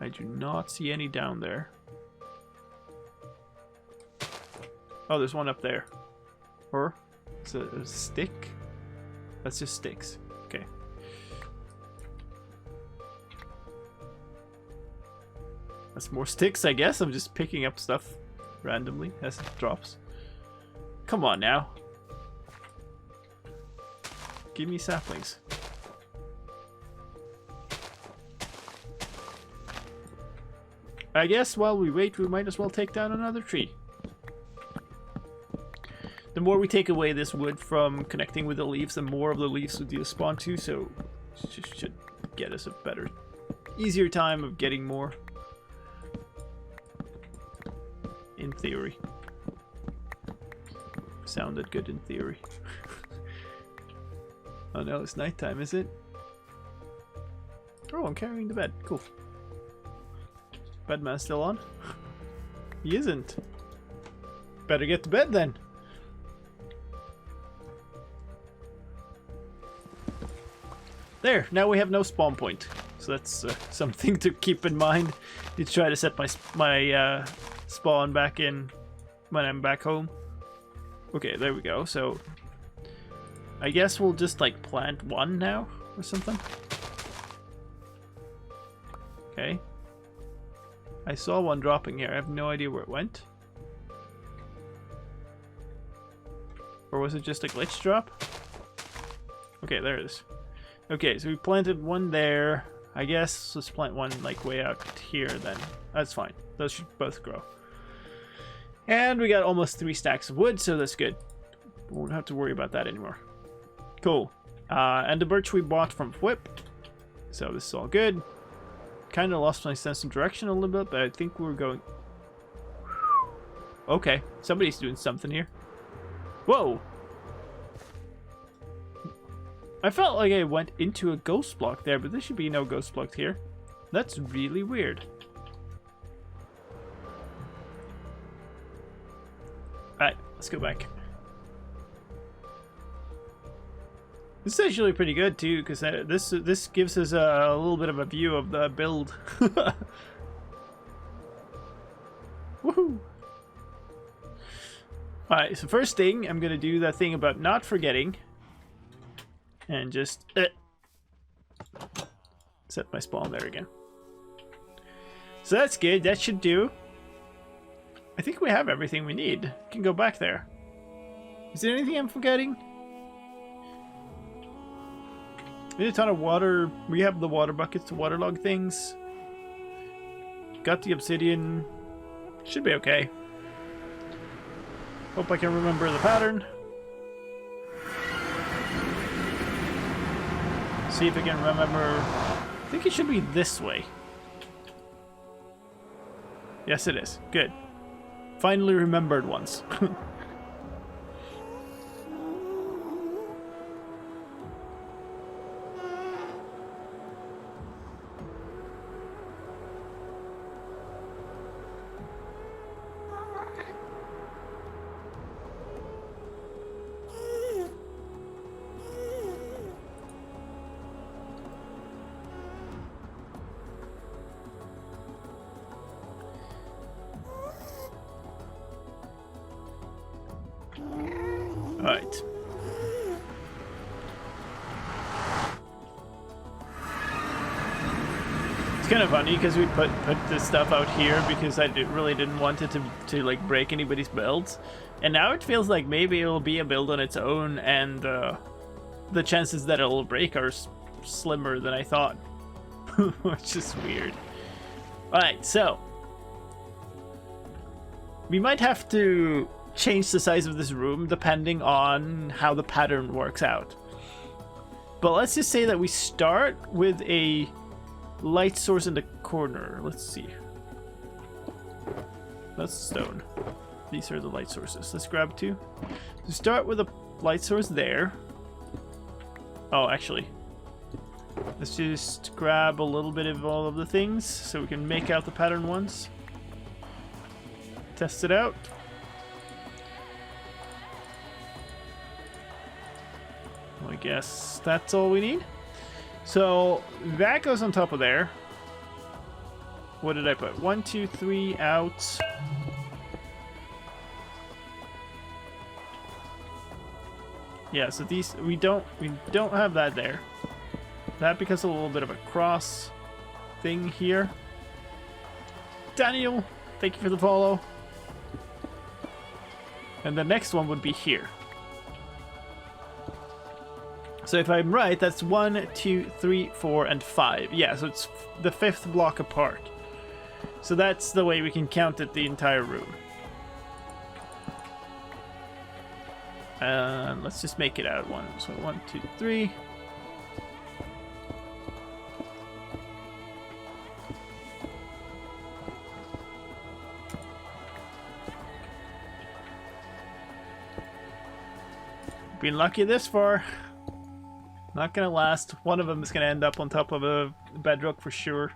I do not see any down there. Oh, there's one up there. Or it's a stick. That's just sticks. Okay. That's more sticks, I guess. I'm just picking up stuff randomly as it drops. Come on now. Give me saplings. I guess while we wait, we might as well take down another tree. The more we take away this wood from connecting with the leaves, the more of the leaves will spawn to, so it should get us a better, easier time of getting more. In theory. Sounded good in theory. Oh no, it's nighttime, is it? Oh, I'm carrying the bed. Cool. Bedman's still on? He isn't. Better get to bed then. There, now we have no spawn point. So that's something to keep in mind. You try to set my spawn back in when I'm back home. Okay, there we go. So I guess we'll just like plant one now or something. Okay. I saw one dropping here. I have no idea where it went. Or was it just a glitch drop? Okay, there it is. Okay, so we planted one there. I guess let's plant one like way out here then. That's fine. Those should both grow. And we got almost 3 stacks of wood, so that's good. Won't have to worry about that anymore. Cool. And the birch we bought from Whip. So this is all good. Kind of lost my sense of direction a little bit, but I think we're going... Okay, somebody's doing something here. Whoa! I felt like I went into a ghost block there, but there should be no ghost block here. That's really weird. Alright, let's go back. This is actually pretty good too, because this gives us a little bit of a view of the build. Woohoo! Alright, so first thing, I'm gonna do that thing about not forgetting. And just set my spawn there again. So that's good, that should do. I think we have everything we need. We can go back there. Is there anything I'm forgetting? We need a ton of water. We have the water buckets to waterlog things. Got the obsidian. Should be okay. Hope I can remember the pattern. See if I can remember. I think it should be this way. Yes, it is. Good. Finally remembered once. Alright. It's kind of funny because we put this stuff out here because I really didn't want it to like break anybody's builds, and now it feels like maybe it'll be a build on its own, and the chances that it'll break are slimmer than I thought, which is weird. Alright, so we might have to change the size of this room depending on how the pattern works out. But let's just say that we start with a light source in the corner. Let's see. That's stone. These are the light sources. Let's grab two. So start with a light source there. Oh, actually, let's just grab a little bit of all of the things so we can make out the pattern once. Test it out. I guess that's all we need. So that goes on top of there. What did I put? 1, 2, 3 out. Yeah, so these we don't have that there. That because of a little bit of a cross thing here. Daniel, thank you for the follow. And the next one would be here. So if I'm right, that's 1, 2, 3, 4, and 5. Yeah, so it's the 5th block apart. So that's the way we can count it the entire room. And let's just make it out one. So 1, 2, 3. Been lucky this far. Not gonna last. One of them is gonna end up on top of a bedrock for sure.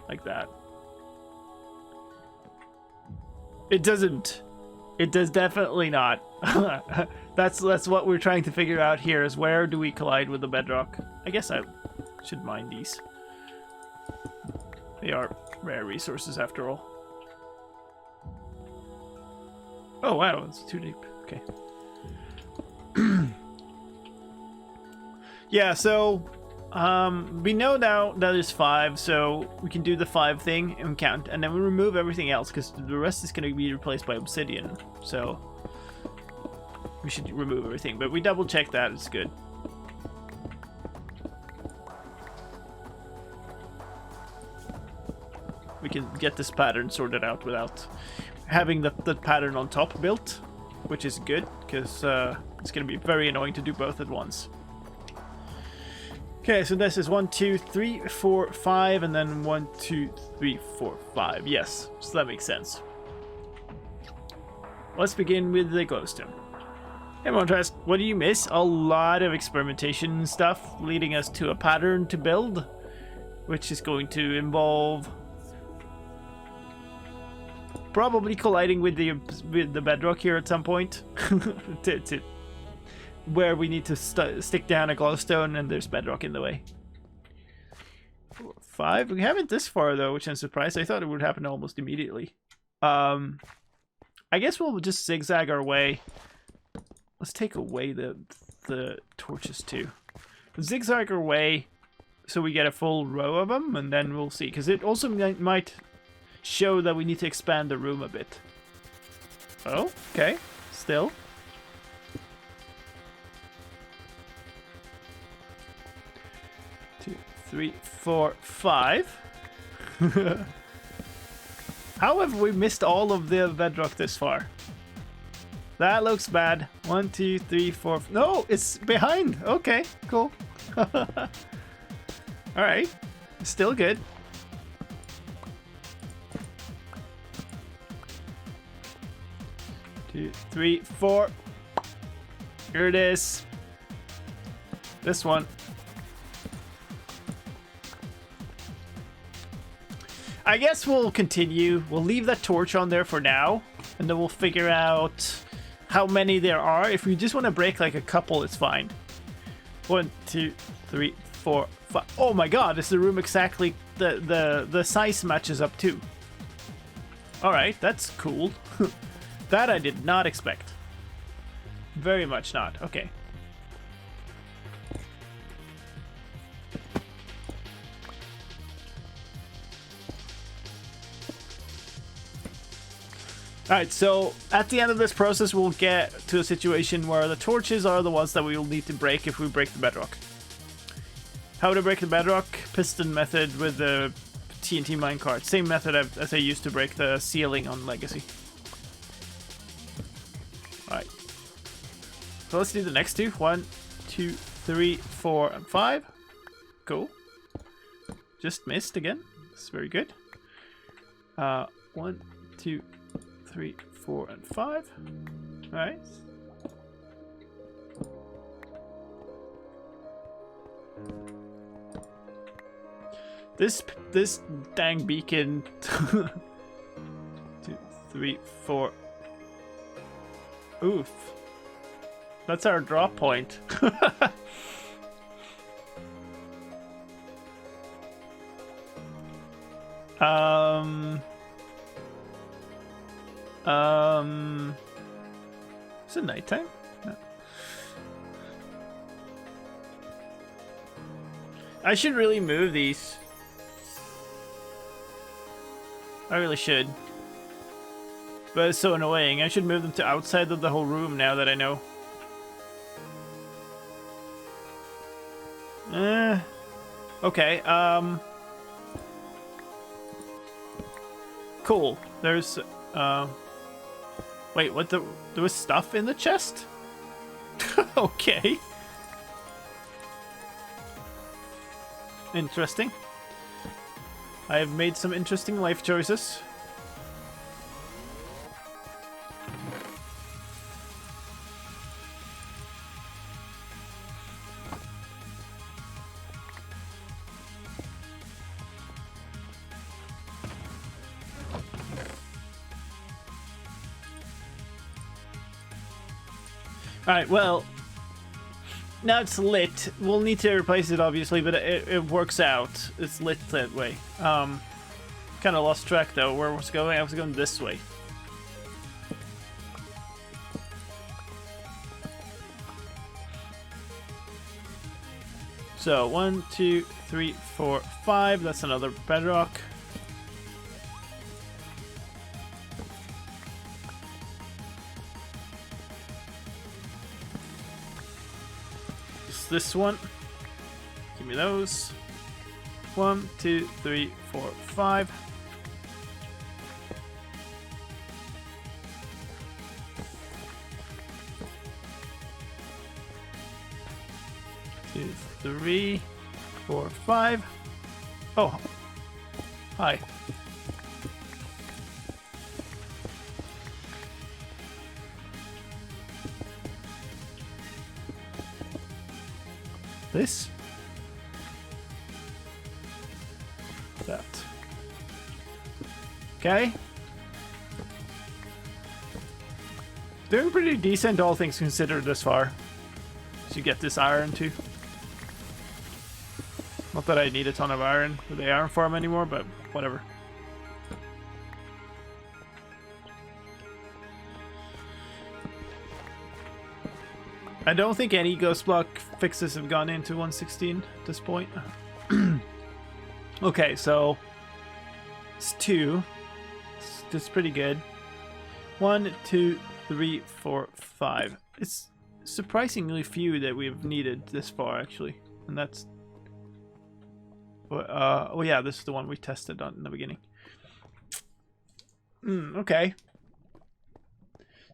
Like that. It doesn't. It does definitely not. That's what we're trying to figure out here, is where do we collide with the bedrock. I guess I should mine these. They are rare resources after all. Oh wow, it's too deep. Okay. Yeah, so we know now that there's 5, so we can do the 5 thing and count, and then we remove everything else because the rest is going to be replaced by obsidian. So we should remove everything, but we double check that. It's good. We can get this pattern sorted out without having the pattern on top built, which is good because it's going to be very annoying to do both at once. Okay, so this is 1, 2, 3, 4, 5, and then 1, 2, 3, 4, 5. Yes, so that makes sense. Let's begin with the glowstone. Everyone tries. What do you miss? A lot of experimentation stuff leading us to a pattern to build, which is going to involve probably colliding with the bedrock here at some point, where we need to stick down a glowstone and there's bedrock in the way. 5. We haven't this far though, which I'm surprised. I thought it would happen almost immediately. I guess we'll just zigzag our way. Let's take away the torches too. Zigzag our way so we get a full row of them, and then we'll see, because it also might show that we need to expand the room a bit. Oh, okay. Still. 2, 3, 4, 5. How have we missed all of the bedrock this far? That looks bad. 1, 2, 3, 4. No, it's behind. Okay, cool. Alright. Still good. 2, 3, 4. Here it is. This one. I guess we'll continue. We'll leave that torch on there for now, and then we'll figure out how many there are. If we just want to break like a couple, it's fine. 1, 2, 3, 4, 5. Oh my god, is the room exactly the size matches up too. Alright, that's cool. That I did not expect. Very much not. Okay. Alright, so at the end of this process, we'll get to a situation where the torches are the ones that we will need to break if we break the bedrock. How to break the bedrock? Piston method with the TNT minecart. Same method as I used to break the ceiling on Legacy. Alright. So let's do the next two. 1, 2, 3, 4, and 5. Cool. Just missed again. That's very good. 1, 2, 3, 4, and 5. Alright. This dang beacon. 2, 3, 4. Oof. That's our drop point. Is it nighttime? No. I should really move these. I really should. But it's so annoying. I should move them to outside of the whole room now that I know. Okay, cool. There's, wait, what the... There was stuff in the chest? Okay. Interesting. I have made some interesting life choices. Alright, well, now it's lit. We'll need to replace it, obviously, but it works out. It's lit that way. Kind of lost track, though, where I was going. I was going this way. So, 1, 2, 3, 4, 5. That's another bedrock. This one. Give me those. 1, 2, 3, 4, 5. Two, 3, 4, 5. Oh, hi. This. That. Okay. Doing pretty decent, all things considered, this far. So you get this iron too. Not that I need a ton of iron with the iron farm anymore, but whatever. I don't think any ghost block fixes have gone into 116 at this point. Okay, so it's 2. That's pretty good. 1, 2, 3, 4, 5. It's surprisingly few that we've needed this far, actually, and that's Oh yeah, this is the one we tested on in the beginning. Okay.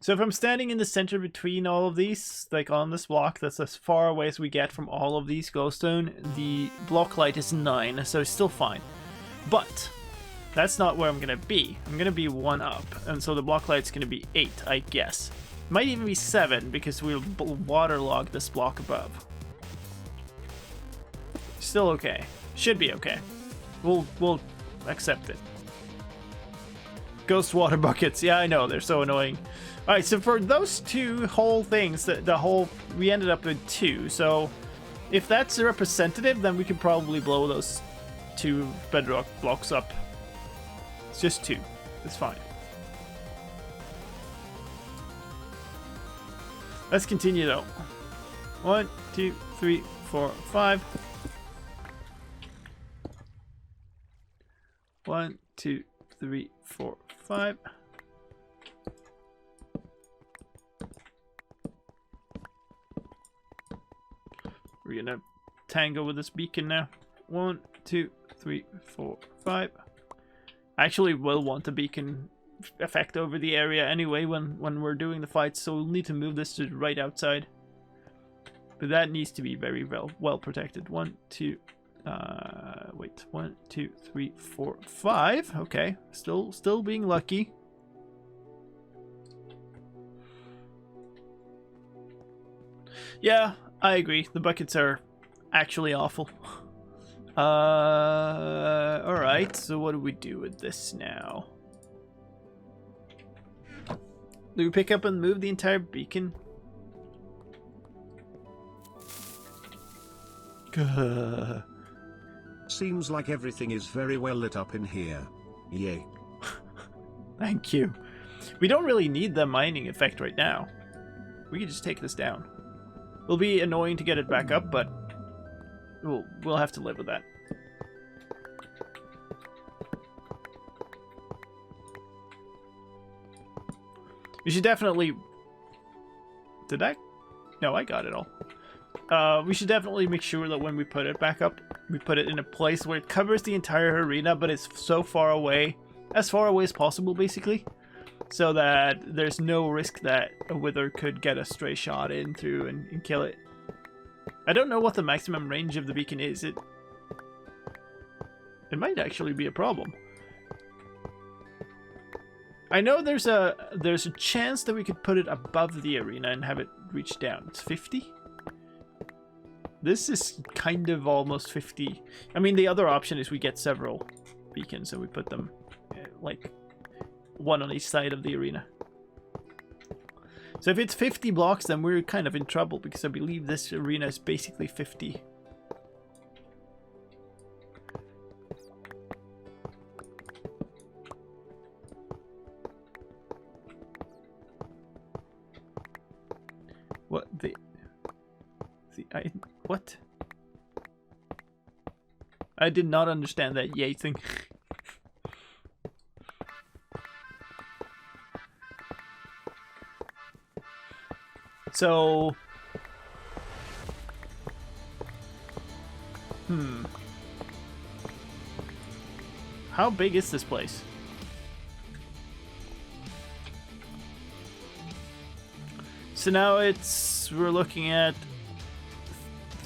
So if I'm standing in the center between all of these, like on this block, that's as far away as we get from all of these glowstone, the block height is 9, so it's still fine. But that's not where I'm gonna be. I'm gonna be 1 up, and so the block height's gonna be 8, I guess. Might even be 7 because we'll waterlog this block above. Still okay. Should be okay. We'll accept it. Ghost water buckets. Yeah, I know, they're so annoying. Alright, so for those 2 whole things, we ended up with 2. So if that's representative, then we can probably blow those 2 bedrock blocks up. It's just 2. It's fine. Let's continue though. 1, 2, 3, 4, 5. 1, 2, 3, 4, 5. We're gonna tango with this beacon now. 1, 2, 3, 4, 5. I actually will want a beacon effect over the area anyway when we're doing the fights, so we'll need to move this to right outside. But that needs to be very well protected. 1, 2, wait, 1, 2, 3, 4, 5. Okay, still being lucky. Yeah, I agree. The buckets are actually awful. Alright, so what do we do with this now? Do we pick up and move the entire beacon? Seems like everything is very well lit up in here. Yay. Thank you. We don't really need the mining effect right now. We can just take this down. It'll be annoying to get it back up, but we'll have to live with that. We should definitely... Did I? No, I got it all. We should definitely make sure that when we put it back up, we put it in a place where it covers the entire arena, but it's so far away as possible, basically. So that there's no risk that a wither could get a stray shot in through and kill it. I don't know what the maximum range of the beacon is. It might actually be a problem. I know there's a chance that we could put it above the arena and have it reach down. It's 50. This is kind of almost 50. I mean, the other option is we get several beacons and we put them like one on each side of the arena. So if it's 50 blocks, then we're kind of in trouble because I believe this arena is basically 50. What what? I did not understand that yay thing. So, how big is this place? So now we're looking at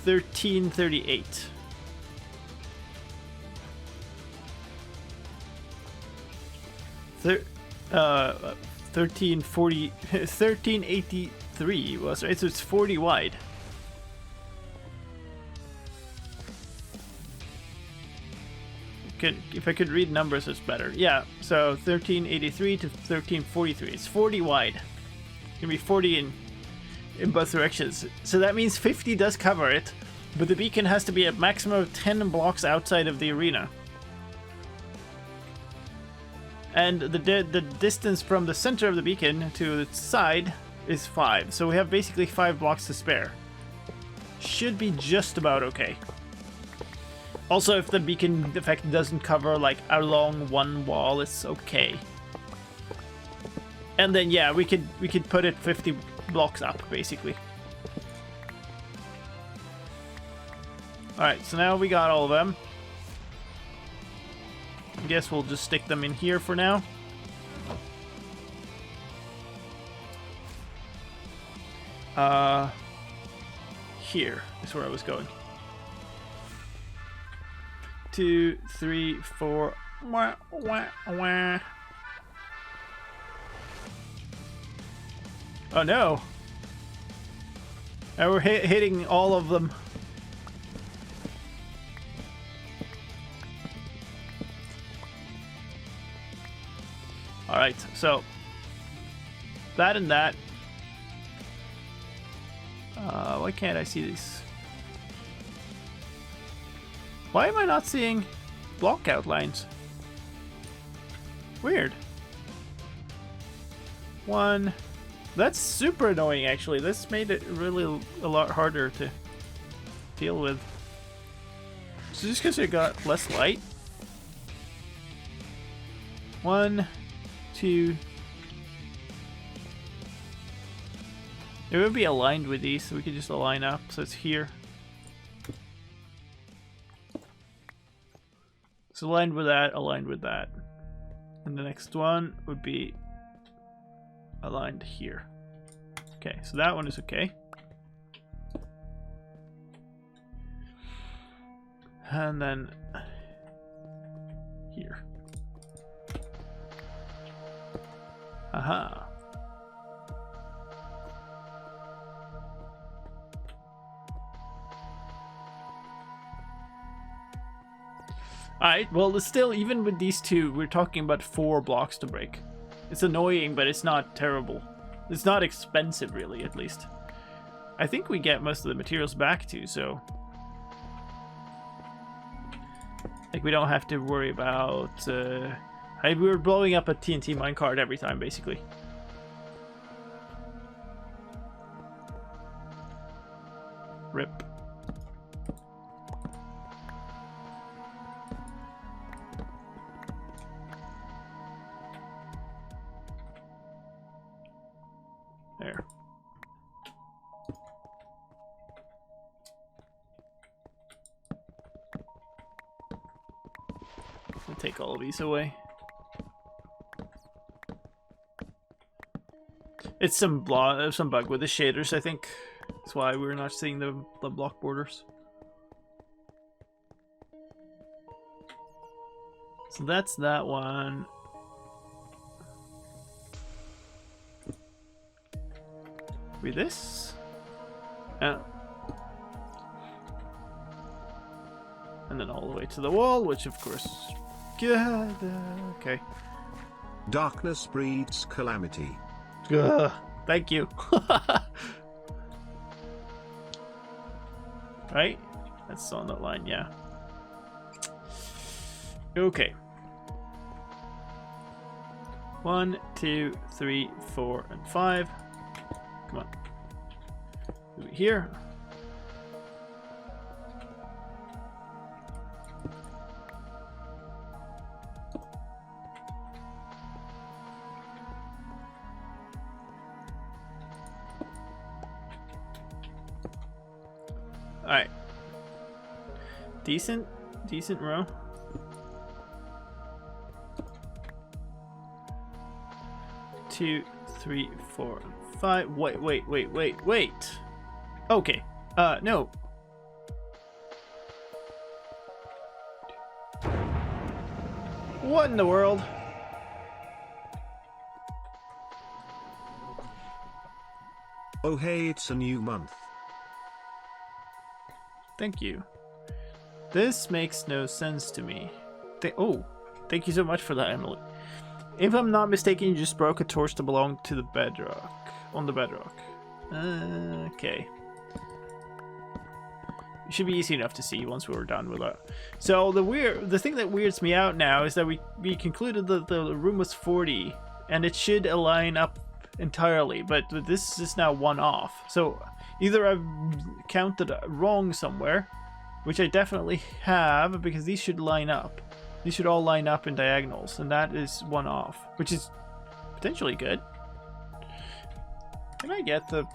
1338. Thir 1340, 1383 was right, so it's 40 wide. If I could read numbers, it's better. Yeah, so 1383 to 1343. It's 40 wide. It's gonna be 40 in both directions. So that means 50 does cover it, but the beacon has to be a maximum of 10 blocks outside of the arena. And the distance from the center of the beacon to its side is 5. So we have basically 5 blocks to spare. Should be just about okay. Also, if the beacon effect doesn't cover like along one wall, it's okay. And then yeah, we could put it 50 blocks up basically. Alright, so now we got all of them. guess we'll just stick them in here for now. Here is where I was going. 2, 3, 4. Wah, wah, wah. Oh no! Now we're hitting all of them. Alright, so that and that. Why can't I see these? Why am I not seeing block outlines? Weird. 1. That's super annoying, actually. This made it really a lot harder to deal with. So just because it got less light. 1, 2. It would be aligned with these, so we could just align up. So it's here. It's aligned with that, aligned with that. And the next one would be aligned here. Okay, so that one is okay. And then here. Aha. Alright, well, still, even with these two, we're talking about 4 blocks to break. It's annoying, but it's not terrible. It's not expensive, really, at least. I think we get most of the materials back, too, so... like, we don't have to worry about... we're blowing up a TNT minecart every time, basically. Rip. There. I'll take all of these away. It's some bug with the shaders, I think. That's why we're not seeing the block borders. So that's that one. With this. And then all the way to the wall, which of course... God, okay. Darkness breeds calamity. Thank you. Right? That's on that line, yeah. Okay. 1, 2, 3, 4, and 5. Come on. Do it here. Alright. Decent row. Two, 3, 4, 5. Wait. Okay. No. What in the world? Oh hey, it's a new month. Thank you. This makes no sense to me. Thank you so much for that, Emily. If I'm not mistaken, you just broke a torch to belong to the bedrock. On the bedrock. Okay. It should be easy enough to see once we're done with that. So the thing that weirds me out now is that we concluded that the room was 40 and it should align up entirely, but this is now 1 off. So either I've counted wrong somewhere, which I definitely have, because these should line up. These should all line up in diagonals, and that is 1 off, which is potentially good. Can I get the...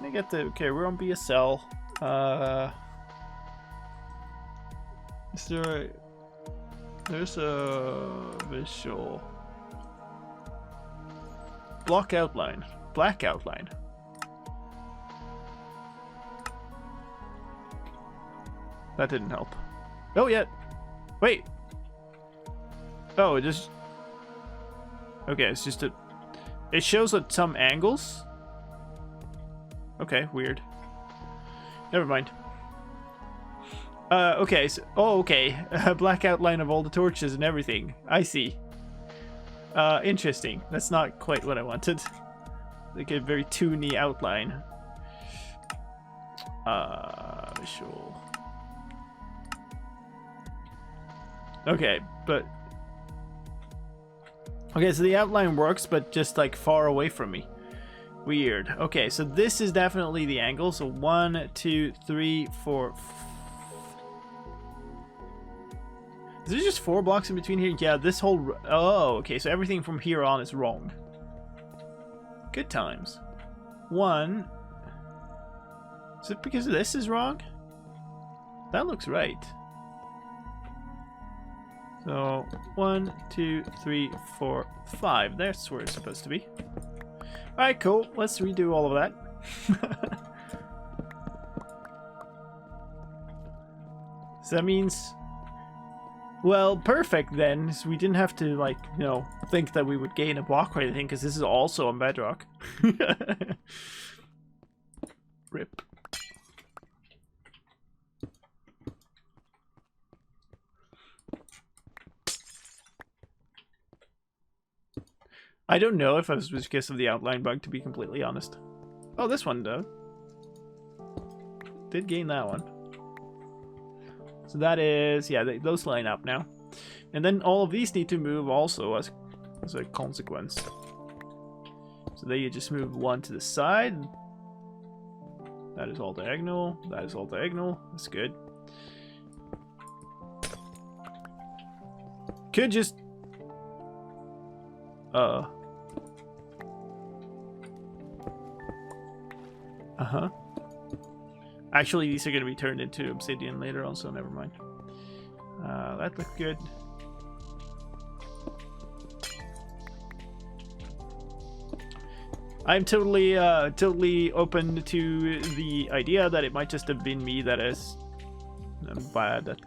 Okay, we're on BSL. Is there There's a visual. Block outline. Black outline. That didn't help. Oh, yeah. Wait. Oh, it just... Okay, it's just a... It shows at some angles. Okay, weird. Never mind. Okay, so... Oh, okay. A black outline of all the torches and everything. I see. Interesting. That's not quite what I wanted. Like a very toony outline. Visual. Okay, but... Okay, so the outline works, but just like far away from me. Weird. Okay, so this is definitely the angle. So 1, 2, 3, 4... Is there just 4 blocks in between here? Yeah, this whole... Oh, okay, so everything from here on is wrong. Good times. 1... Is it because this is wrong? That looks right. So, 1, 2, 3, 4, 5. That's where it's supposed to be. Alright, cool. Let's redo all of that. So that means... Well, perfect then. So we didn't have to, like, you know, think that we would gain a block or anything, because this is also on bedrock. Rip. I don't know if I was because of the outline bug, to be completely honest. Oh, this one though. Did gain that one. So that is, yeah, those line up now. And then all of these need to move also as a consequence. So there you just move one to the side. That is all diagonal. That is all diagonal. That's good. Could just... Uh-huh. Actually, these are going to be turned into obsidian later on, so never mind. That looked good. I'm totally open to the idea that it might just have been me that is bad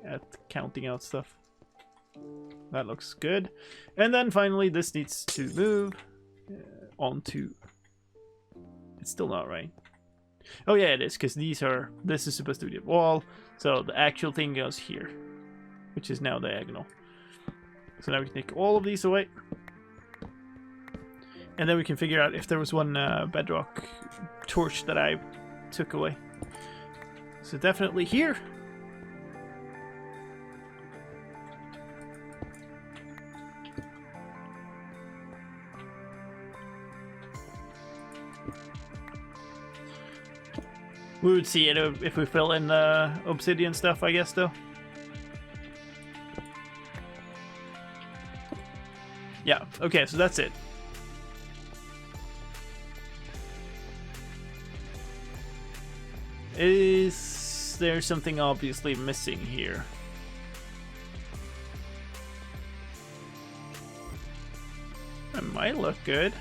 at counting out stuff. That looks good. And then finally, this needs to move onto... It's still not right. Oh yeah, it is, because this is supposed to be the wall, so the actual thing goes here, which is now diagonal. So now we can take all of these away. And then we can figure out if there was one bedrock torch that I took away. So definitely here. We would see it if we fill in the obsidian stuff, I guess, though. Yeah, okay, so that's it. Is there something obviously missing here? That might look good.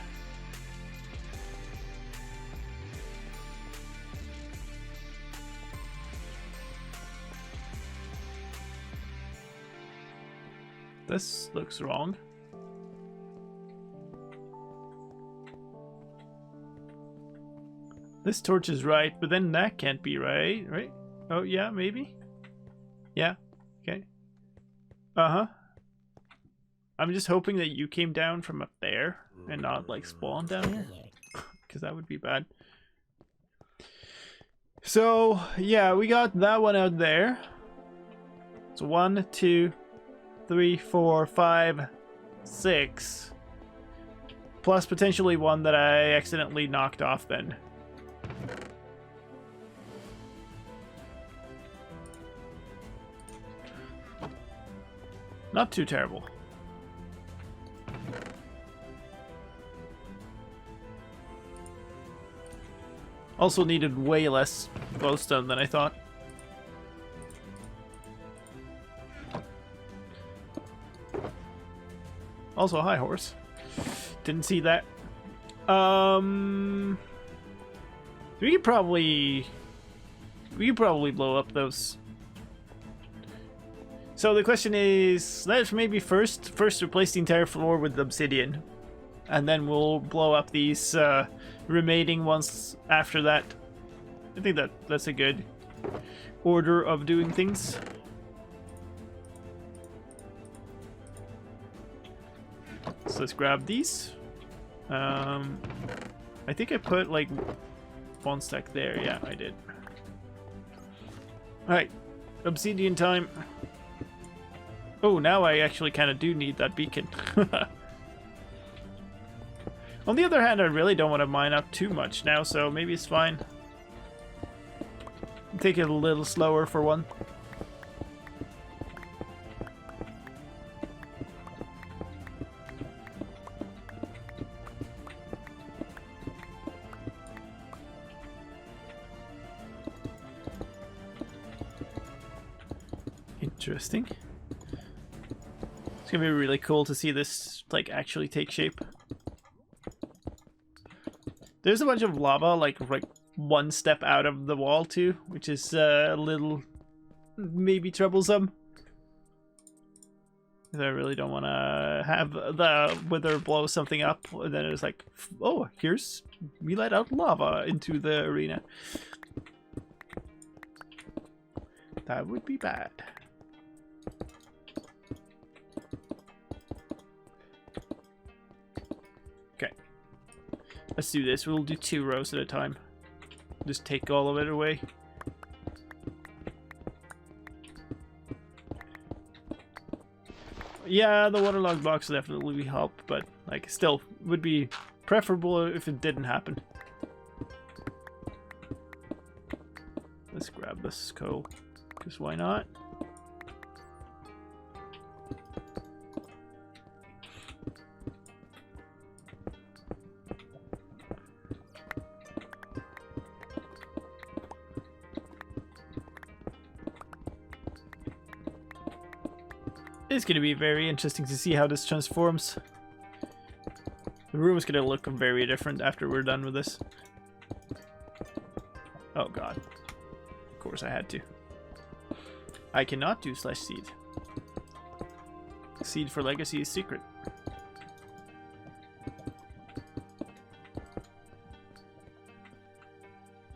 This looks wrong. This torch is right, but then that can't be right, right? Oh, yeah, maybe? Yeah, okay. Uh-huh. I'm just hoping that you came down from up there and not, like, spawned down here. Because that would be bad. So, yeah, we got that one out there. So 1, 2, 3, 4, 5, 6. Plus potentially one that I accidentally knocked off then. Not too terrible. Also needed way less glowstone than I thought. Also, hi, horse. Didn't see that. We could probably blow up those. So the question is, let's maybe first replace the entire floor with obsidian, and then we'll blow up these remaining ones after that. I think that's a good order of doing things. So let's grab these. I think I put like one stack there. Yeah, I did. Alright, obsidian time. Oh, now I actually kind of do need that beacon. On the other hand, I really don't want to mine up too much now, so maybe it's fine. Take it a little slower for one. Interesting. It's gonna be really cool to see this like actually take shape. There's a bunch of lava like one step out of the wall too, which is a little maybe troublesome. I really don't want to have the wither blow something up, and then it's like, oh, here's we let out lava into the arena. That would be bad. Okay, let's do this. We'll do 2 rows at a time. Just take all of it away. Yeah, the waterlogged box definitely help, but like still would be preferable if it didn't happen. Let's grab this coal, because why not? It's going to be very interesting to see how this transforms. The room is going to look very different after we're done with this. Oh god. Of course I had to. I cannot do slash seed. Seed for legacy is secret.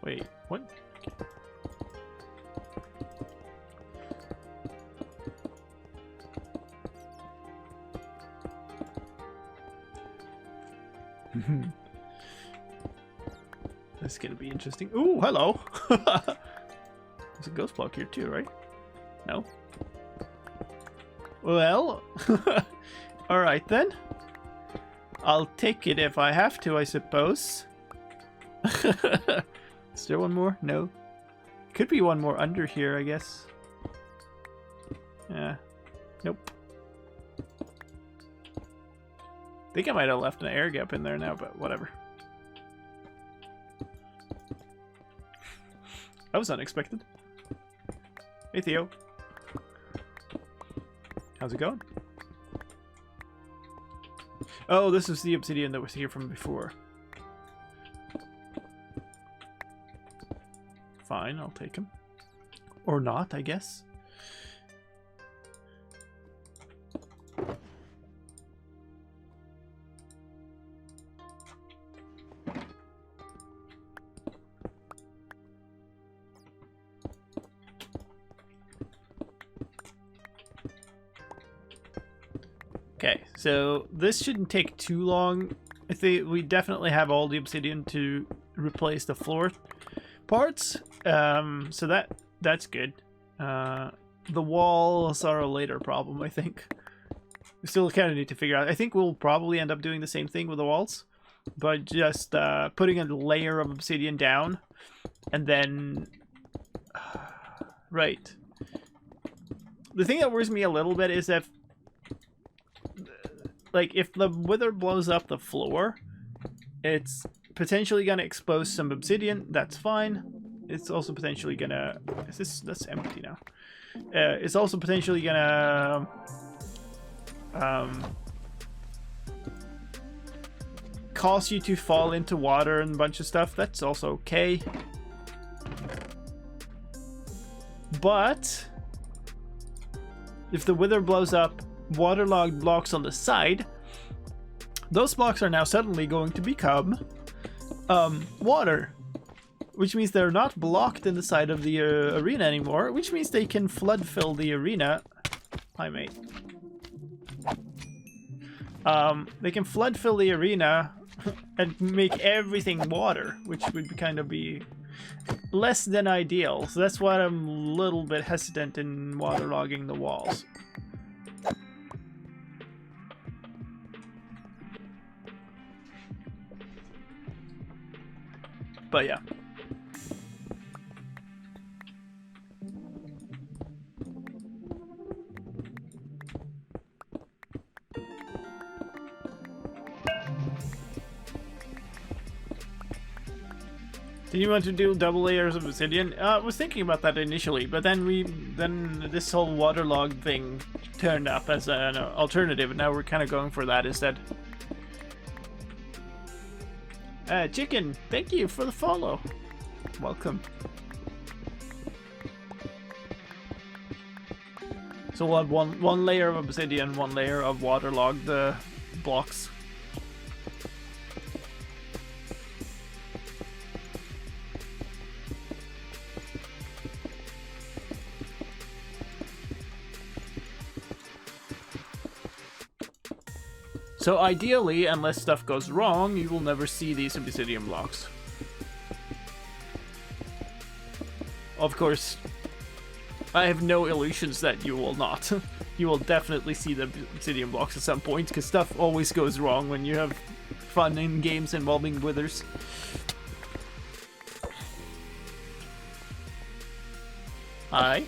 Wait, what? That's gonna be interesting. Ooh, hello! There's a ghost block here too, right? No? Well, alright then. I'll take it if I have to, I suppose. Is there one more? No. Could be one more under here, I guess. Yeah. Nope. I think I might have left an air gap in there now, but whatever. That was unexpected. Hey Theo. How's it going? Oh, this is the obsidian that was here from before. Fine, I'll take him. Or not, I guess. Okay, so this shouldn't take too long. I think we definitely have all the obsidian to replace the floor parts. So that's good. The walls are a later problem, I think. We still kind of need to figure out. I think we'll probably end up doing the same thing with the walls, but just putting a layer of obsidian down, and then right. The thing that worries me a little bit is if the wither blows up the floor, it's potentially gonna expose some obsidian. That's fine. It's also potentially gonna... That's empty now. It's also potentially gonna cause you to fall into water and a bunch of stuff, that's also okay. But if the wither blows up waterlogged blocks on the side, those blocks are now suddenly going to become water, which means they're not blocked in the side of the arena anymore, which means they can flood fill the arena. Hi, mate. They can flood fill the arena and make everything water, which would kind of be less than ideal. So that's why I'm a little bit hesitant in waterlogging the walls. But yeah. Did you want to do double layers of obsidian? I was thinking about that initially, but then this whole waterlog thing turned up as an alternative, and now we're kind of going for that instead. Chicken, thank you for the follow. Welcome. So we'll have one layer of obsidian, one layer of waterlogged blocks. So ideally, unless stuff goes wrong, you will never see these obsidian blocks. Of course, I have no illusions that you will not. You will definitely see the obsidian blocks at some point, because stuff always goes wrong when you have fun in games involving withers. Hi.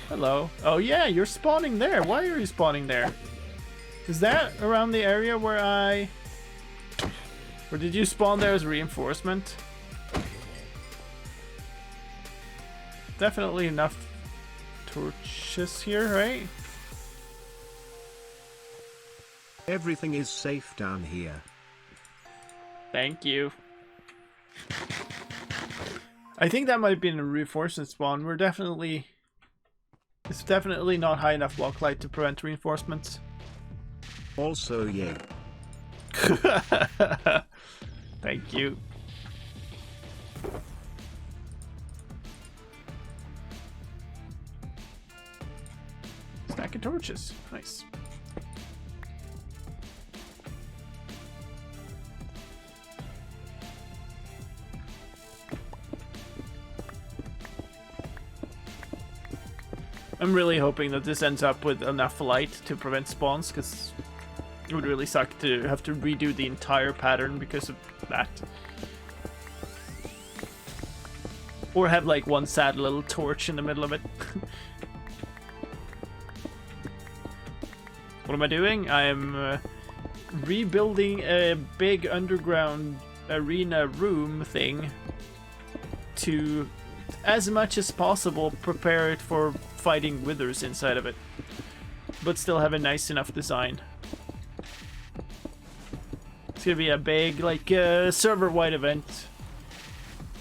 Hello. Oh yeah, you're spawning there. Why are you spawning there? Is that around the area where I... Or did you spawn there as reinforcement? Definitely enough torches here, right? Everything is safe down here. Thank you. I think that might have been a reinforcement spawn. We're definitely... It's definitely not high enough block height to prevent reinforcements. Also, yay. Thank you. Stack of torches. Nice. I'm really hoping that this ends up with enough light to prevent spawns, because it would really suck to have to redo the entire pattern because of that. Or have like one sad little torch in the middle of it. What am I doing? I'm rebuilding a big underground arena room thing to, as much as possible, prepare it for fighting withers inside of it, but still have a nice enough design. It's gonna be a big, like, server-wide event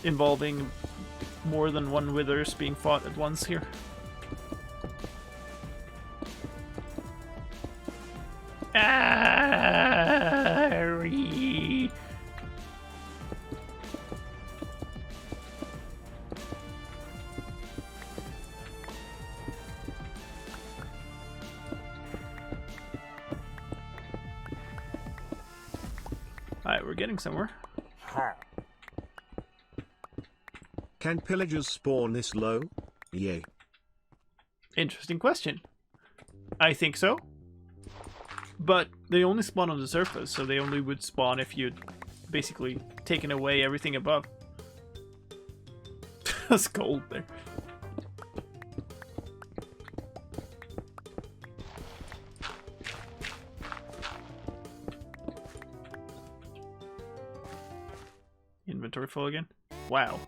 involving more than one withers being fought at once here. Alright, we're getting somewhere. Can pillagers spawn this low? Yay. Interesting question. I think so. But they only spawn on the surface, so they only would spawn if you'd basically taken away everything above. That's cold there. Inventory full again? Wow.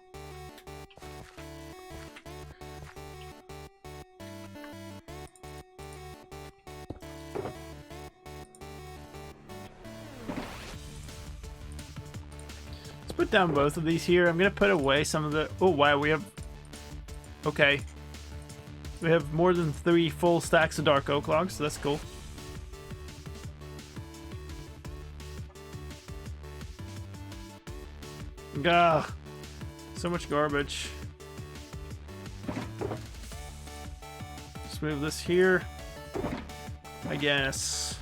down both of these here. I'm gonna put away some of the... Oh, wow, we have... Okay. We have more than 3 full stacks of dark oak logs, so that's cool. Gah. So much garbage. Let's move this here, I guess.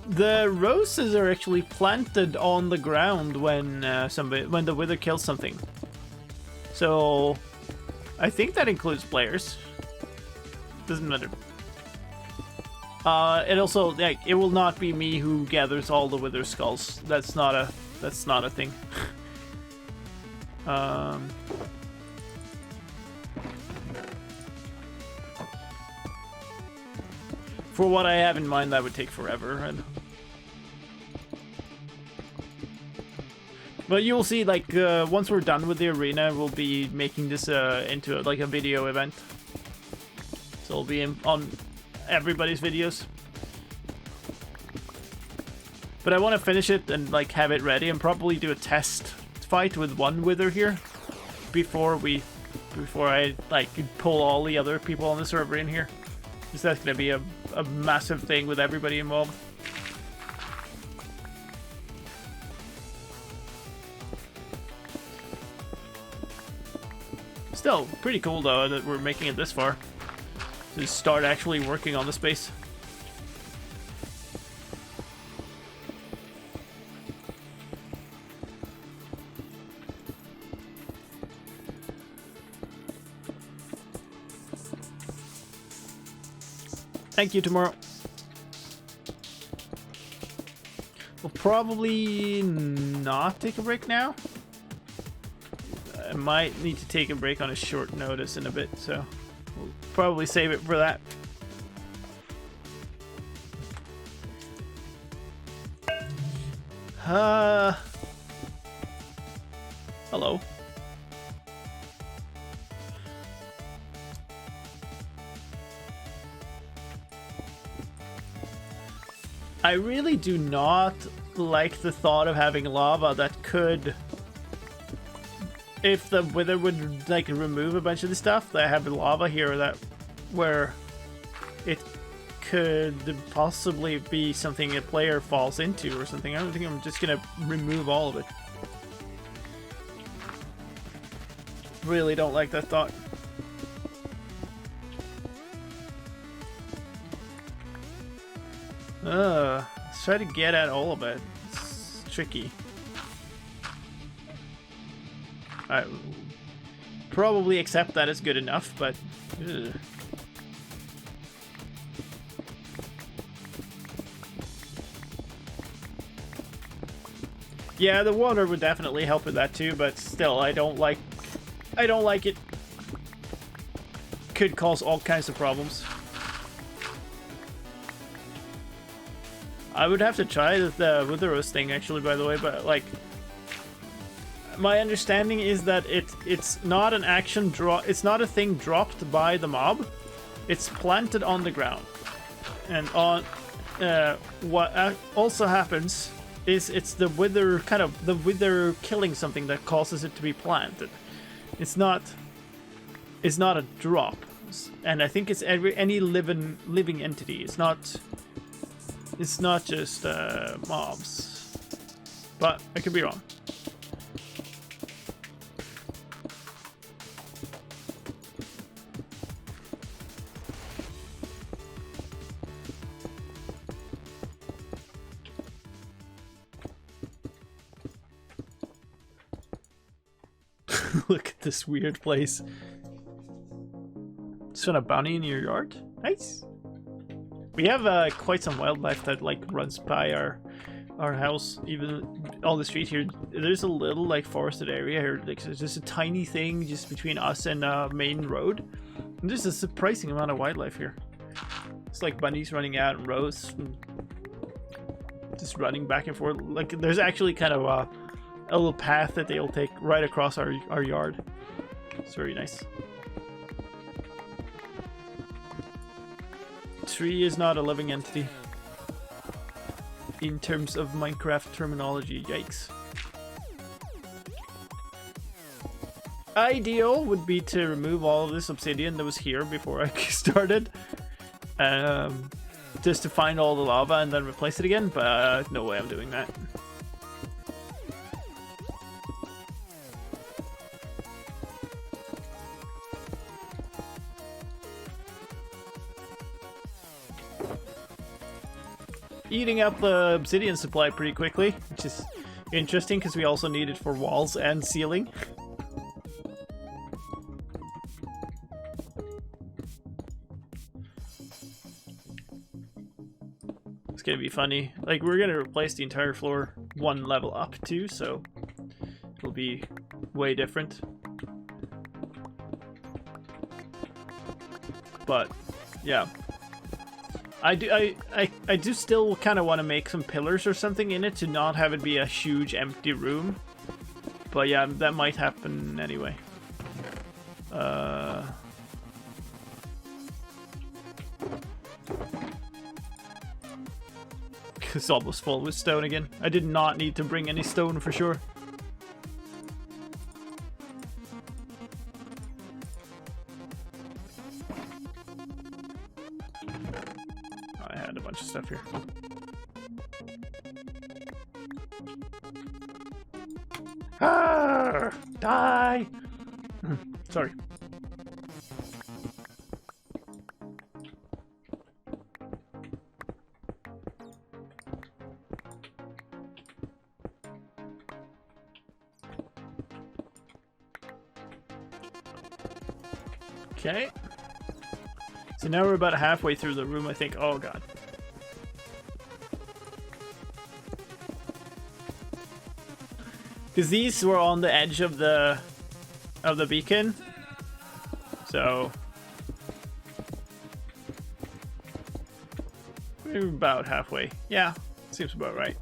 The roses are actually planted on the ground when when the wither kills something. So I think that includes players. Doesn't matter. It also, like, it will not be me who gathers all the wither skulls. That's not a thing. For what I have in mind, that would take forever. And but you will see, like, once we're done with the arena, we'll be making this into like a video event. So it'll be on everybody's videos. But I want to finish it and like have it ready and probably do a test fight with one wither here before I like pull all the other people on the server in here. Because that's gonna be a massive thing with everybody involved. Still pretty cool though that we're making it this far. To start actually working on the space. Thank you, tomorrow. We'll probably not take a break now. I might need to take a break on a short notice in a bit, so we'll probably save it for that. Hello. I really do not like the thought of having lava that could, if the wither would like remove a bunch of the stuff, that have lava here that where it could possibly be something a player falls into or something. I don't think I'm just gonna remove all of it. Really don't like that thought. Let's try to get at all of it. It's tricky. I probably accept that as good enough, but ugh. Yeah, the water would definitely help with that too, but still, I don't like it. Could cause all kinds of problems. I would have to try the wither thing actually, by the way, but like my understanding is that it's not an action drop. It's not a thing dropped by the mob. It's planted on the ground, and on what also happens is it's the wither killing something that causes it to be planted. It's not a drop, and I think it's any living entity. It's not just mobs, but I could be wrong. Look at this weird place. Just found a bounty in your yard? Nice. We have quite some wildlife that like runs by our house, even on the street here. There's a little like forested area here. Like there's just a tiny thing just between us and main road. And there's a surprising amount of wildlife here. It's like bunnies running out in rows, and just running back and forth. Like there's actually kind of a little path that they'll take right across our yard. It's very nice. Tree is not a living entity in terms of Minecraft terminology. Yikes. Ideal would be to remove all of this obsidian that was here before I started. Just to find all the lava and then replace it again, but no way I'm doing that. Eating up the obsidian supply pretty quickly, which is interesting because we also need it for walls and ceiling. It's gonna be funny. Like, we're gonna replace the entire floor one level up too, so it'll be way different. But yeah. I do still kind of want to make some pillars or something in it to not have it be a huge empty room. But yeah, that might happen anyway. It's almost full with stone again. I did not need to bring any stone for sure. I had a bunch of stuff here. Ah! Die! Sorry. Okay. So now we're about halfway through the room, I think. Oh god. Because these were on the edge of the beacon. So we're about halfway. Yeah, seems about right.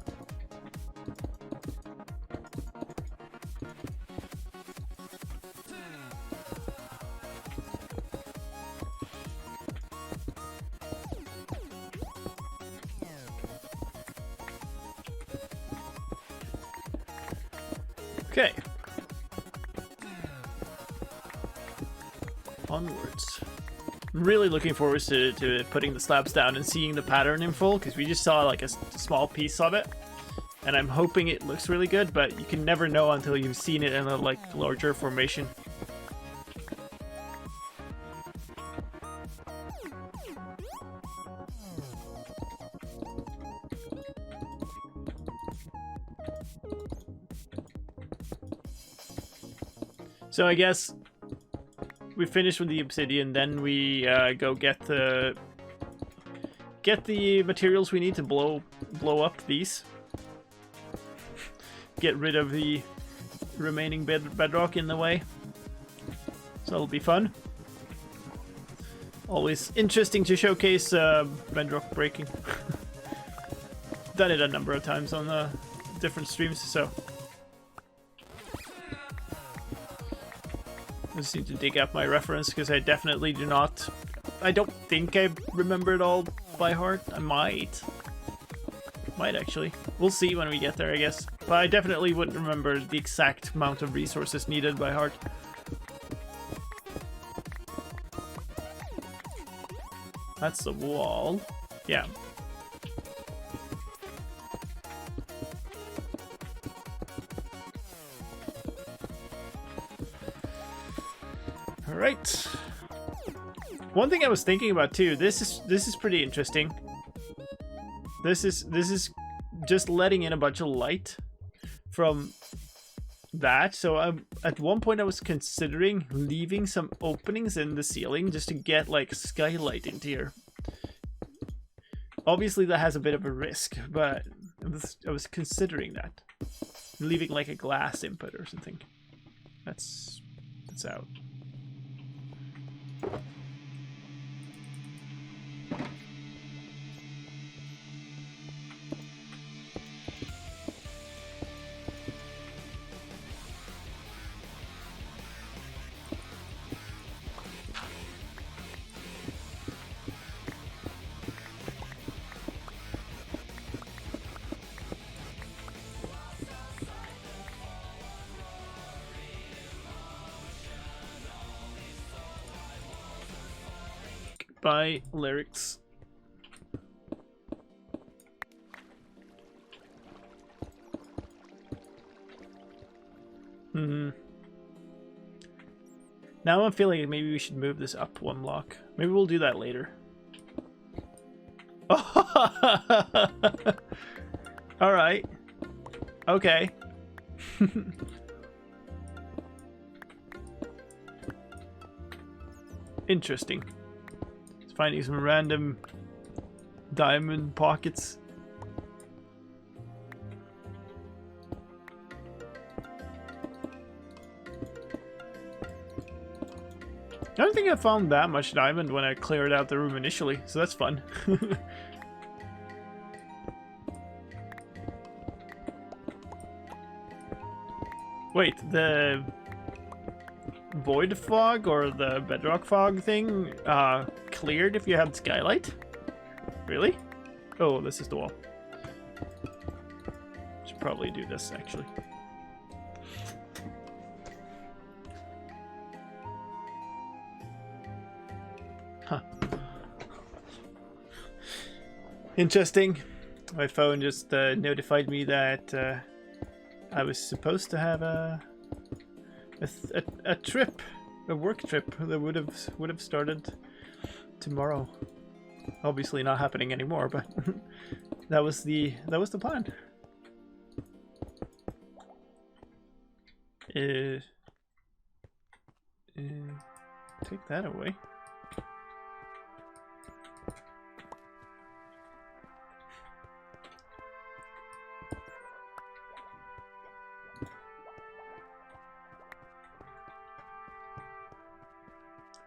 Okay. Onwards. I'm really looking forward to putting the slabs down and seeing the pattern in full, because we just saw like a small piece of it. And I'm hoping it looks really good, but you can never know until you've seen it in a like larger formation. So I guess we finish with the obsidian, then we go get the materials we need to blow up these. Get rid of the remaining bedrock in the way. So it'll be fun. Always interesting to showcase bedrock breaking. Done it a number of times on the different streams, so. I just need to dig up my reference because I definitely do not. I don't think I remember it all by heart. I might actually. We'll see when we get there, I guess. But I definitely wouldn't remember the exact amount of resources needed by heart. That's the wall. Yeah. Alright. One thing I was thinking about too, this is pretty interesting. This is just letting in a bunch of light from that. So at one point I was considering leaving some openings in the ceiling just to get like skylight into here. Obviously that has a bit of a risk, but I was considering that. Leaving like a glass input or something. That's out. by lyrics. Now I'm feeling like maybe we should move this up one block. Maybe we'll do that later. Alright. Okay. Interesting. Just finding some random diamond pockets. I don't think I found that much diamond when I cleared out the room initially, so that's fun. Wait, the void fog or the bedrock fog thing cleared if you had skylight? Really? Oh, this is the wall. Should probably do this actually. Huh. Interesting. My phone just notified me that I was supposed to have a trip, a work trip that would have started tomorrow. Obviously not happening anymore, but that was the plan. Take that away.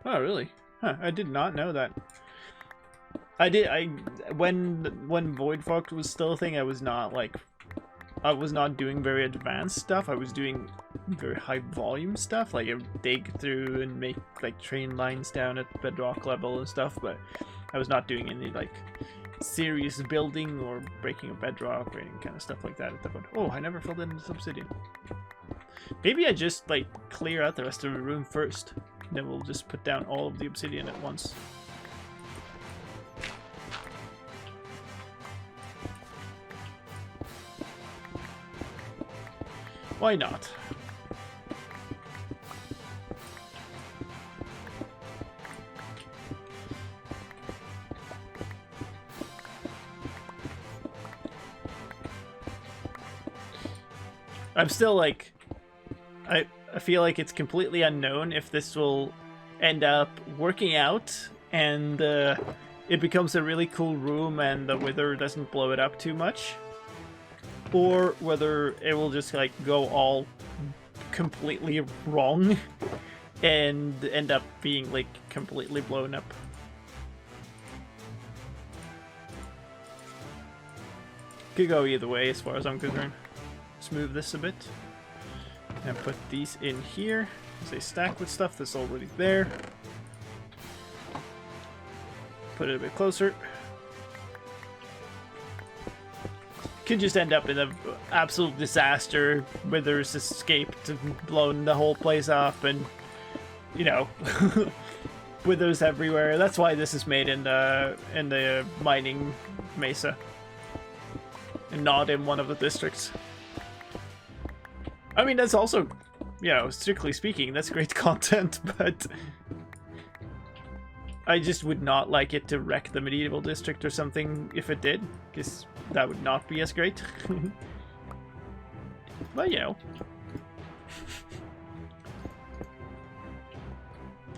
Oh, really? Huh, I did not know that. When Void Fog was still a thing, I was not doing very advanced stuff. I was doing very high volume stuff, like I would dig through and make like train lines down at bedrock level and stuff, but I was not doing any like serious building or breaking a bedrock or any kind of stuff like that at that point. Oh, I never filled in this obsidian. Maybe I just like clear out the rest of the room first. Then we'll just put down all of the obsidian at once. Why not? I'm still like... I feel like it's completely unknown if this will end up working out and it becomes a really cool room and the wither doesn't blow it up too much, or whether it will just like go all completely wrong and end up being like completely blown up. Could go either way as far as I'm concerned. Let's move this a bit. And put these in here as they stack with stuff that's already there. Put it a bit closer. Could just end up in an absolute disaster. Withers escaped, blown the whole place up, and you know, withers everywhere. That's why this is made in the mining mesa, and not in one of the districts. I mean, that's also, you know, strictly speaking, that's great content, but I just would not like it to wreck the medieval district or something if it did, because that would not be as great. But, you know.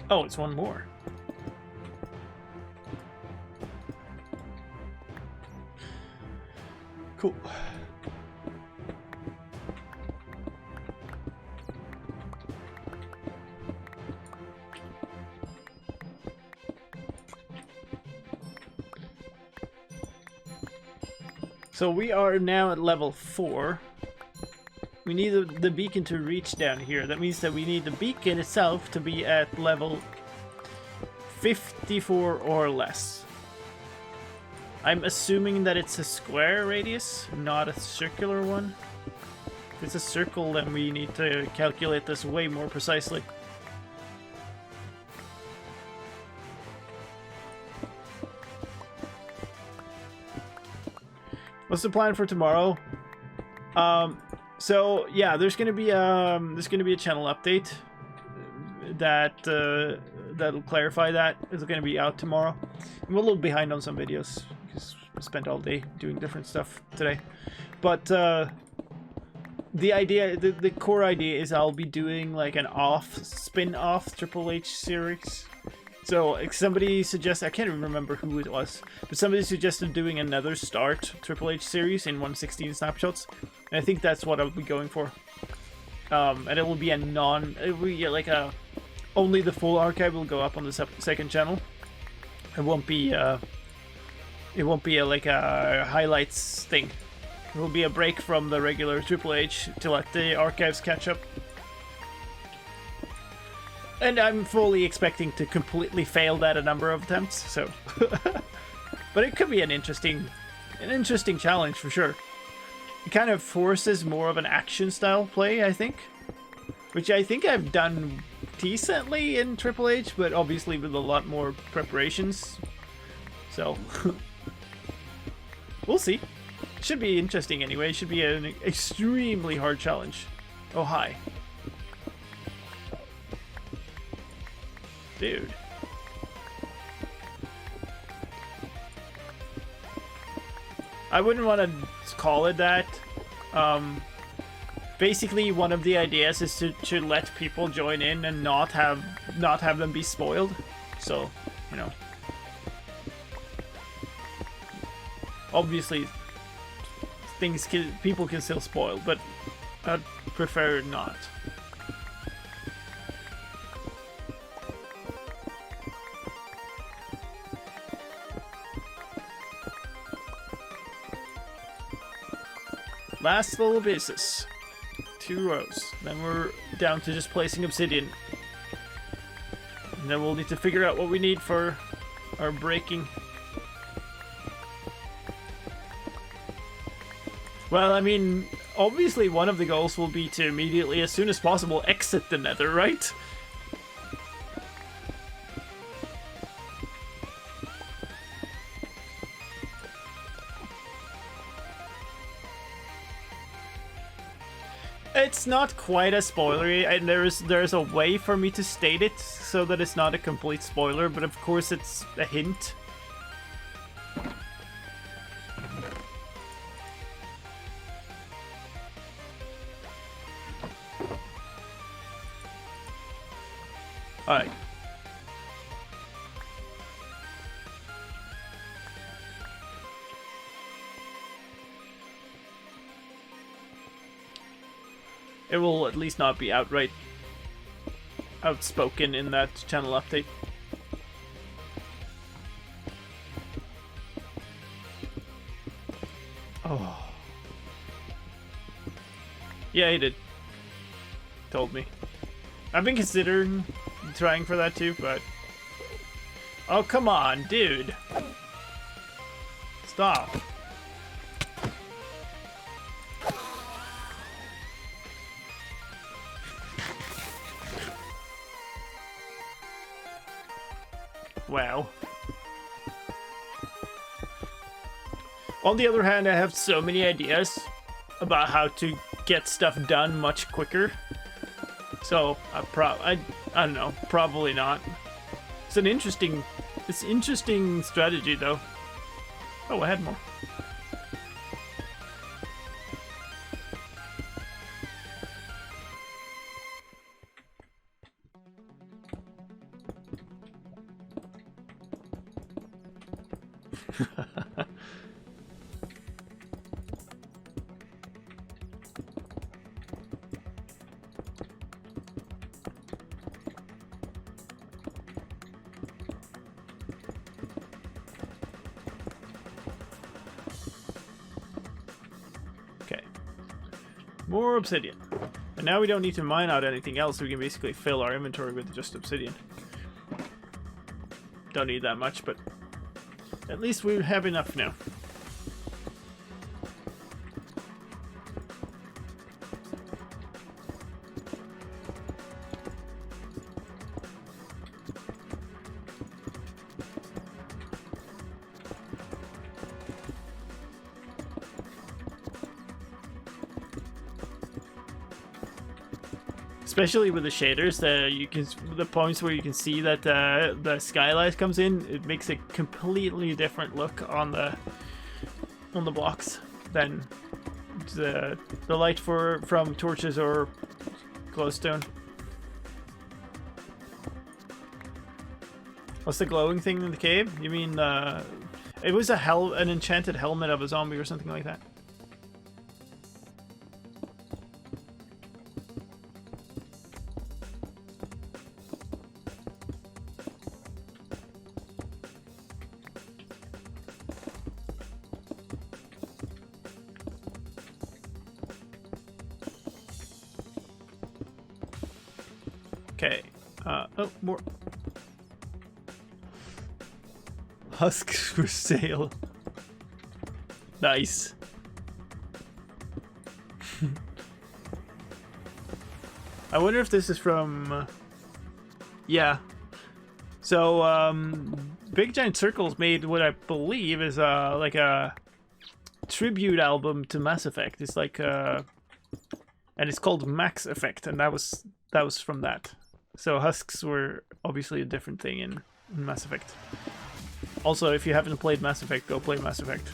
Oh, it's one more. Cool. So we are now at level 4. We need the beacon to reach down here. That means that we need the beacon itself to be at level 54 or less. I'm assuming that it's a square radius, not a circular one. If it's a circle, then we need to calculate this way more precisely. What's the plan for tomorrow? So yeah, there's gonna be a channel update that that'll clarify that. It's gonna be out tomorrow. I'm a little behind on some videos because I spent all day doing different stuff today. But the idea, the core idea is I'll be doing like an spin-off Triple H series. So somebody suggested, I can't even remember who it was, but somebody suggested doing another Start Triple H series in 116 snapshots, and I think that's what I'll be going for. And it will be only the full archive will go up on the second channel. It won't be like a highlights thing. It will be a break from the regular Triple H to let the archives catch up. And I'm fully expecting to completely fail that a number of attempts, so... But it could be an interesting challenge for sure. It kind of forces more of an action style play, I think. Which I think I've done decently in Triple H, but obviously with a lot more preparations. So... we'll see. Should be interesting anyway. Should be an extremely hard challenge. Oh, hi. Dude. I wouldn't want to call it that. Basically, one of the ideas is to let people join in and not have them be spoiled. So, you know. Obviously, people can still spoil, but I'd prefer not. Last little business. 2 rows. Then we're down to just placing obsidian. And then we'll need to figure out what we need for our breaking. Well, I mean, obviously one of the goals will be to immediately, as soon as possible, exit the nether, right? It's not quite as spoilery, and there's a way for me to state it so that it's not a complete spoiler, but of course it's a hint. Alright. It will at least not be outright outspoken in that channel update. Oh. Yeah, he did. Told me. I've been considering trying for that too, but... Oh, come on, dude. Stop. Wow. On the other hand, I have so many ideas about how to get stuff done much quicker. So I don't know, probably not. It's interesting strategy though. Oh, I had more. Okay. More obsidian. And now we don't need to mine out anything else. We can basically fill our inventory with just obsidian. Don't need that much, but at least we have enough now. Especially with the shaders, the points where you can see that the skylight comes in, it makes a completely different look on the blocks than the light from torches or glowstone. What's the glowing thing in the cave? You mean it was an enchanted helmet of a zombie or something like that. Okay. Oh, more. Husks for sale. Nice. I wonder if this is from... yeah. So, Big Giant Circles made what I believe is like a tribute album to Mass Effect. It's like and it's called Max Effect, and that was from that. So husks were obviously a different thing in Mass Effect. Also, if you haven't played Mass Effect, go play Mass Effect.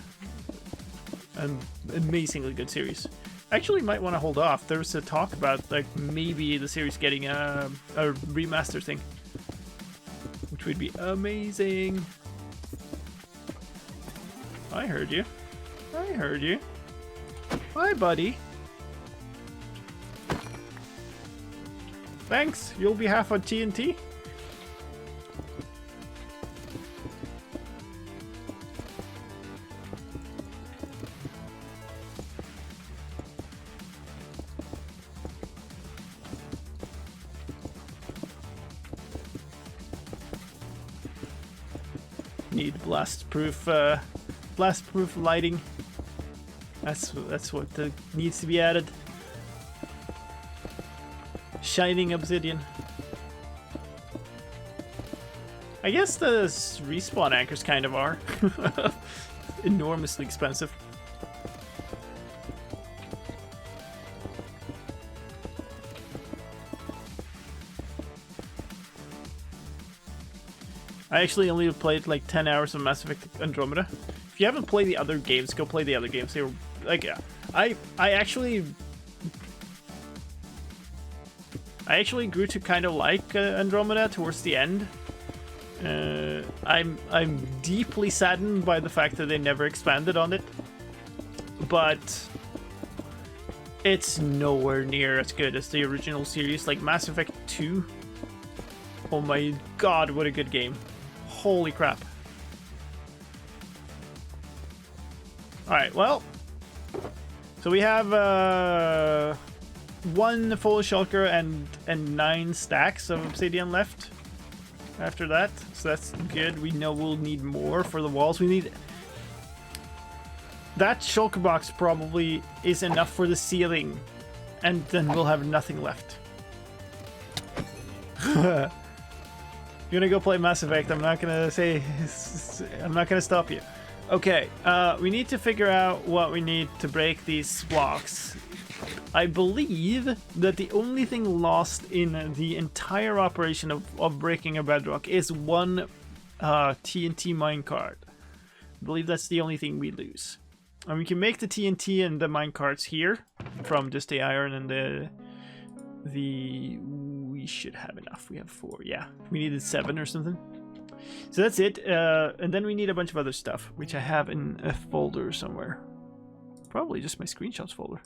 An amazingly good series. Actually, might want to hold off. There's a talk about like maybe the series getting a remaster thing, which would be amazing. I heard you. I heard you. Hi, buddy. Thanks. You'll be half on TNT. Need blast-proof lighting. That's what needs to be added. Shining obsidian. I guess the respawn anchors kind of are. Enormously expensive. I actually only played like 10 hours of Mass Effect Andromeda. If you haven't played the other games, go play the other games. They were like, I actually grew to kind of like Andromeda towards the end. I'm deeply saddened by the fact that they never expanded on it, but it's nowhere near as good as the original series. Like Mass Effect 2. Oh my god, what a good game. Holy crap. Alright, well. So we have one full shulker and 9 stacks of obsidian left after that. So that's good. We know we'll need more for the walls. We need... that shulker box probably is enough for the ceiling. And then we'll have nothing left. You're gonna go play Mass Effect. I'm not gonna stop you. Okay, we need to figure out what we need to break these blocks. I believe that the only thing lost in the entire operation of breaking a bedrock is one TNT minecart. I believe that's the only thing we lose. And we can make the TNT and the minecarts here from just the iron and the we should have enough. We have 4. Yeah, we needed 7 or something. So that's it. And then we need a bunch of other stuff, which I have in a folder somewhere. Probably just my screenshots folder.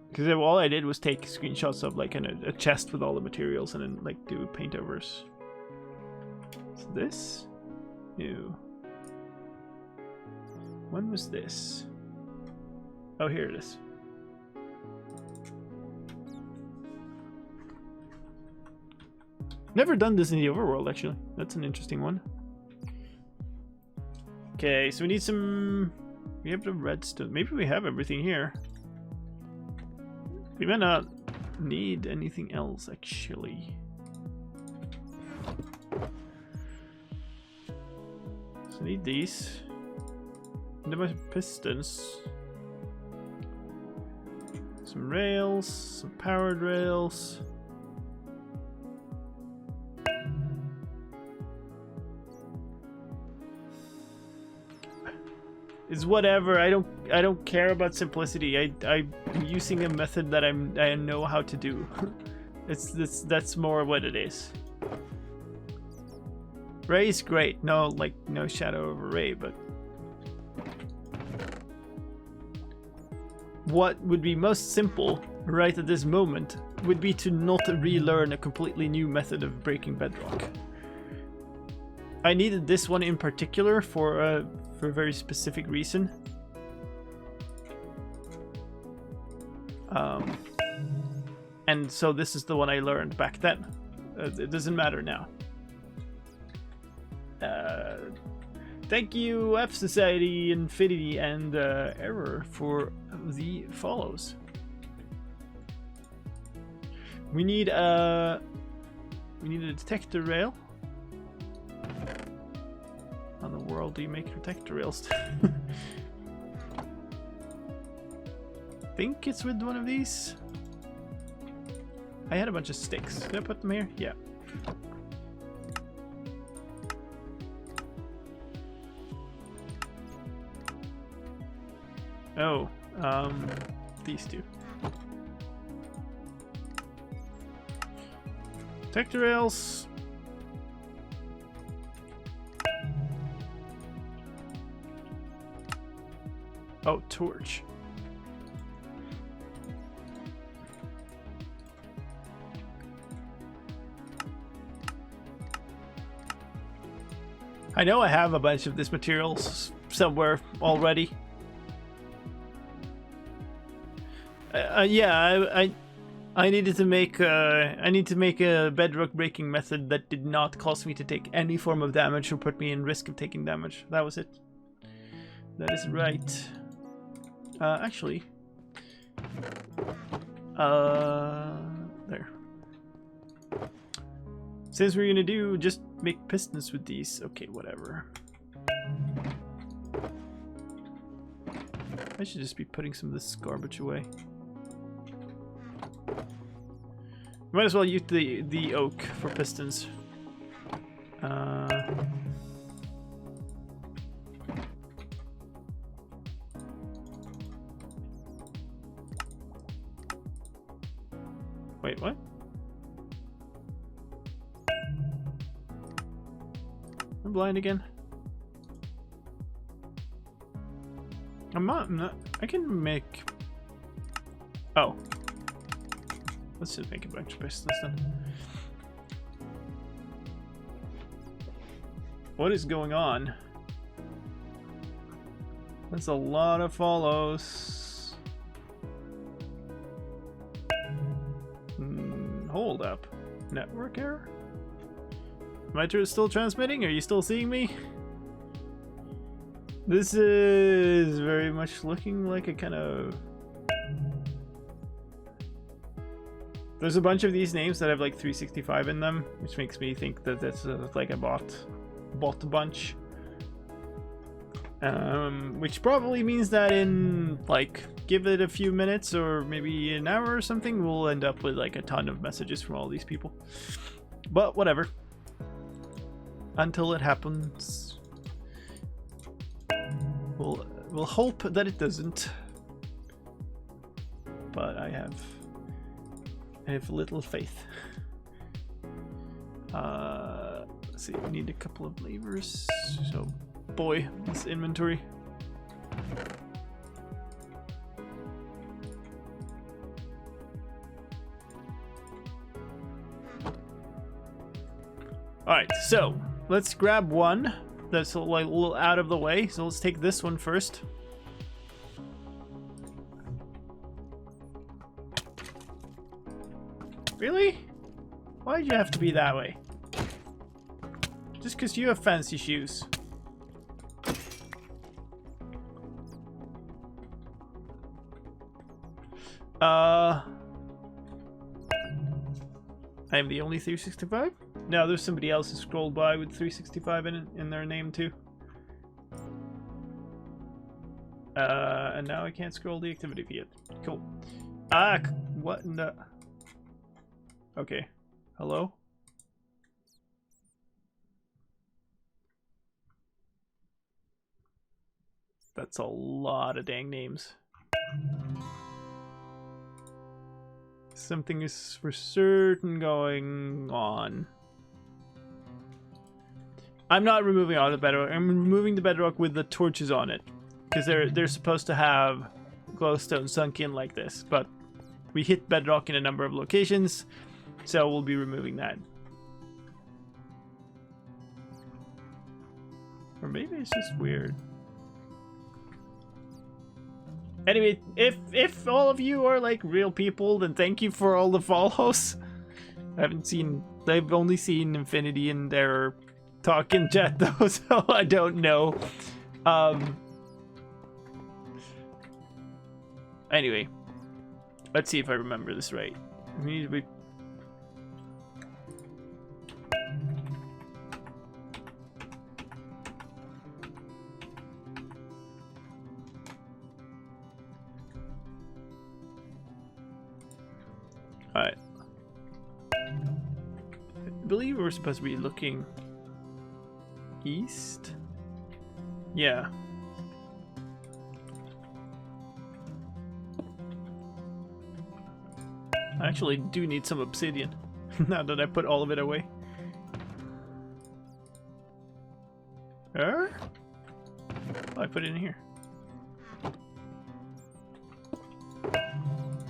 Because all I did was take screenshots of like a chest with all the materials and then like do paint overs. Is this? Ew. When was this? Oh, here it is. Never done this in the overworld, actually. That's an interesting one. Okay, so we need some... we have the redstone. Maybe we have everything here. We might not need anything else, actually. So I need these. And then my pistons. Some rails, some powered rails. It's whatever. I don't care about simplicity. I'm using a method that I know how to do. That's more what it is. Ray's great. No shadow over Ray, but what would be most simple right at this moment would be to not relearn a completely new method of breaking bedrock. I needed this one in particular for a very specific reason. And so this is the one I learned back then. It doesn't matter now. Thank you, F Society, Infinity, and Error for the follows. We need a detector rail. How in the world do you make detector rails? Think it's with one of these. I had a bunch of sticks. Did I put them here? Yeah. Oh, these two. Detector rails. Oh, torch. I know I have a bunch of this materials somewhere already. Yeah, I needed to make I need to make a bedrock breaking method that did not cause me to take any form of damage or put me in risk of taking damage. That was it. That is right. Actually, there. Since we're gonna do just make pistons with these, okay, whatever. I should just be putting some of this garbage away. Might as well use the oak for pistons. Wait, what? I'm blind again. I'm not. I can make. Oh. Let's just make a bunch of pistons then. What is going on? That's a lot of follows. Hold up. Network error? Am I still transmitting? Are you still seeing me? This is very much looking like a kind of... There's a bunch of these names that have like 365 in them, which makes me think that that's like a bot bunch. Which probably means that in like, give it a few minutes or maybe an hour or something, we'll end up with like a ton of messages from all these people. But whatever. Until it happens, we'll hope that it doesn't. But I have little faith. Let's see, we need a couple of levers. So, boy, this inventory. Alright, so let's grab one that's like a little out of the way. So let's take this one first. Really? Why'd you have to be that way? Just because you have fancy shoes. I am the only 365? No, there's somebody else who scrolled by with 365 in their name too. And now I can't scroll the activity feed. Cool. Ah, what in the... Okay. Hello? That's a lot of dang names. Something is for certain going on. I'm not removing all the bedrock. I'm removing the bedrock with the torches on it. Because they're supposed to have glowstone sunk in like this. But we hit bedrock in a number of locations. So we'll be removing that. Or maybe it's just weird. Anyway, if all of you are like real people, then thank you for all the follows. I've only seen Infinity in their talk in chat though, so I don't know. Anyway, let's see if I remember this right. We need to be... Alright. I believe we're supposed to be looking east? Yeah. I actually do need some obsidian now that I put all of it away. Oh, I put it in here.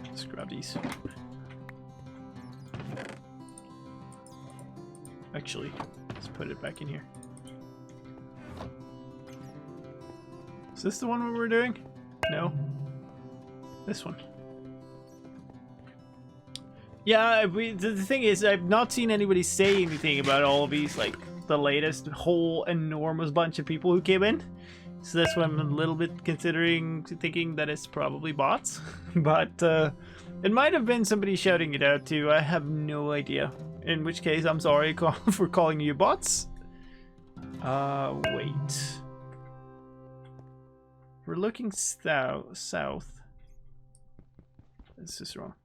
Let's grab these. Actually, let's put it back in here. Is this the one we were doing? No. This one. Yeah, the thing is, I've not seen anybody say anything about all of these, like, the latest whole enormous bunch of people who came in. So that's why I'm a little bit thinking that it's probably bots. But, it might have been somebody shouting it out too, I have no idea. In which case, I'm sorry for calling you bots. Wait. We're looking south. This is wrong.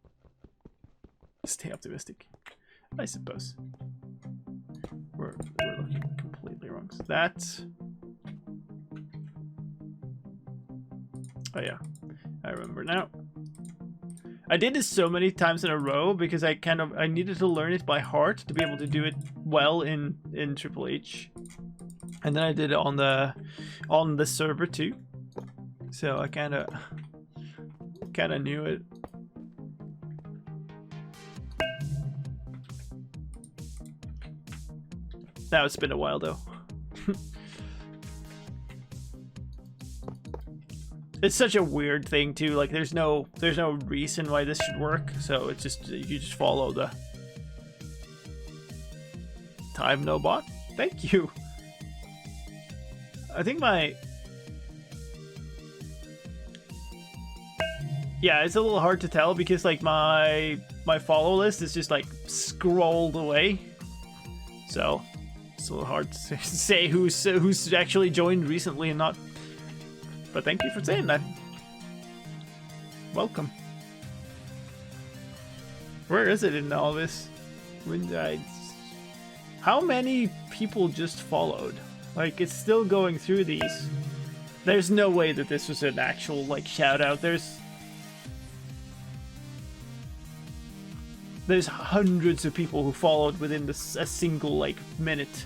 Stay optimistic, I suppose. We're looking completely wrong. So that's... Oh yeah, I remember now. I did this so many times in a row because I needed to learn it by heart to be able to do it well in Triple H, and then I did it on the server too. So I kind of knew it. Now it's been a while though. It's such a weird thing too. Like there's no reason why this should work. So it's just you just follow the time. No bot. Thank you. I think yeah, it's a little hard to tell because like my follow list is just like scrolled away. So it's a little hard to say who's actually joined recently and not. But thank you for saying that. Welcome. Where is it in all this? How many people just followed? Like, it's still going through these. There's no way that this was an actual, like, shout out. There's hundreds of people who followed within a single, like, minute.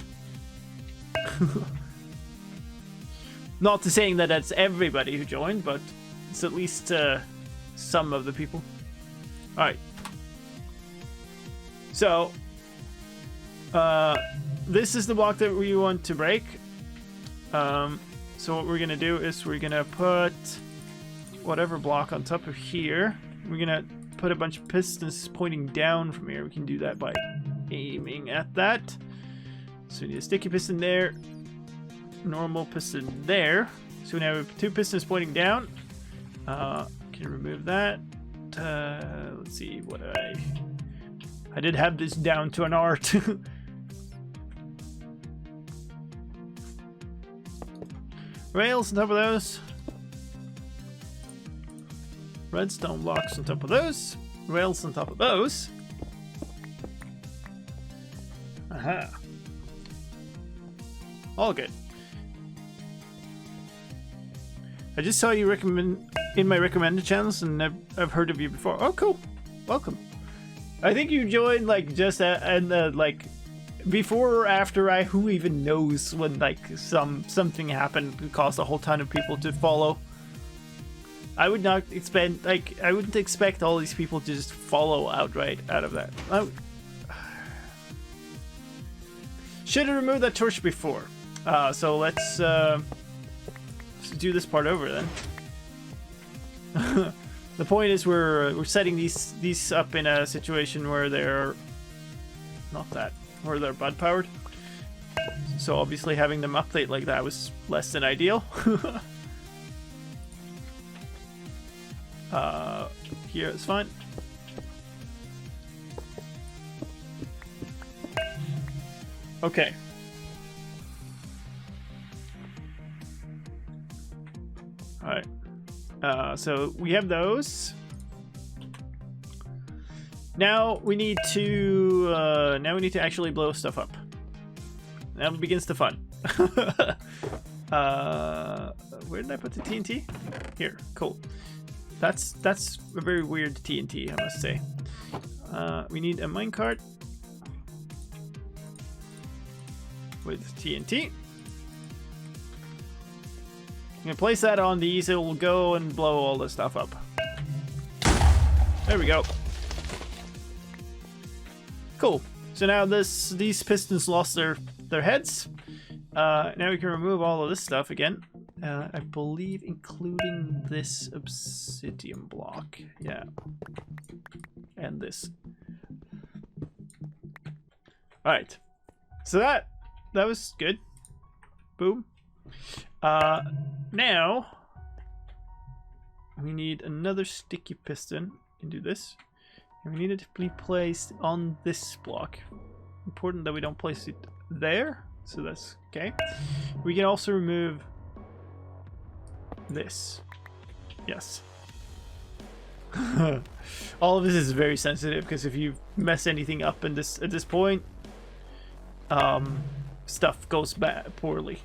Not to saying that that's everybody who joined, but it's at least some of the people. Alright. So, this is the block that we want to break. So what we're going to do is we're going to put whatever block on top of here. We're going to put a bunch of pistons pointing down from here. We can do that by aiming at that. So we need a sticky piston there. Normal piston there. So now we have two pistons pointing down. Can remove that. Let's see what I did have this down to an art. Rails on top of those. Redstone blocks on top of those. Rails on top of those. Aha. All good. I just saw you recommend in my recommended channels, and I've heard of you before. Oh, cool. Welcome. I think you joined like just like before or after who even knows when like something happened that caused a whole ton of people to follow. I would not expect I wouldn't expect all these people to just follow outright out of that. Should have removed that torch before. So let's do this part over then. The point is we're setting these up in a situation where they're where they're bud powered. So obviously having them update like that was less than ideal. Here it's fine. Okay. Alright. So we have those. Now we need to actually blow stuff up. Now begins the fun. Where did I put the TNT? Here, cool. That's a very weird TNT, I must say. We need a minecart with TNT. I'm gonna place that on these. It will go and blow all this stuff up. There we go. Cool. So now these pistons lost their heads. Now we can remove all of this stuff again. I believe including this obsidian block. Yeah. And this. Alright. So that was good. Boom. Now we need another sticky piston. We can do this. And we need it to be placed on this block. Important that we don't place it there. So that's okay. We can also remove this. Yes. All of this is very sensitive because if you mess anything up in this at this point, stuff goes bad poorly.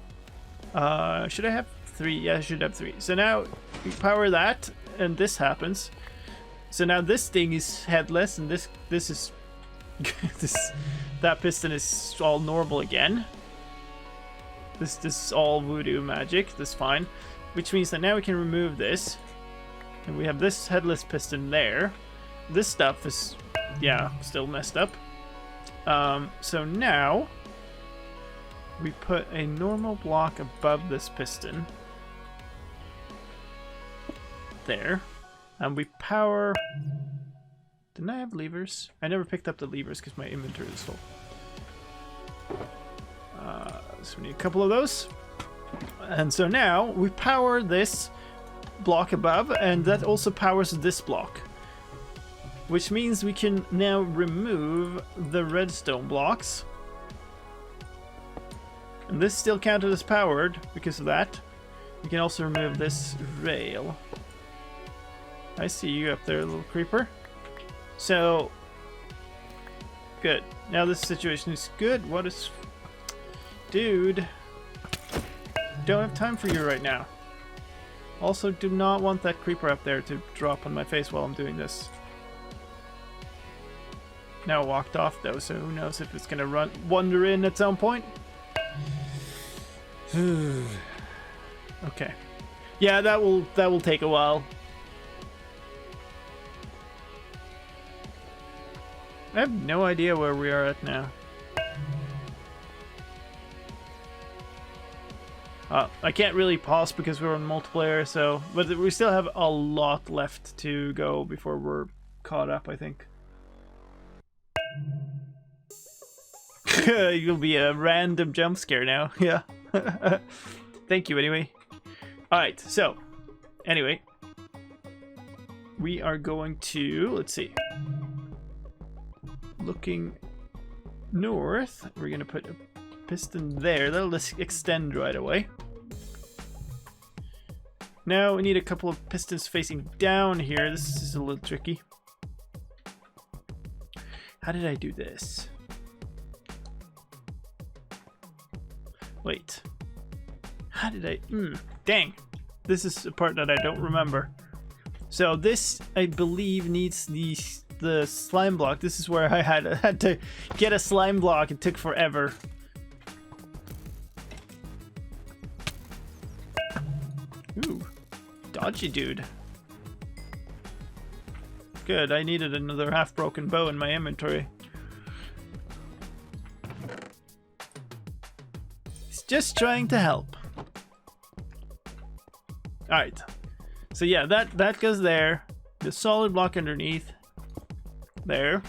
Should I have 3? Yeah, I should have 3. So now we power that, and this happens. So now this thing is headless, and this is that piston is all normal again. This is all voodoo magic. That's fine, which means that now we can remove this, and we have this headless piston there. This stuff is, yeah, still messed up. So now we put a normal block above this piston there, and we power. Didn't I have levers? I never picked up the levers because my inventory is full. So we need a couple of those, and so now we power this block above, and that also powers this block, which means we can now remove the redstone blocks. And this still counted as powered because of that. We can also remove this rail. I see you up there, little creeper. So, good. Now this situation is good. What is... Dude. Don't have time for you right now. Also, do not want that creeper up there to drop on my face while I'm doing this. Now it walked off though, so who knows if it's gonna wander in at some point. Okay. Yeah, that will take a while. I have no idea where we are at now. I can't really pause because we're on multiplayer, so but we still have a lot left to go before we're caught up, I think. You'll be a random jump scare now. Yeah. Thank you anyway. Alright, so anyway, we are going to, let's see, looking north, we're gonna put a piston there. That'll just extend right away. Now we need a couple of pistons facing down here. This is a little tricky. How did I do this? Wait. How did I... dang. This is a part that I don't remember. So this, I believe, needs the slime block. This is where I had to get a slime block. It took forever. Ooh. Dodgy dude. Good, I needed another half-broken bow in my inventory. He's just trying to help. Alright. So yeah, that goes there. The solid block underneath. There.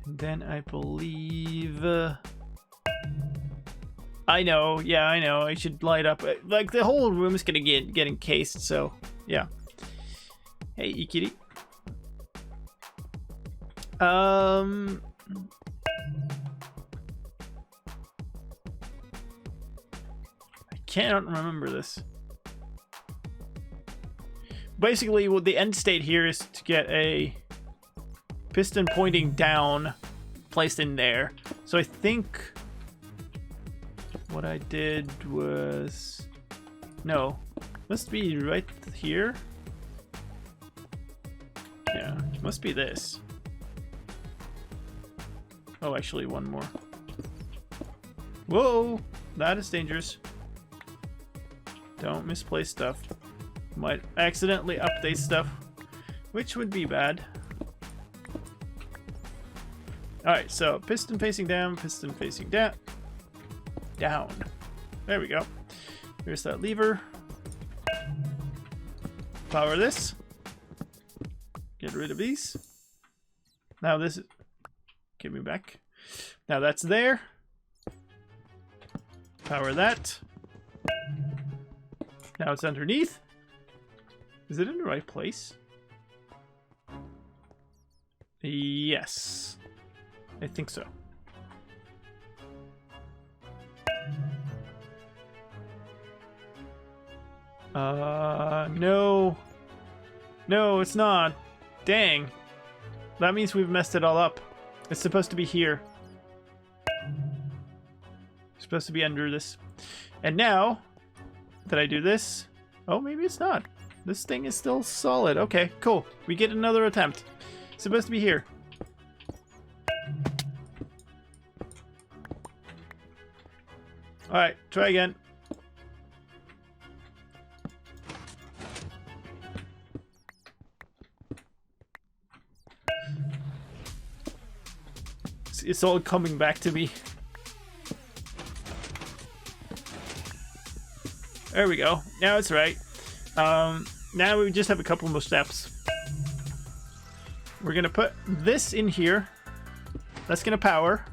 And then I believe... I know, yeah, I know. I should light up. Like, the whole room is gonna get encased, so yeah. Hey, Ikiri. I cannot remember this. Basically, what the end state here is to get a piston pointing down placed in there. So I think what I did was... No. Must be right here. Yeah, must be this. Oh, actually, one more. Whoa! That is dangerous. Don't misplace stuff. Might accidentally update stuff, which would be bad. Alright, so piston facing down, piston facing down. Down. There we go. Here's that lever. Power this. Get rid of these. Now this is... Give me back. Now that's there. Power that. Now it's underneath. Is it in the right place? Yes. I think so. No. No, it's not. Dang. That means we've messed it all up. It's supposed to be here. It's supposed to be under this. And now, did I do this? Oh, maybe it's not. This thing is still solid. Okay, cool. We get another attempt. It's supposed to be here. Alright, try again. It's all coming back to me. There we go. Now it's right. Now we just have a couple more steps. We're gonna put this in here. That's gonna power.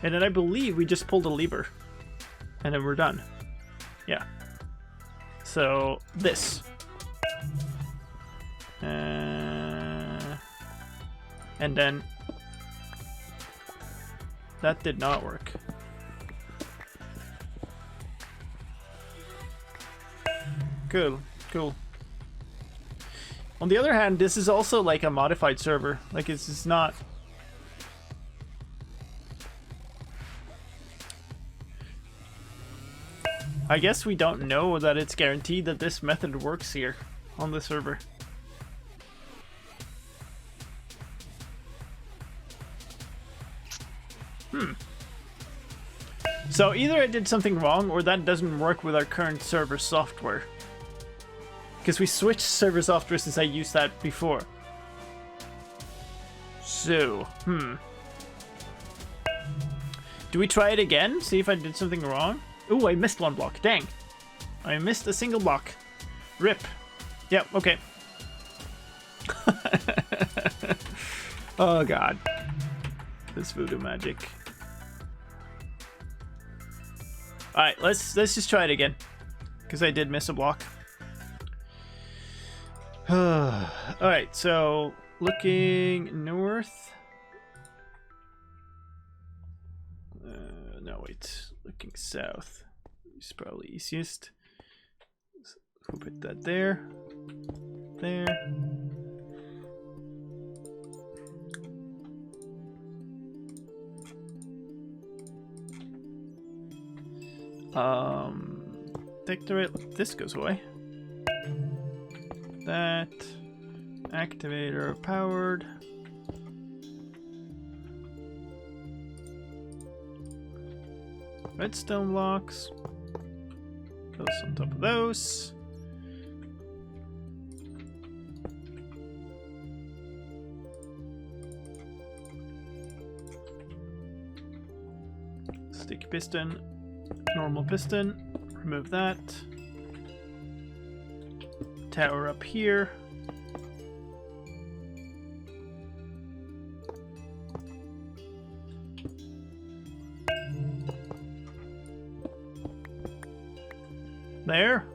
And then I believe we just pulled a lever. And then we're done. Yeah. So, this. And then... That did not work. Cool, cool. On the other hand, this is also like a modified server. Like, it's just not... I guess we don't know that it's guaranteed that this method works here on the server. So either I did something wrong or that doesn't work with our current server software. Because we switched server software since I used that before. So, do we try it again? See if I did something wrong? Ooh, I missed one block. Dang. I missed a single block. Rip. Yep, okay. Oh god. This voodoo magic. Alright, let's just try it again. Because I did miss a block. Alright, so looking north. No, wait. Looking south is probably easiest. We'll put that there. There. Take the rail. This goes away. That. Activator powered. Redstone blocks. Those on top of those. Sticky piston. Normal piston. Remove that. Tower up here. There.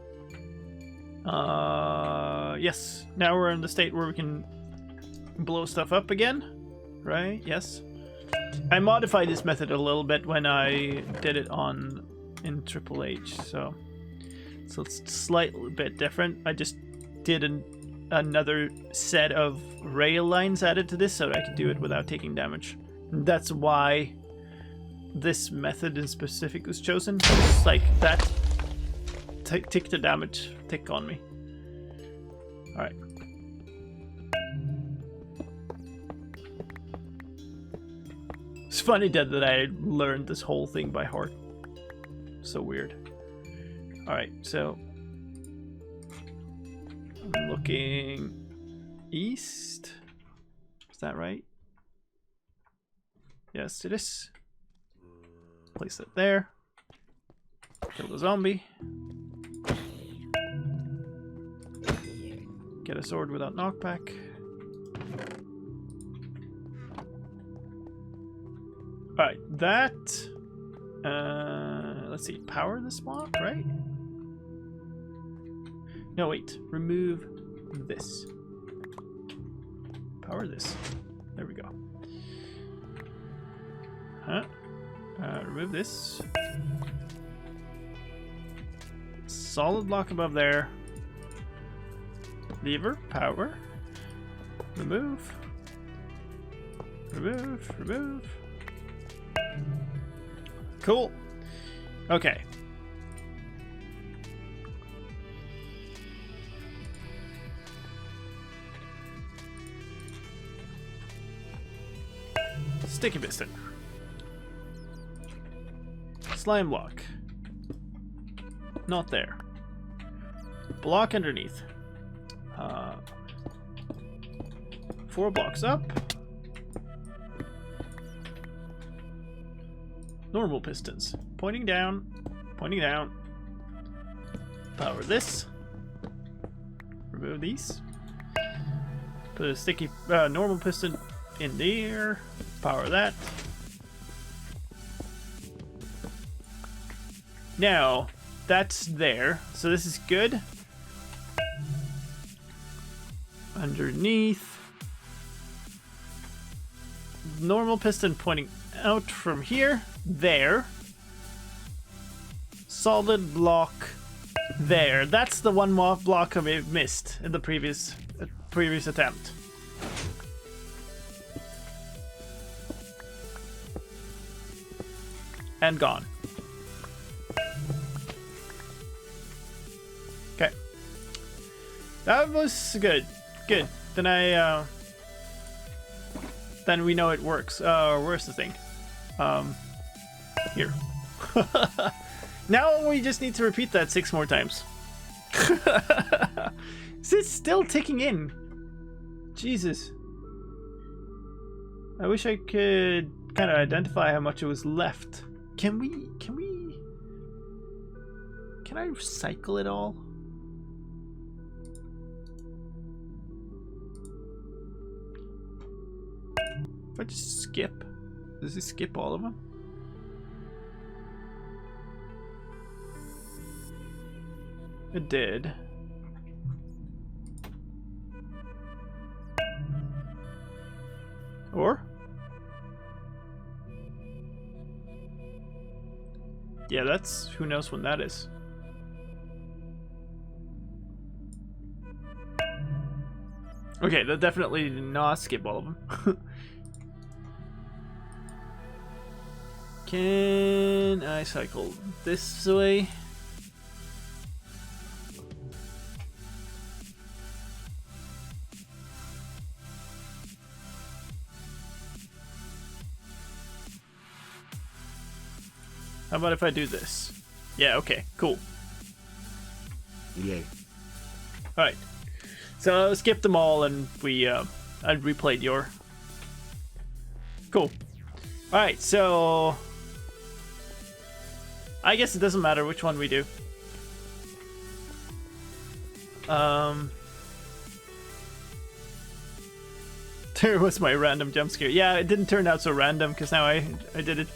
Yes. Now we're in the state where we can blow stuff up again. Right? Yes. I modified this method a little bit when I did it in Triple H, so it's slightly bit different. I just did another set of rail lines added to this so that I could do it without taking damage. That's why this method in specific was chosen. It's like that. Take the damage. Tick on me. Alright. It's funny that I learned this whole thing by heart. So weird. Alright, so I'm looking east. Is that right? Yes, it is. Place it there. Kill the zombie. Get a sword without knockback. Alright, that... let's see, power this block, right? No, wait, remove this. Power this. There we go. Huh? Remove this. Solid block above there. Lever, power. Remove. Remove, remove. Cool. Okay. Sticky piston. Slime block. Not there. Block underneath. 4 blocks up. Normal pistons. Pointing down. Pointing down. Power this. Remove these. Put a sticky normal piston in there. Power that. Now, that's there. So this is good. Underneath. Normal piston pointing out from here. There. Solid block there. That's the one more block I missed in the previous attempt. And gone. Okay. That was good. Good. Then then we know it works. Where's the thing? Here. Now we just need to repeat that 6 more times. Is it still ticking in? Jesus. I wish I could kind of identify how much it was left. Can I recycle it all? If I just skip, does it skip all of them? It did. Or? Yeah, that's... who knows when that is. Okay, that definitely did not skip all of them. Can I cycle this way? How about if I do this? Yeah, okay, cool. Yay. Alright. So skip them all and I replayed your. Cool. Alright, so I guess it doesn't matter which one we do. There was my random jump scare. Yeah, it didn't turn out so random because now I did it.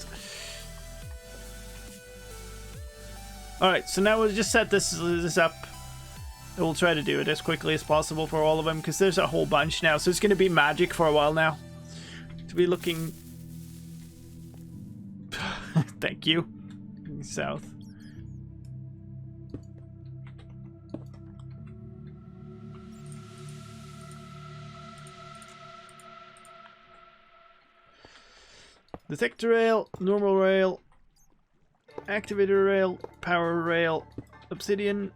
Alright, so now we'll just set this up. And we'll try to do it as quickly as possible for all of them because there's a whole bunch now. So it's going to be magic for a while now. To be looking... Thank you. South. Detector rail, normal rail, activator rail, power rail, obsidian.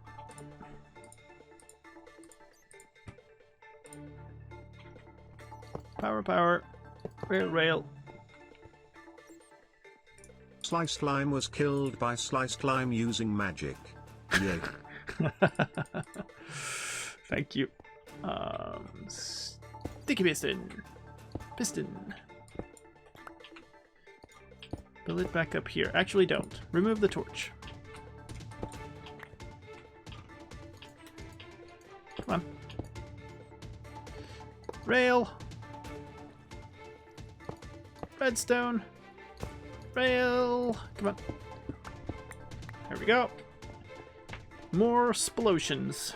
Power, rail. Slicedlime was killed by slicedlime using magic. Yay. Thank you. Sticky piston. Build it back up here. Actually, don't. Remove the torch. Come on. Rail. Redstone. Rail. Come on. There we go. More explosions.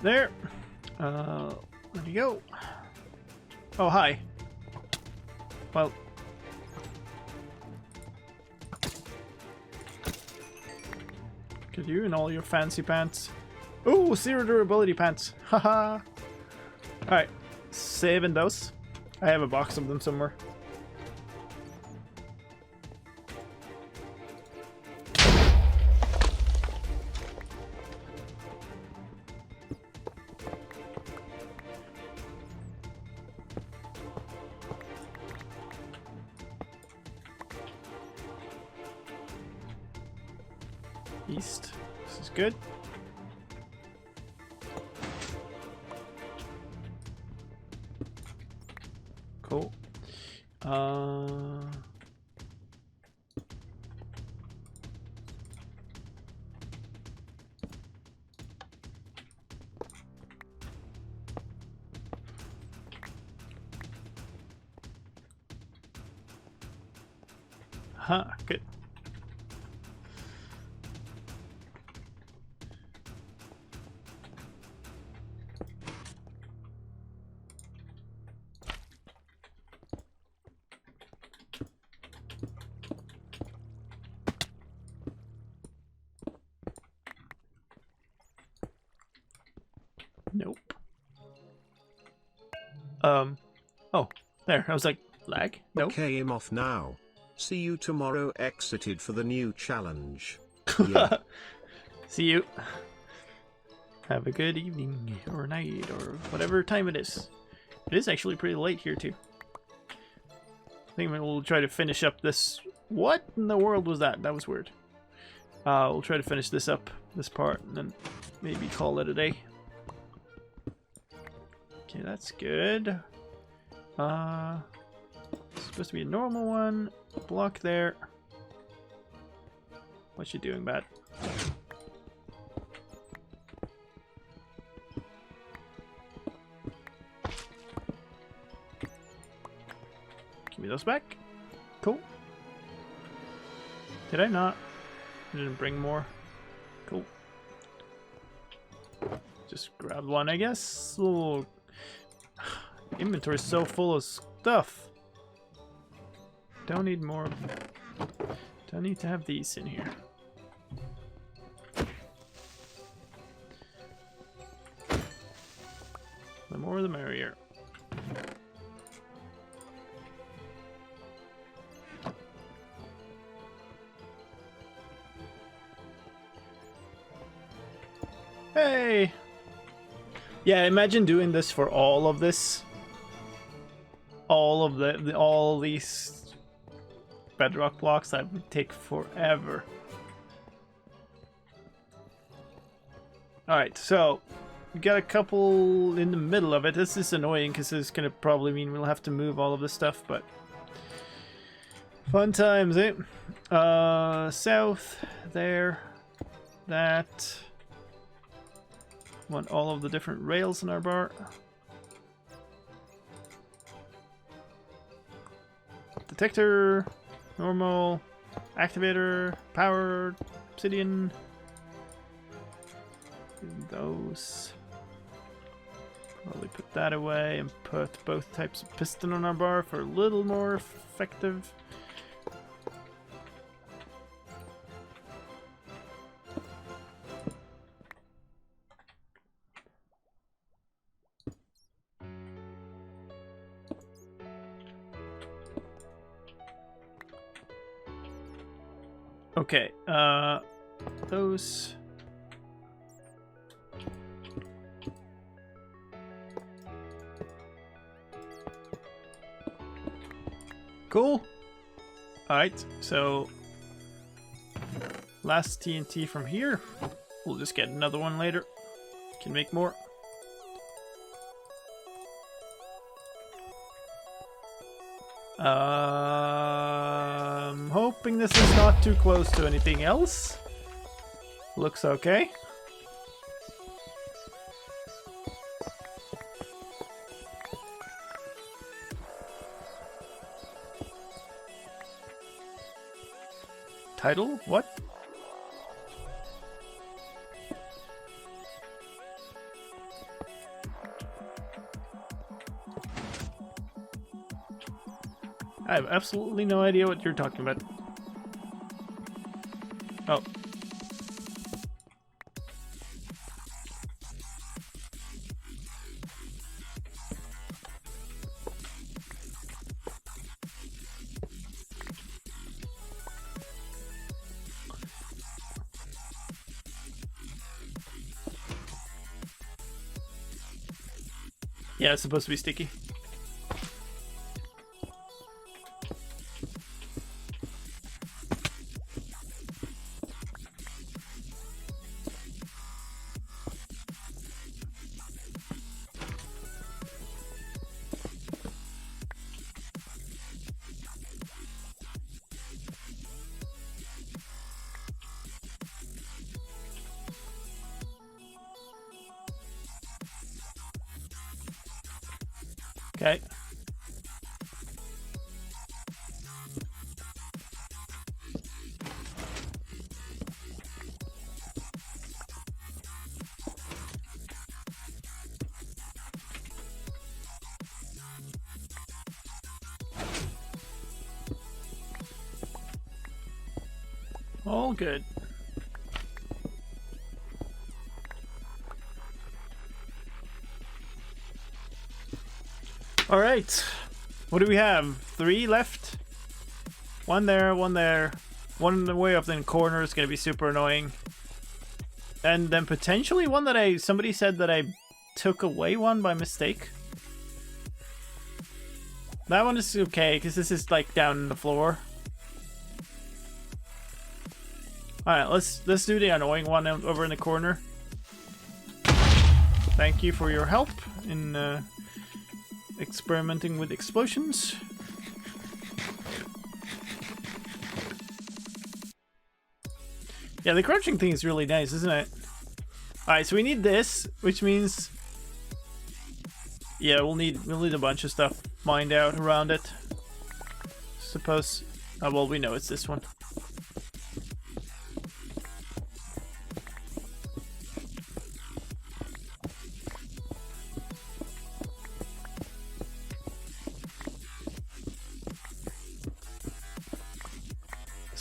There. Where'd you go? Oh, hi. Well. Could you in all your fancy pants? Ooh, 0 durability pants. Haha. Alright. Saving those. I have a box of them somewhere. East. This is good. Cool. Good. Nope. Oh, there. I was like, lag? Nope. Okay, I'm off now. See you tomorrow. Exited for the new challenge. Yeah. See you. Have a good evening, or night, or whatever time it is. It is actually pretty late here, too. I think we'll try to finish up this... What in the world was that? That was weird. We'll try to finish this up, this part, and then maybe call it a day. Okay, that's good. It's supposed to be a normal one. Block there. What's you doing, Bat? Give me those back. Cool. Did I not? I didn't bring more. Cool. Just grab one, I guess. Oh, inventory is so full of stuff. Don't need more. Don't need to have these in here. The more the merrier. Hey! Yeah, imagine doing this for all of this. All of all these bedrock blocks, that would take forever. Alright, so we got a couple in the middle of it. This is annoying because this is gonna probably mean we'll have to move all of this stuff, but fun times, eh? South, there, that. Want all of the different rails in our bar. Detector, normal, activator, power, obsidian. Those. Probably put that away and put both types of piston on our bar for a little more effective. Okay, those. Cool. Alright, so last TNT from here. We'll just get another one later. Can make more. Hoping this is not too close to anything else. Looks okay. Title? What? I have absolutely no idea what you're talking about. Oh. Yeah, it's supposed to be sticky. Okay. All good. All right. What do we have? 3 left? One there, one there. One way up in the corner is going to be super annoying. And then potentially one that somebody said that I took away one by mistake. That one is okay because this is like down in the floor. All right, let's do the annoying one over in the corner. Thank you for your help in experimenting with explosions. Yeah, the crouching thing is really nice, isn't it? Alright, so we need this, which means yeah, we'll need a bunch of stuff mined out around it. Suppose well, we know it's this one.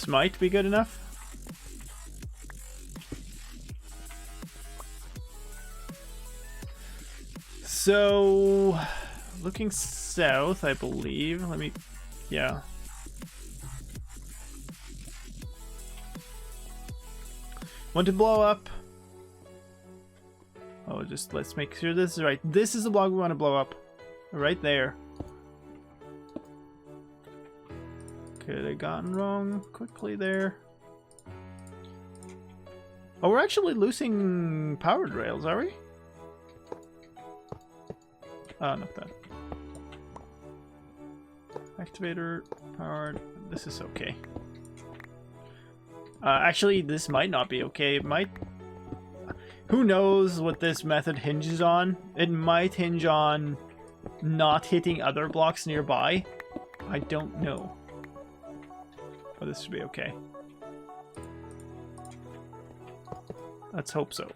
This might be good enough. So, looking south, I believe. Let me, yeah. Want to blow up? Oh, just let's make sure this is right. This is the block we want to blow up. Right there. Could have gotten wrong quickly there. Oh, we're actually losing powered rails, are we? Not that. Activator, powered. This is okay. Actually, this might not be okay. It might... Who knows what this method hinges on? It might hinge on not hitting other blocks nearby. I don't know. But this should be okay. Let's hope so.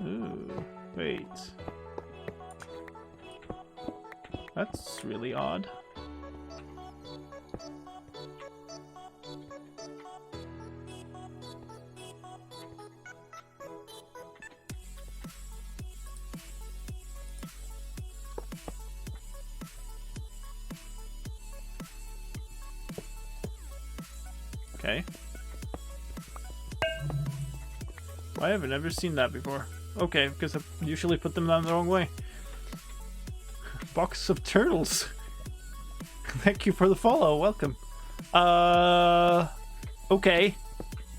Ooh, wait. That's really odd. Okay. I haven't ever seen that before. Okay, because I usually put them down the wrong way. Box of turtles. Thank you for the follow. Welcome. Okay.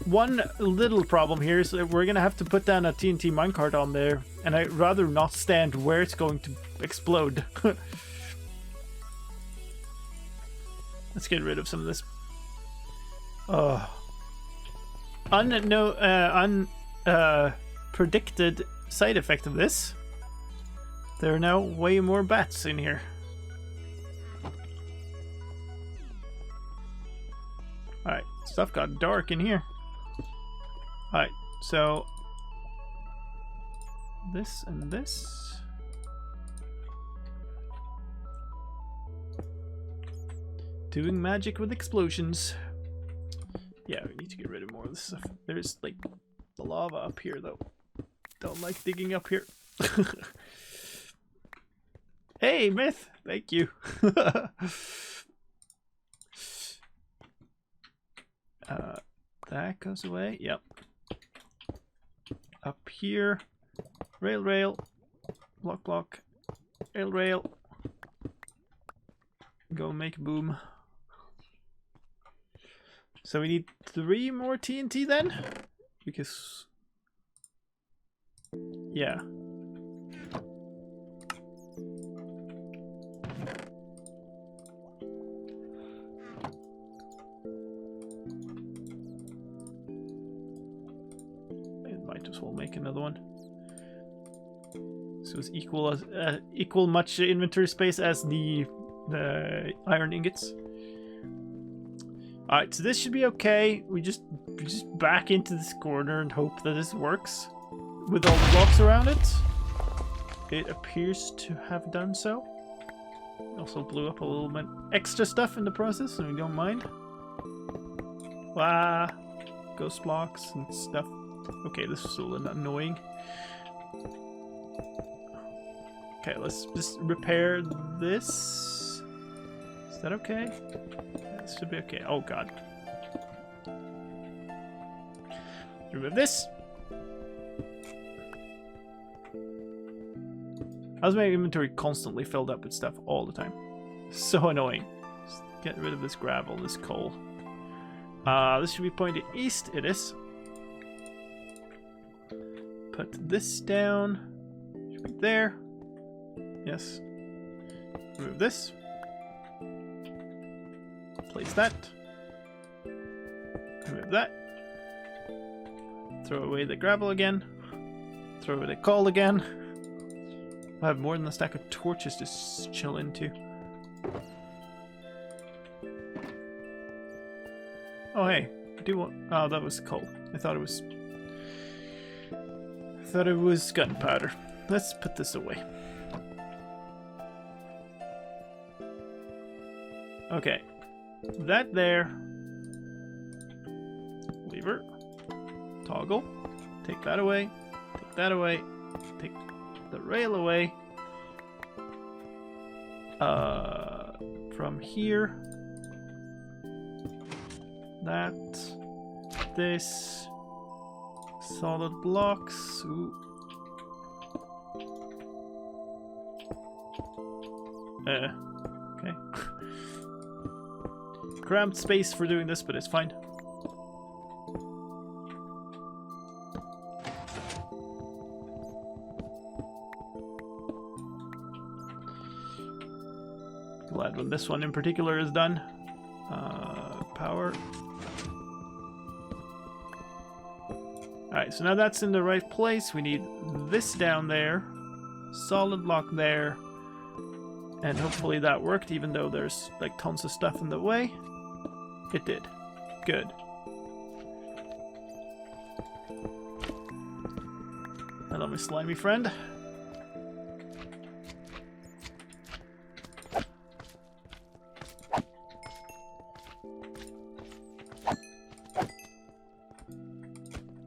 One little problem here is that we're gonna have to put down a TNT minecart on there, and I'd rather not stand where it's going to explode. Let's get rid of some of this. Predicted side effect of this. There are now way more bats in here. Alright, stuff got dark in here. Alright, so this and this. Doing magic with explosions. Yeah, we need to get rid of more of this stuff. There's like the lava up here though. Don't like digging up here. Hey, Myth! Thank you. That goes away. Yep. Up here. Rail, rail. Block, block. Rail, rail. Go make boom. So we need 3 more TNT then? Because... yeah. Might as well make another one. So it's equal much inventory space as the iron ingots. All right, so this should be okay. We just back into this corner and hope that this works with all the blocks around it. It appears to have done so. Also blew up a little bit extra stuff in the process, so we don't mind. Wow, ghost blocks and stuff. Okay, this is a little annoying. Okay, let's just repair this. Is that okay? This should be okay. Oh god. Remove this. How's my inventory constantly filled up with stuff all the time? So annoying. Just get rid of this gravel, this coal. This should be pointed east. It is. Put this down. Should be there. Yes. Remove this. Place that. Remove that. Throw away the gravel again. Throw away the coal again. I have more than a stack of torches to chill into. Oh hey, I do want... oh, that was coal. I thought it was gunpowder. Let's put this away. Okay. That there. Lever. Toggle. Take that away. Take that away. Take the rail away. From here. That. This. Solid blocks. Ooh. Okay. Cramped space for doing this, but it's fine. Glad when this one in particular is done. Power. Alright, so now that's in the right place. We need this down there. Solid block there. And hopefully that worked, even though there's like tons of stuff in the way. It did. Good. Hello, my slimy friend.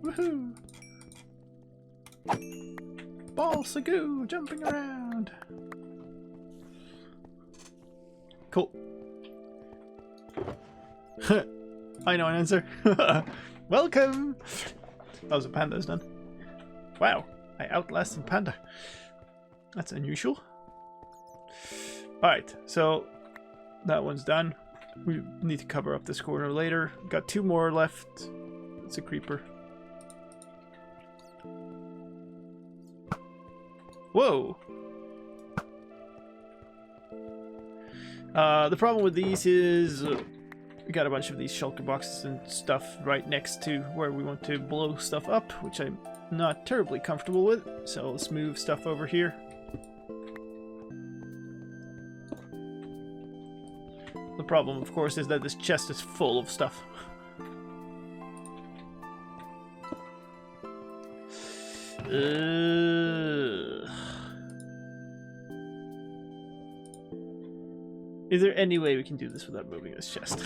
Woohoo! Balsagoo jumping around. Cool. I know an answer. Welcome! That was a panda's done. Wow, I outlasted panda. That's unusual. Alright, so that one's done. We need to cover up this corner later. Got 2 more left. It's a creeper. Whoa! The problem with these is we got a bunch of these shulker boxes and stuff right next to where we want to blow stuff up, which I'm not terribly comfortable with. So let's move stuff over here. The problem, of course, is that this chest is full of stuff. Is there any way we can do this without moving this chest?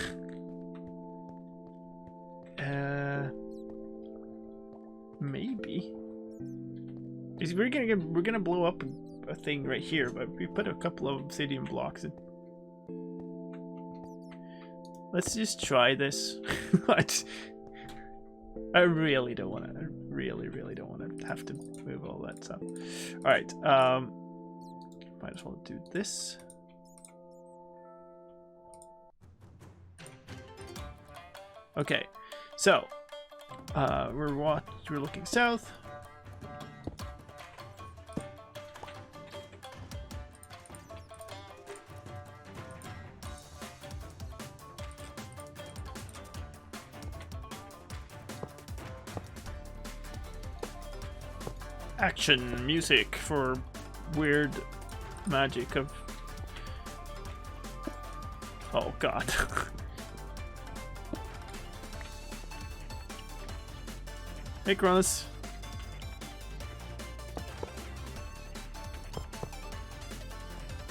Maybe. We're gonna blow up a thing right here, but we put a couple of obsidian blocks in. Let's just try this. I really don't want to. I really don't want to have to move all that stuff. All right. Might as well do this. Okay, so we're looking south. Action music for weird magic of. Oh God. Hey, Cronus.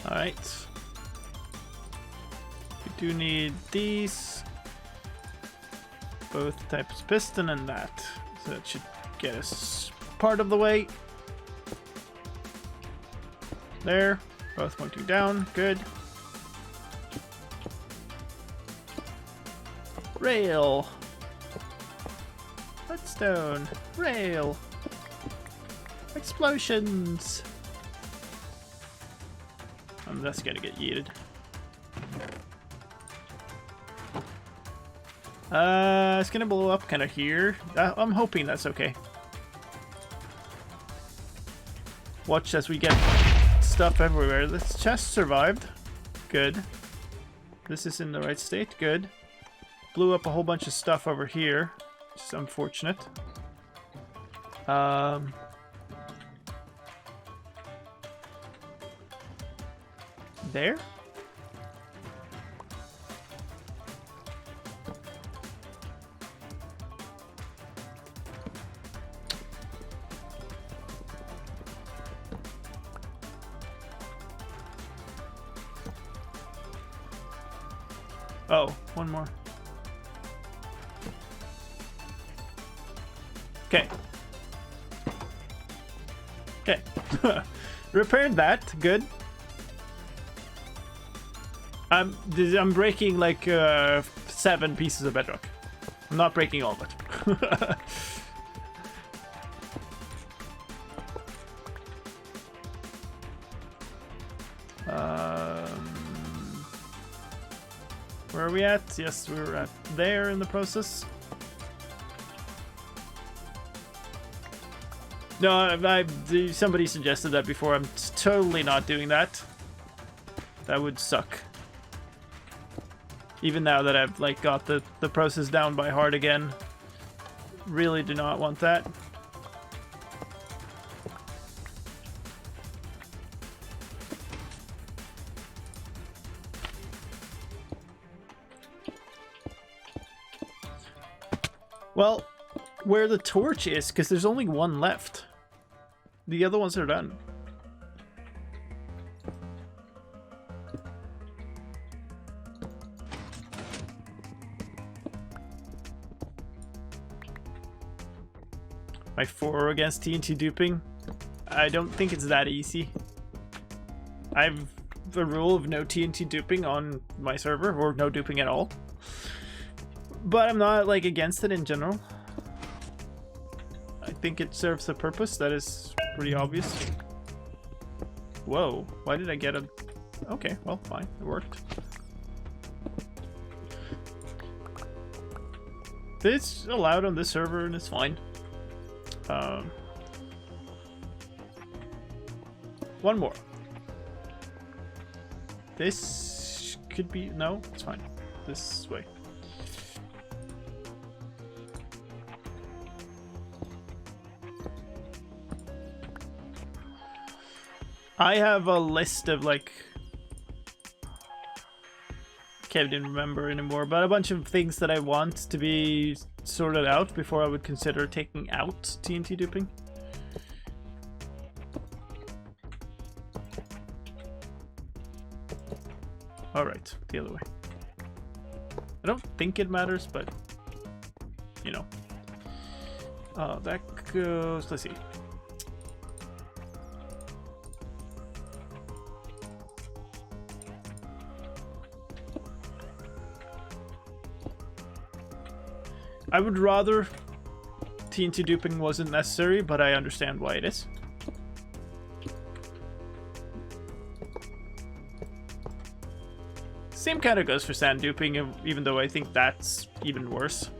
Alright. We do need these. Both types of piston and that. So that should get us part of the way. There. Both pointing down. Good. Rail. Redstone. Rail. Explosions. That's gonna get yeeted. It's gonna blow up kind of here. I'm hoping that's okay. Watch as we get stuff everywhere. This chest survived. Good. This is in the right state. Good. Blew up a whole bunch of stuff over here. Which is unfortunate. There? Oh, one more. Okay. Okay. Repaired that. Good. I'm breaking like 7 pieces of bedrock. I'm not breaking all of it. Where are we at? Yes, we're at there in the process. No, somebody suggested that before. I'm totally not doing that. That would suck. Even now that I've like got the process down by heart again. Really do not want that. Well, where the torch is, because there's only one left. The other ones are done. My 4 against TNT duping? I don't think it's that easy. I've the rule of no TNT duping on my server, or no duping at all. But I'm not like against it in general. I think it serves a purpose that is pretty obvious. Whoa, why did I get a... Okay, well, fine, it worked. It's allowed on this server and it's fine. One more. This could be... No, it's fine. This way. I have a list of like... Can't even remember anymore, but a bunch of things that I want to be sorted out before I would consider taking out TNT duping. Alright, the other way. I don't think it matters, but you know. That goes, let's see. I would rather TNT duping wasn't necessary, but I understand why it is. Same kind of goes for sand duping, even though I think that's even worse.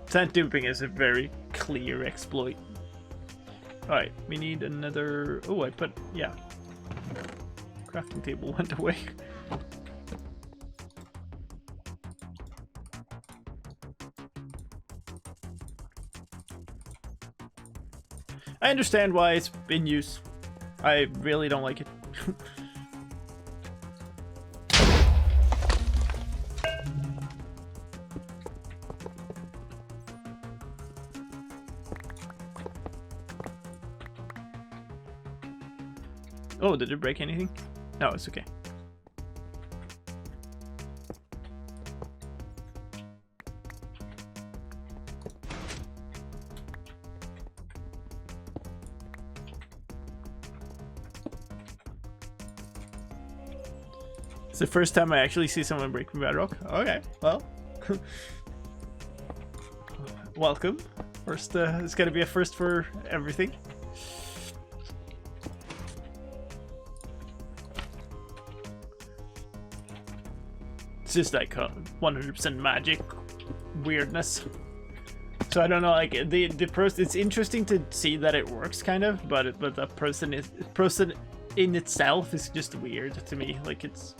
Sand duping is a very clear exploit. Alright, we need another... Oh, I put... Yeah. Crafting table went away. I understand why it's in use. I really don't like it. Oh, did it break anything? No, it's okay. It's the first time I actually see someone breaking bedrock. Okay, well. Welcome. First, it's gonna be a first for everything. It's just like 100% magic weirdness. So I don't know, like the process. It's interesting to see that it works, kind of, but the person in itself is just weird to me. Like it's.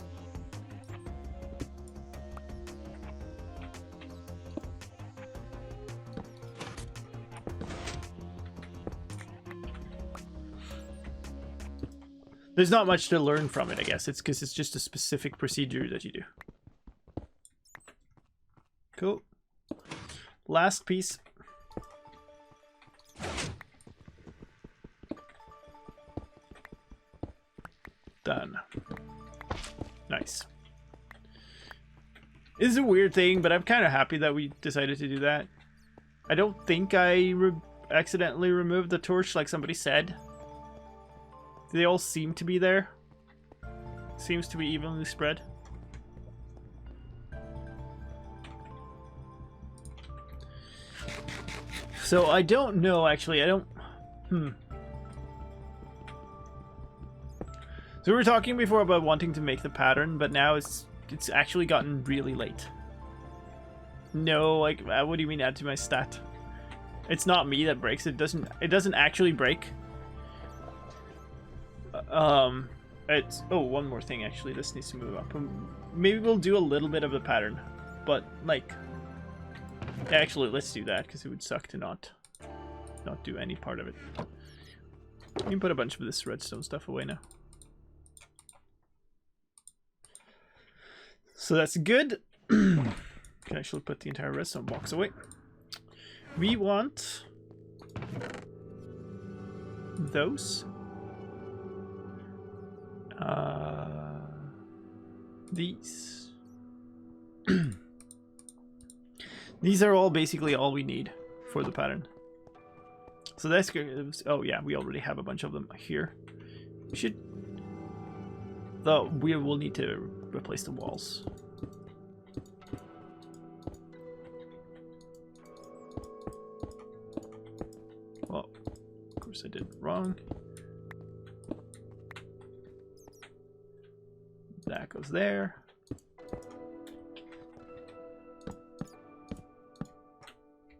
There's not much to learn from it, I guess. It's because it's just a specific procedure that you do. Cool. Last piece. Done. Nice. It's a weird thing, but I'm kind of happy that we decided to do that. I don't think I accidentally removed the torch like somebody said. They all seem to be there. Seems to be evenly spread. So I don't know, actually. I don't... So we were talking before about wanting to make the pattern, but now it's actually gotten really late. No, like, what do you mean add to my stat? It's not me that breaks. It doesn't actually break. It's... Oh, one more thing, actually. This needs to move up. Maybe we'll do a little bit of the pattern, but, like... Actually, let's do that, because it would suck to not do any part of it. You can put a bunch of this redstone stuff away now. So that's good. Can actually put the entire redstone box away. We want those. These. These are all basically all we need for the pattern. So that's good. Oh yeah, we already have a bunch of them here. We should... Though we will need to replace the walls. Well, of course I did it wrong. That goes there.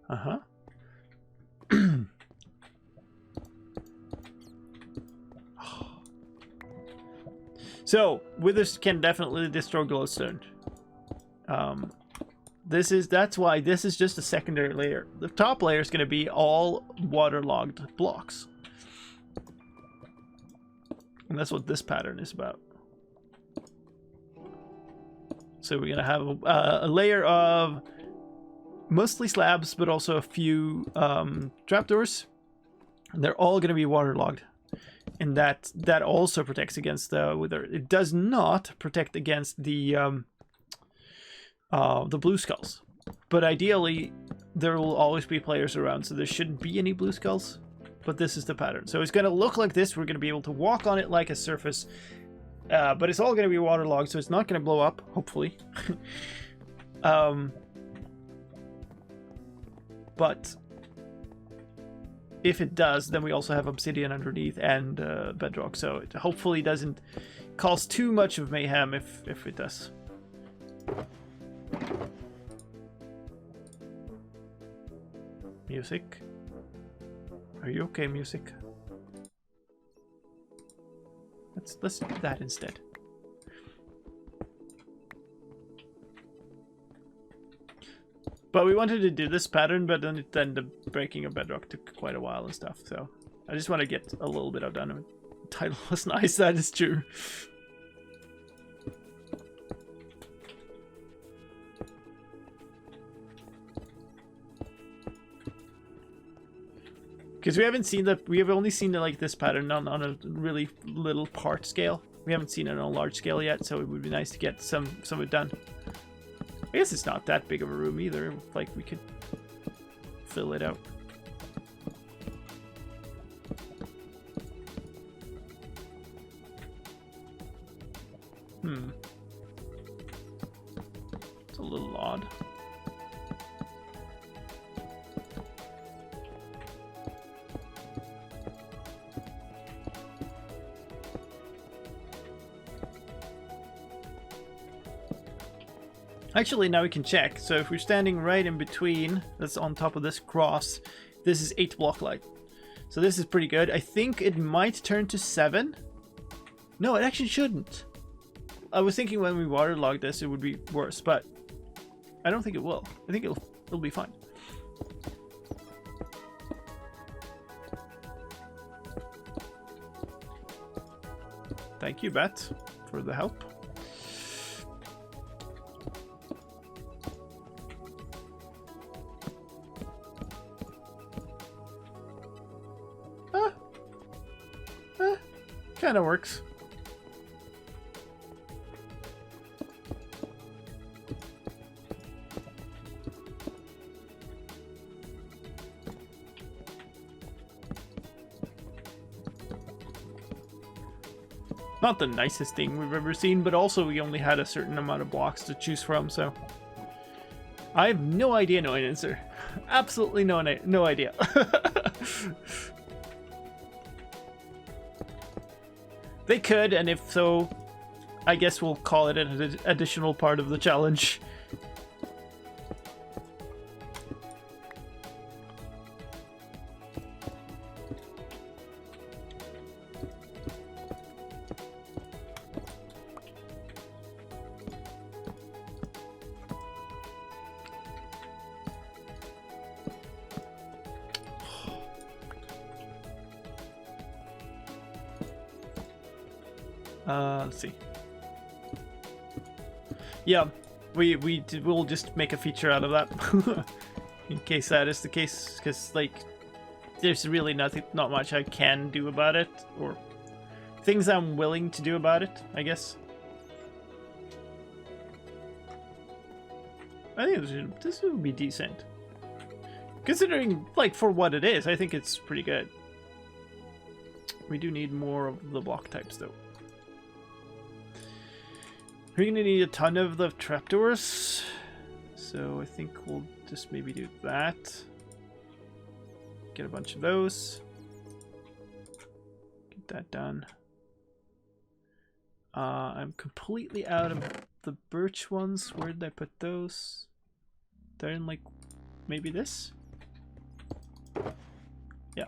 Uh-huh. So, withers can definitely destroy glowstone. That's why this is just a secondary layer. The top layer is going to be all waterlogged blocks. And that's what this pattern is about. So we're going to have a layer of mostly slabs, but also a few trapdoors. They're all going to be waterlogged. And that also protects against the wither. It does not protect against the blue skulls. But ideally, there will always be players around, so there shouldn't be any blue skulls. But this is the pattern. So it's going to look like this. We're going to be able to walk on it like a surface. But it's all going to be waterlogged, so it's not going to blow up, hopefully. But if it does, then we also have obsidian underneath and bedrock, so it hopefully doesn't cause too much of mayhem if it does. Music? Are you okay, music? Let's do that instead. But we wanted to do this pattern, but then the breaking of bedrock took quite a while and stuff, so I just want to get a little bit of done. The title was nice, that is true. Because we haven't seen that, we have only seen like this pattern on a really little part scale. We haven't seen it on a large scale yet, so it would be nice to get some of it done. I guess it's not that big of a room either. Like, we could fill it out. It's a little odd. Actually, now we can check. So if we're standing right in between, that's on top of this cross, this is 8 block light. So this is pretty good. I think it might turn to 7. No, it actually shouldn't. I was thinking when we waterlog this, it would be worse, but I don't think it will. I think it'll be fine. Thank you, Bet, for the help. Kind of works. Not the nicest thing we've ever seen, but also we only had a certain amount of blocks to choose from, so... I have no idea, no answer. Absolutely no idea. They could, and if so, I guess we'll call it an additional part of the challenge. Let's see. Yeah, we'll just make a feature out of that in case that is the case, because like there's really not much I can do about it, or things I'm willing to do about it, I guess. I think this would be decent, considering like for what it is. I think it's pretty good. We do need more of the block types though. We're gonna need a ton of the trapdoors, so I think we'll just maybe do that. Get a bunch of those. Get that done. I'm completely out of the birch ones. Where did I put those? They're in like maybe this? Yeah.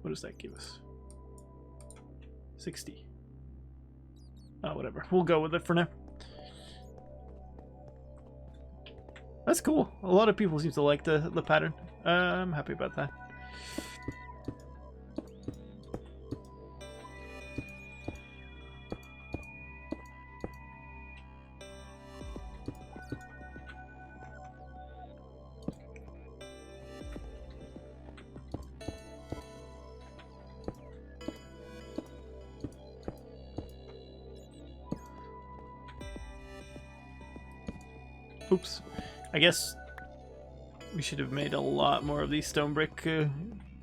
What does that give us? 60. Oh, whatever. We'll go with it for now. That's cool. A lot of people seem to like the pattern. I'm happy about that. Oops. I guess we should have made a lot more of these stone brick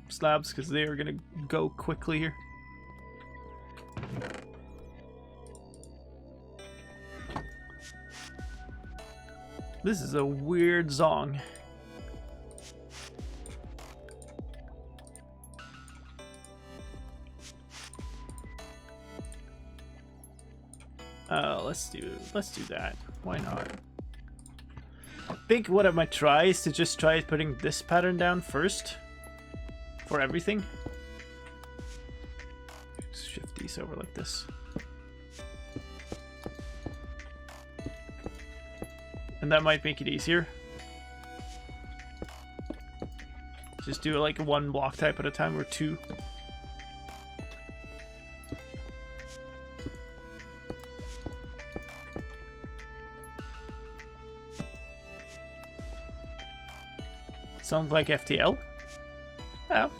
slabs, because they are going to go quickly here. This is a weird song. Let's do that. Why not? I think what I might try is to just try putting this pattern down first for everything. Just shift these over like this. And that might make it easier. Just do like one block type at a time, or two. Sounds like FTL. Oh.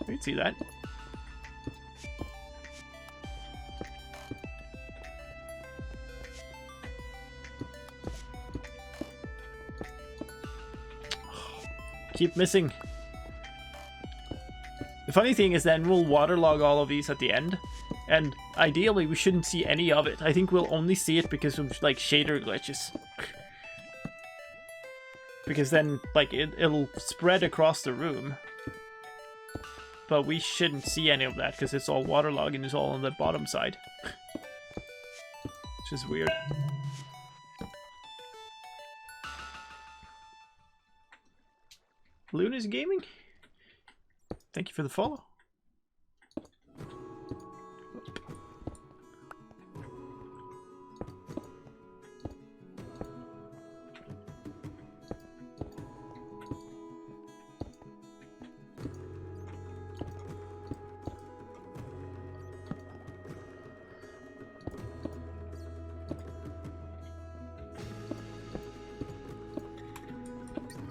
We can see that. Keep missing. The funny thing is then we'll waterlog all of these at the end, and ideally we shouldn't see any of it. I think we'll only see it because of like shader glitches. Because then, like, it'll spread across the room. But we shouldn't see any of that, because it's all waterlogged and it's all on the bottom side. Which is weird. Luna's Gaming? Thank you for the follow.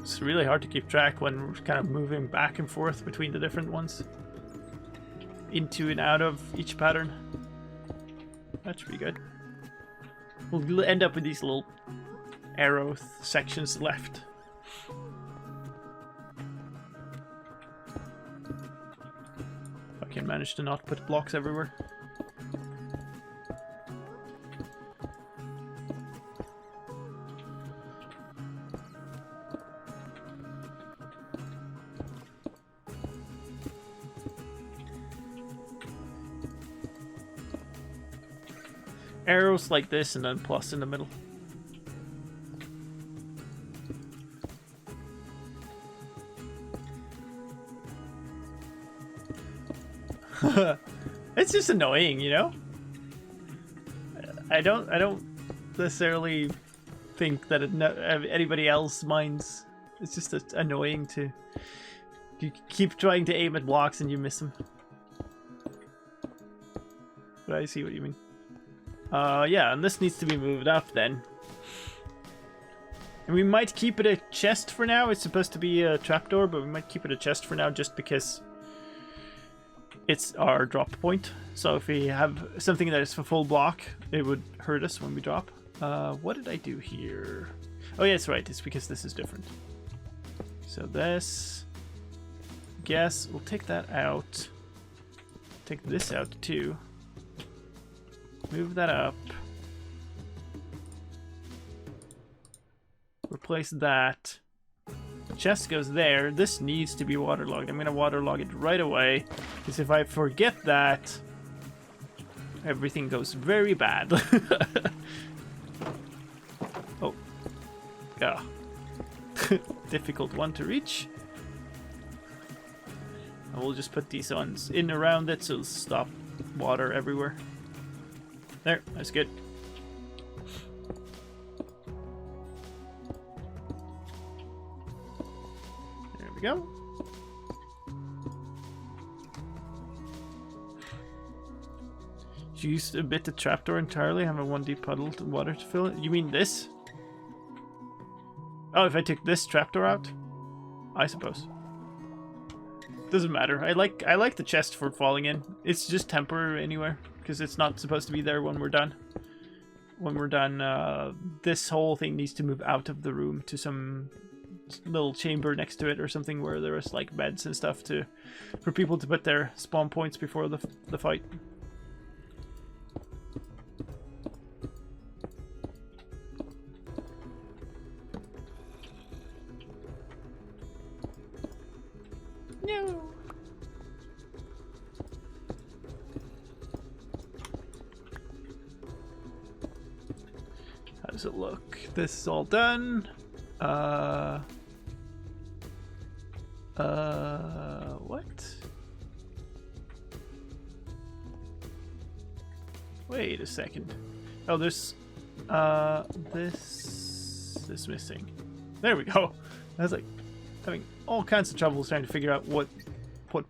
It's really hard to keep track when we're kind of moving back and forth between the different ones. Into and out of each pattern. That should be good. We'll end up with these little arrow sections left. I can manage to not put blocks everywhere. Arrows like this and then plus in the middle. It's just annoying, you know? I don't necessarily think that anybody else minds. It's just annoying to you keep trying to aim at blocks and you miss them. But I see what you mean. Yeah, and this needs to be moved up then. And we might keep it a chest for now. It's supposed to be a trapdoor, but we might keep it a chest for now just because it's our drop point. So if we have something that is a full block, it would hurt us when we drop. What did I do here? Oh yeah, it's right. It's because this is different. So this, guess we'll take that out. Take this out too. Move that up. Replace that. Chest goes there. This needs to be waterlogged. I'm gonna waterlog it right away, because if I forget that, everything goes very bad. Oh. Yeah. Difficult one to reach. And we'll just put these ones in around it so it'll stop water everywhere. There, that's good. There we go. Used a bit of trapdoor entirely, have a 1D puddle to water to fill it. You mean this? Oh, if I took this trapdoor out? I suppose. Doesn't matter. I like the chest for falling in. It's just temporary anywhere, because it's not supposed to be there when we're done. When we're done, this whole thing needs to move out of the room to some little chamber next to it or something where there is like beds and stuff for people to put their spawn points before the fight. No. How does it look? This is all done. What? Wait a second. Oh, there's, this is missing. There we go. I was like having all kinds of troubles trying to figure out what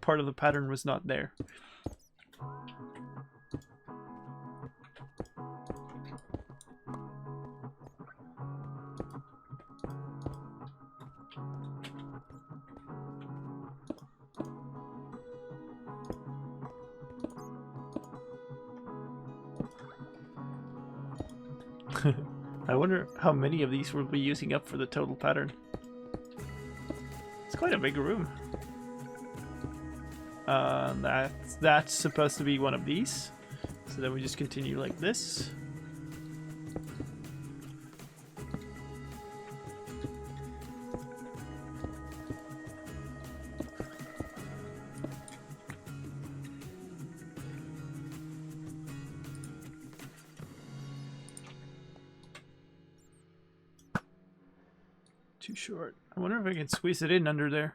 part of the pattern was not there. I wonder how many of these we'll be using up for the total pattern. It's quite a big room. That's supposed to be one of these. So then we just continue like this. Too short. I wonder if I can squeeze it in under there.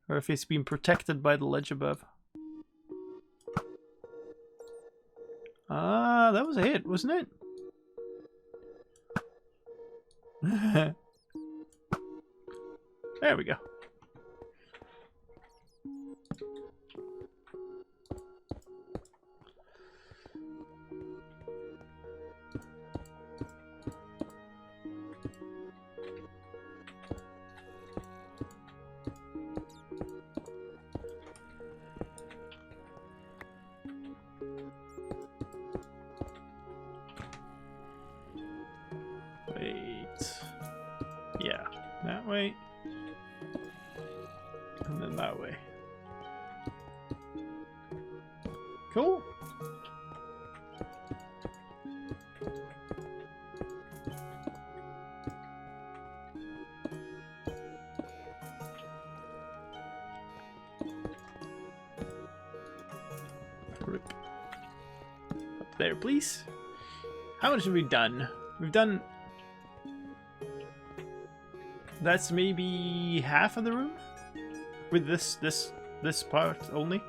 Or if it's being protected by the ledge above. Ah, that was a hit, wasn't it? There we go. Wait. And then that way. Cool. Rip. Up there, please. How much have we done? We've done... That's maybe half of the room? With this part only?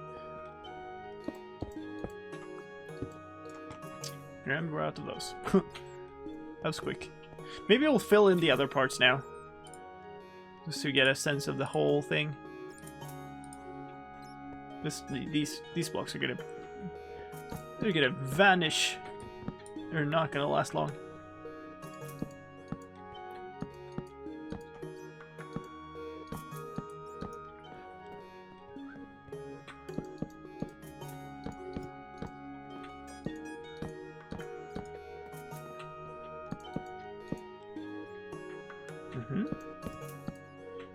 And we're out of those. That was quick. Maybe we'll fill in the other parts now. Just to get a sense of the whole thing. These blocks are they're gonna vanish. They're not gonna last long.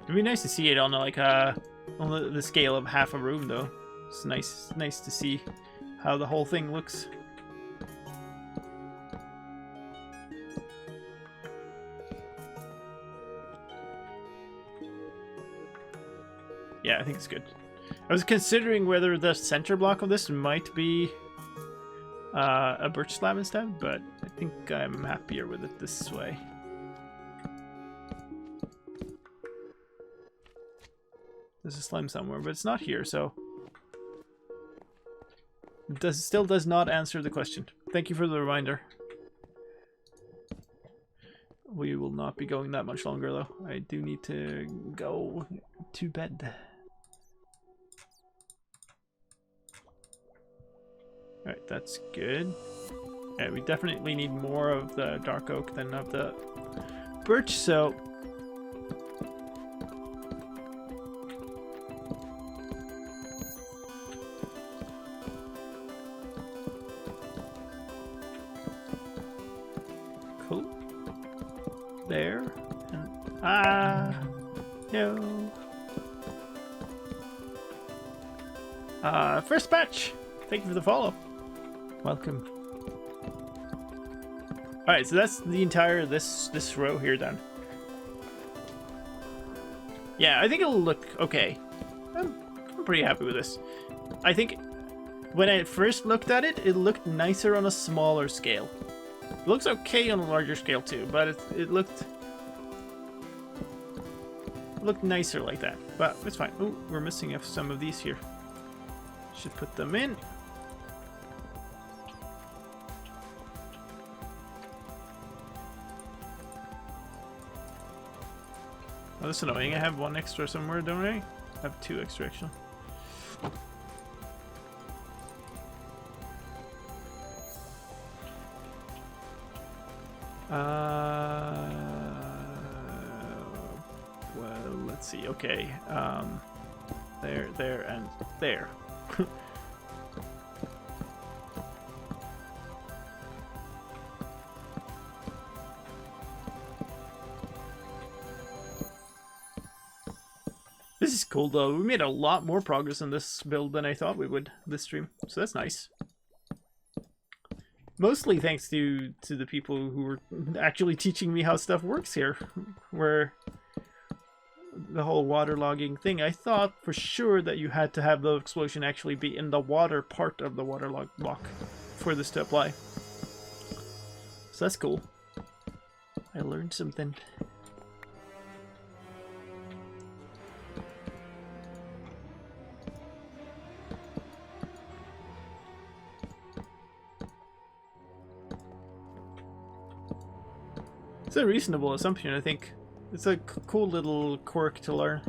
It'd be nice to see it on like on the scale of half a room, though. It's nice to see how the whole thing looks. Yeah, I think it's good. I was considering whether the center block of this might be a birch slab instead, but I think I'm happier with it this way. There's a slime somewhere, but it's not here, so... It still does not answer the question. Thank you for the reminder. We will not be going that much longer, though. I do need to go to bed. Alright, that's good. Yeah, we definitely need more of the dark oak than of the birch, so... Cool. There. And... no. First batch! Thank you for the follow. Welcome. Alright, so that's the entire this row here done. Yeah, I think it'll look okay. I'm pretty happy with this. I think when I first looked at it, it looked nicer on a smaller scale. It looks okay on a larger scale too, but it looked nicer like that. But it's fine. Oh, we're missing some of these here. Should put them in. Oh, that's annoying. I have one extra somewhere, don't I? I have two extra actually. Well, let's see. Okay. There, and there. This is cool though. We made a lot more progress on this build than I thought we would this stream, so that's nice. Mostly thanks to the people who were actually teaching me how stuff works here, where the whole waterlogging thing. I thought for sure that you had to have the explosion actually be in the water part of the waterlog block for this to apply. So that's cool. I learned something. It's a reasonable assumption, I think. It's a cool little quirk to learn.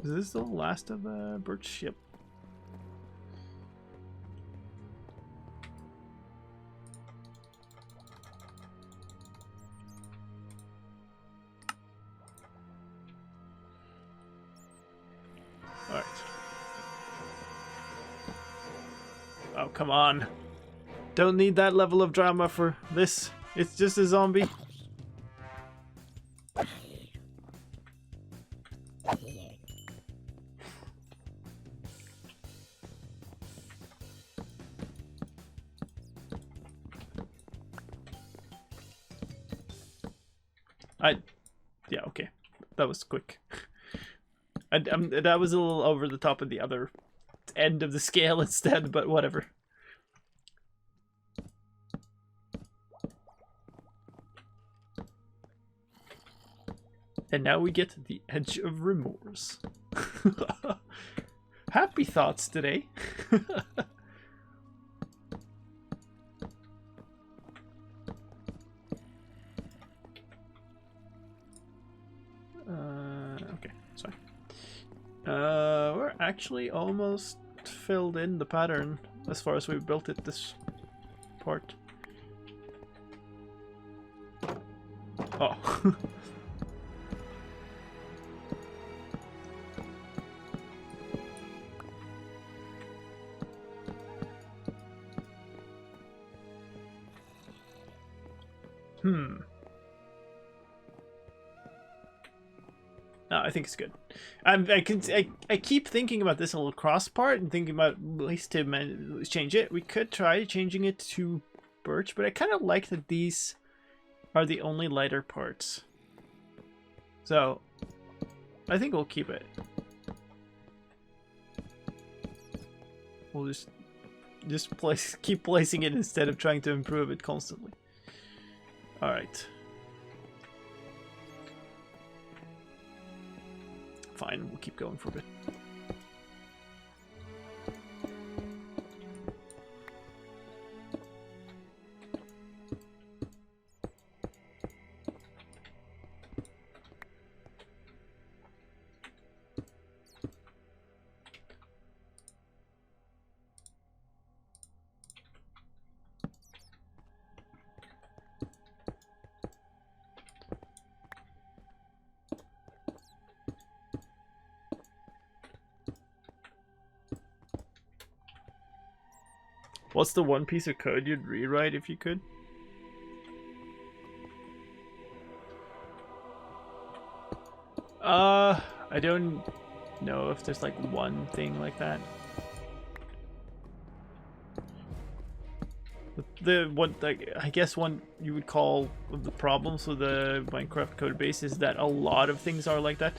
Is this the last of the birch? Yep. Oh, come on. Don't need that level of drama for this. It's just a zombie. Yeah, okay. That was quick. That was a little over the top of the other end of the scale instead, but whatever. And now we get the edge of remorse. Happy thoughts today. Okay, sorry. We're actually almost filled in the pattern as far as we've built it this part. Oh. No, I think it's good. I keep thinking about this little cross part and thinking about ways to change it. We could try changing it to birch, but I kind of like that these are the only lighter parts. So I think we'll keep it. We'll keep placing it instead of trying to improve it constantly. All right. Fine, we'll keep going for a bit. What's the one piece of code you'd rewrite if you could? I don't know if there's like one thing like that. The one, like, I guess one you would call the problems with the Minecraft code base is that a lot of things are like that.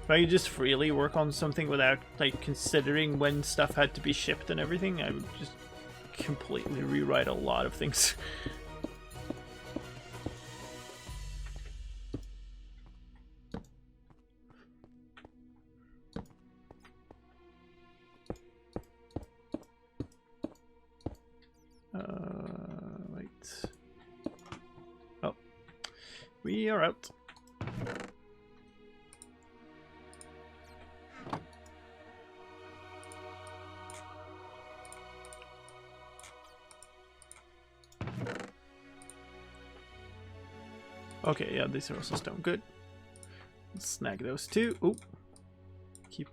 If I could just freely work on something without like considering when stuff had to be shipped and everything, I would just completely rewrite a lot of things. Wait. Oh, we are out. Okay, yeah, these are also stone. Good. Let's snag those two. Oop. Keep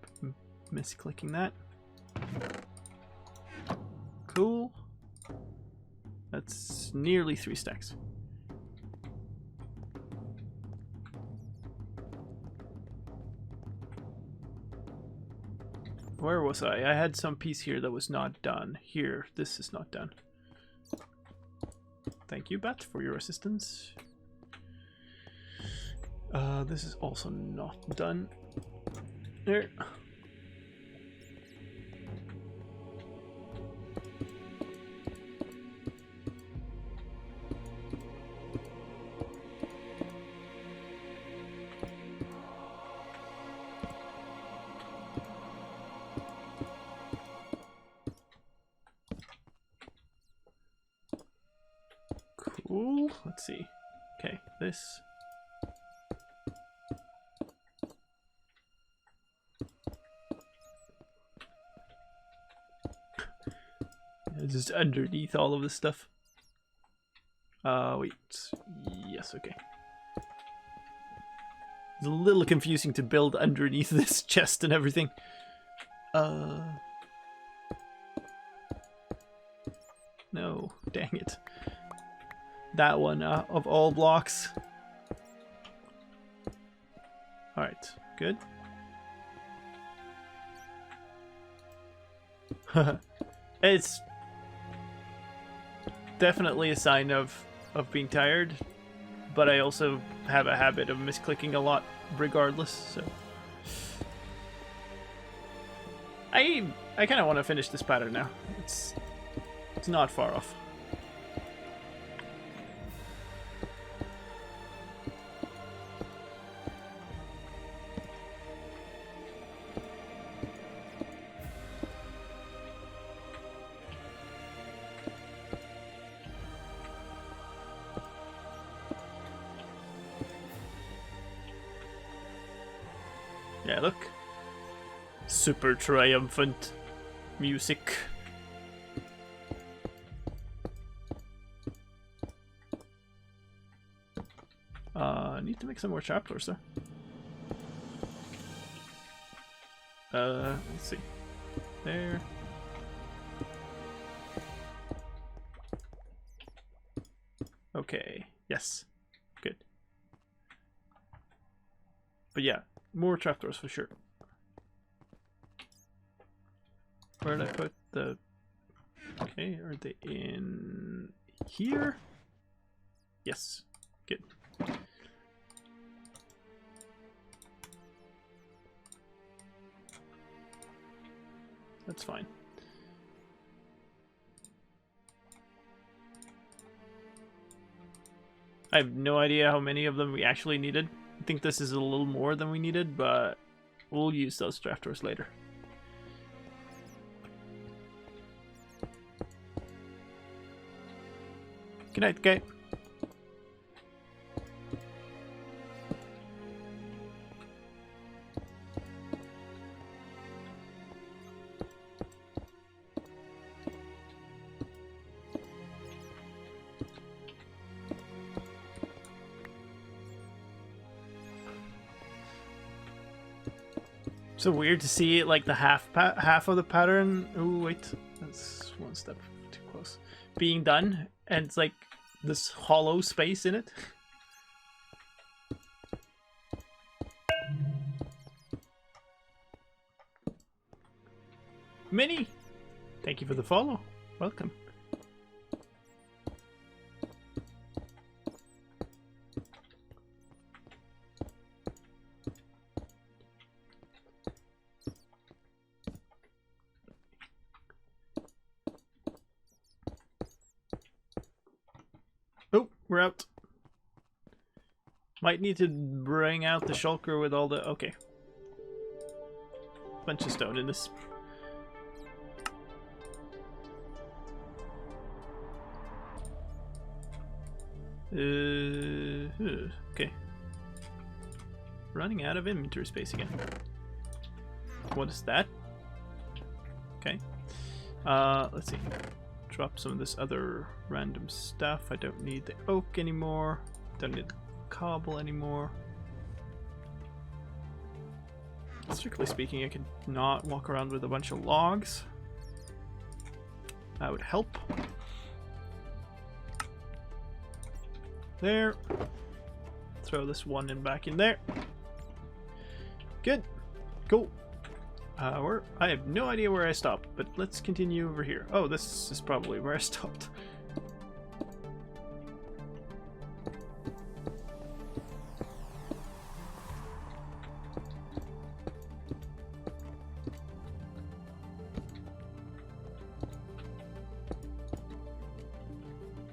misclicking that. Cool. That's nearly 3 stacks. Where was I? I had some piece here that was not done. Here, this is not done. Thank you, Bat, for your assistance. This is also not done. There. Cool. Let's see. Okay, this. Just underneath all of this stuff. Wait. Yes, okay. It's a little confusing to build underneath this chest and everything. No, dang it. That one of all blocks. Alright, good. It's definitely a sign of being tired, but I also have a habit of misclicking a lot regardless, so I kind of want to finish this pattern now. It's not far off. Yeah, look. Super triumphant music. I need to make some more chapters though. Let's see. There. Okay. Yes. Good. But yeah, more trapdoors for sure. Where did I put the... Okay, are they in here? Yes. Good. That's fine. I have no idea how many of them we actually needed. I think this is a little more than we needed, but we'll use those trapdoors later. Good night, guy. So weird to see like the half of the pattern. Oh wait, that's one step too close. Being done, and it's like this hollow space in it. Minnie, thank you for the follow. Welcome. Oh, we're out. Might need to bring out the shulker with all the... Okay. Bunch of stone in this. Okay. Running out of inventory space again. What is that? Okay. Let's see. Drop some of this other random stuff. I don't need the oak anymore. Don't need the cobble anymore. Strictly speaking, I could not walk around with a bunch of logs. That would help. There. Throw this one in back in there. Good. Cool. I have no idea where I stopped, but let's continue over here. Oh, this is probably where I stopped.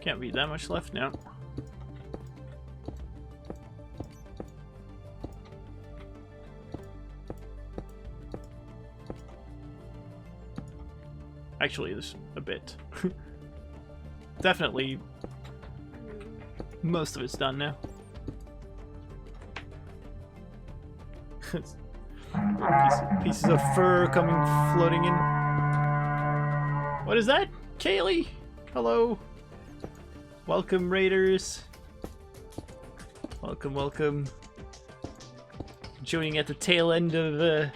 Can't be that much left now. Actually, there's a bit. Definitely most of it's done now. Pieces of fur coming floating in. What is that? Kaylee? Hello. Welcome, raiders. Welcome, welcome. Joining at the tail end of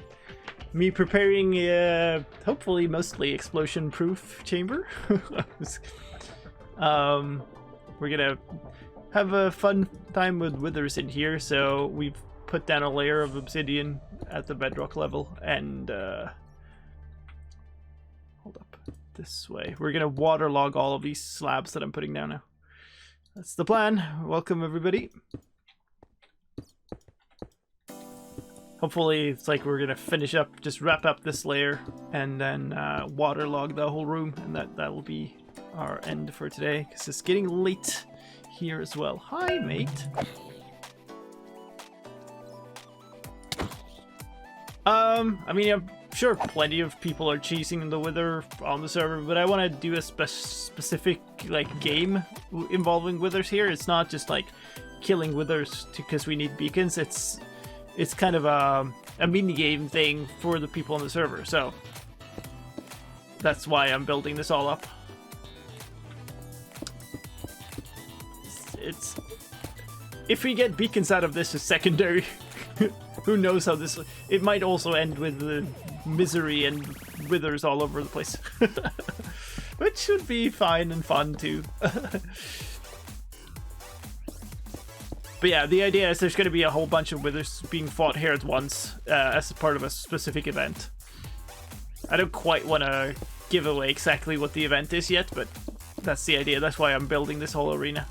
me preparing a hopefully mostly explosion-proof chamber. We're gonna have a fun time with withers in here, so we've put down a layer of obsidian at the bedrock level, and hold up this way. We're gonna waterlog all of these slabs that I'm putting down now. That's the plan. Welcome everybody. Hopefully it's like we're gonna finish up, just wrap up this layer, and then waterlog the whole room, and that will be our end for today, because it's getting late here as well. Hi, mate. I mean, I'm sure plenty of people are chasing the wither on the server, but I want to do a specific like game involving withers here. It's not just like killing withers because we need beacons. It's kind of a mini game thing for the people on the server, so that's why I'm building this all up. It's if we get beacons out of this is secondary. Who knows how this... It might also end with misery and withers all over the place. Which should be fine and fun too. But yeah, the idea is there's going to be a whole bunch of withers being fought here at once as part of a specific event. I don't quite want to give away exactly what the event is yet, but that's the idea. That's why I'm building this whole arena.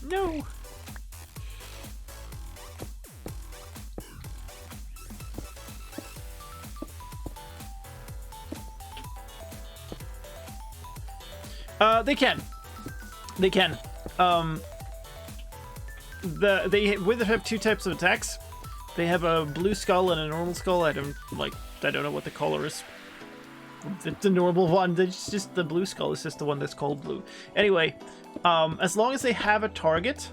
No! They can. They can. They withers have two types of attacks. They have a blue skull and a normal skull. I don't know what the color is. The normal one. It's just the blue skull is just the one that's called blue. Anyway, as long as they have a target,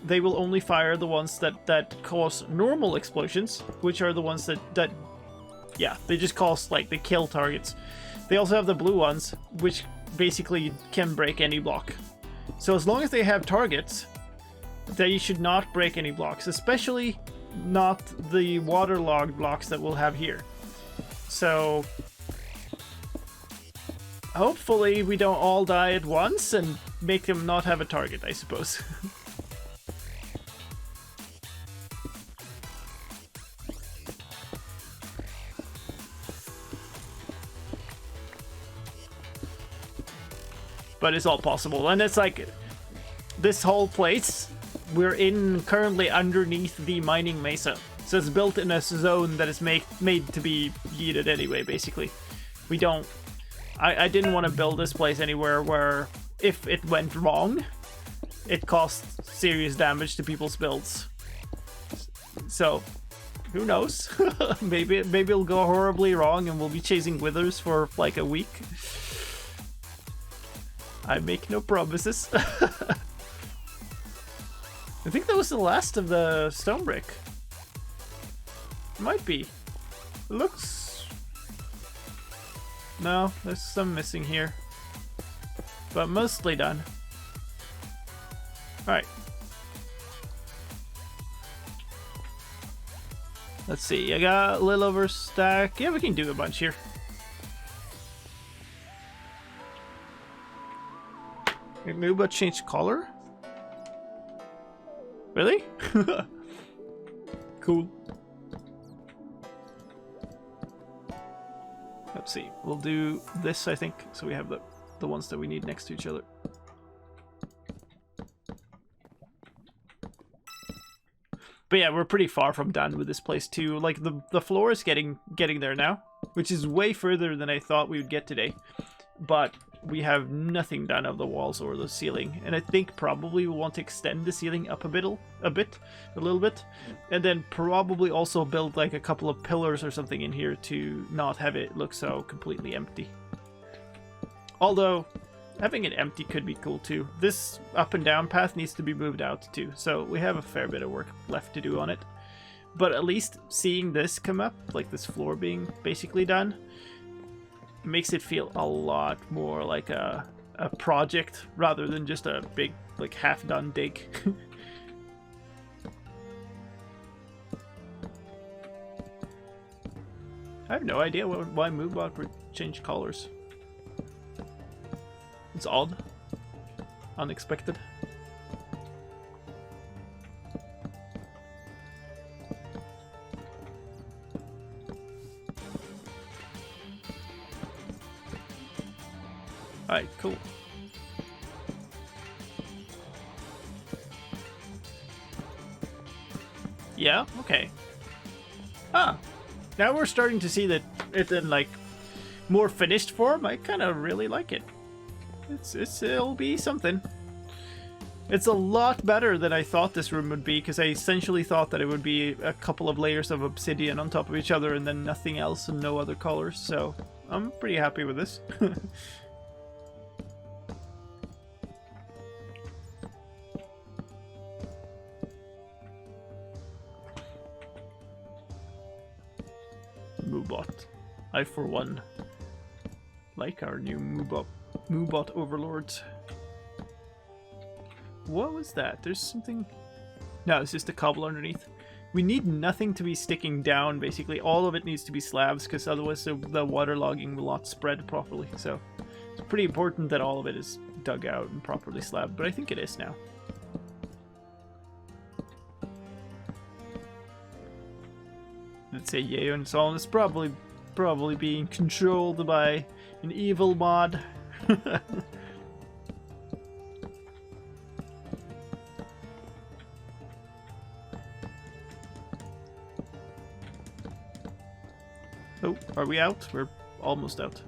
they will only fire the ones that cause normal explosions, which are the ones that yeah, they just cause like they kill targets. They also have the blue ones, which basically can break any block. So as long as they have targets, they should not break any blocks, especially not the waterlogged blocks that we'll have here. So hopefully we don't all die at once and make them not have a target, I suppose. But it's all possible, and it's like this whole place we're in currently underneath the mining mesa, so it's built in a zone that is made to be yeeted anyway. Basically, we don't. I didn't want to build this place anywhere where if it went wrong, it caused serious damage to people's builds. So who knows? maybe it'll go horribly wrong, and we'll be chasing withers for like a week. I make no promises. I think that was the last of the stone brick. Might be. Looks... No, there's some missing here. But mostly done. Alright. Let's see, I got a little over stack. Yeah, we can do a bunch here. Maybe about change color? Really? Cool. Let's see. We'll do this, I think, so we have the ones that we need next to each other. But yeah, we're pretty far from done with this place too. Like the floor is getting there now, which is way further than I thought we would get today. But we have nothing done of the walls or the ceiling, and I think probably we want to extend the ceiling up a little bit, and then probably also build like a couple of pillars or something in here to not have it look so completely empty. Although having it empty could be cool too. This up and down path needs to be moved out too, so we have a fair bit of work left to do on it. But at least seeing this come up, like this floor being basically done, makes it feel a lot more like a project rather than just a big like half-done dig. I have no idea why Moobot would change colors. It's odd. Unexpected. Alright, cool. Yeah, okay. Ah, now we're starting to see that it in like more finished form. I kind of really like it. It'll be something. It's a lot better than I thought this room would be, because I essentially thought that it would be a couple of layers of obsidian on top of each other and then nothing else and no other colors. So I'm pretty happy with this. Moobot. I, for one, like our new Moobot overlords. What was that? There's something... No, it's just a cobble underneath. We need nothing to be sticking down, basically. All of it needs to be slabs, because otherwise the waterlogging will not spread properly. So it's pretty important that all of it is dug out and properly slabbed, but I think it is now. Let's say Yeo and Solon is probably being controlled by an evil mod. Oh, are we out? We're almost out.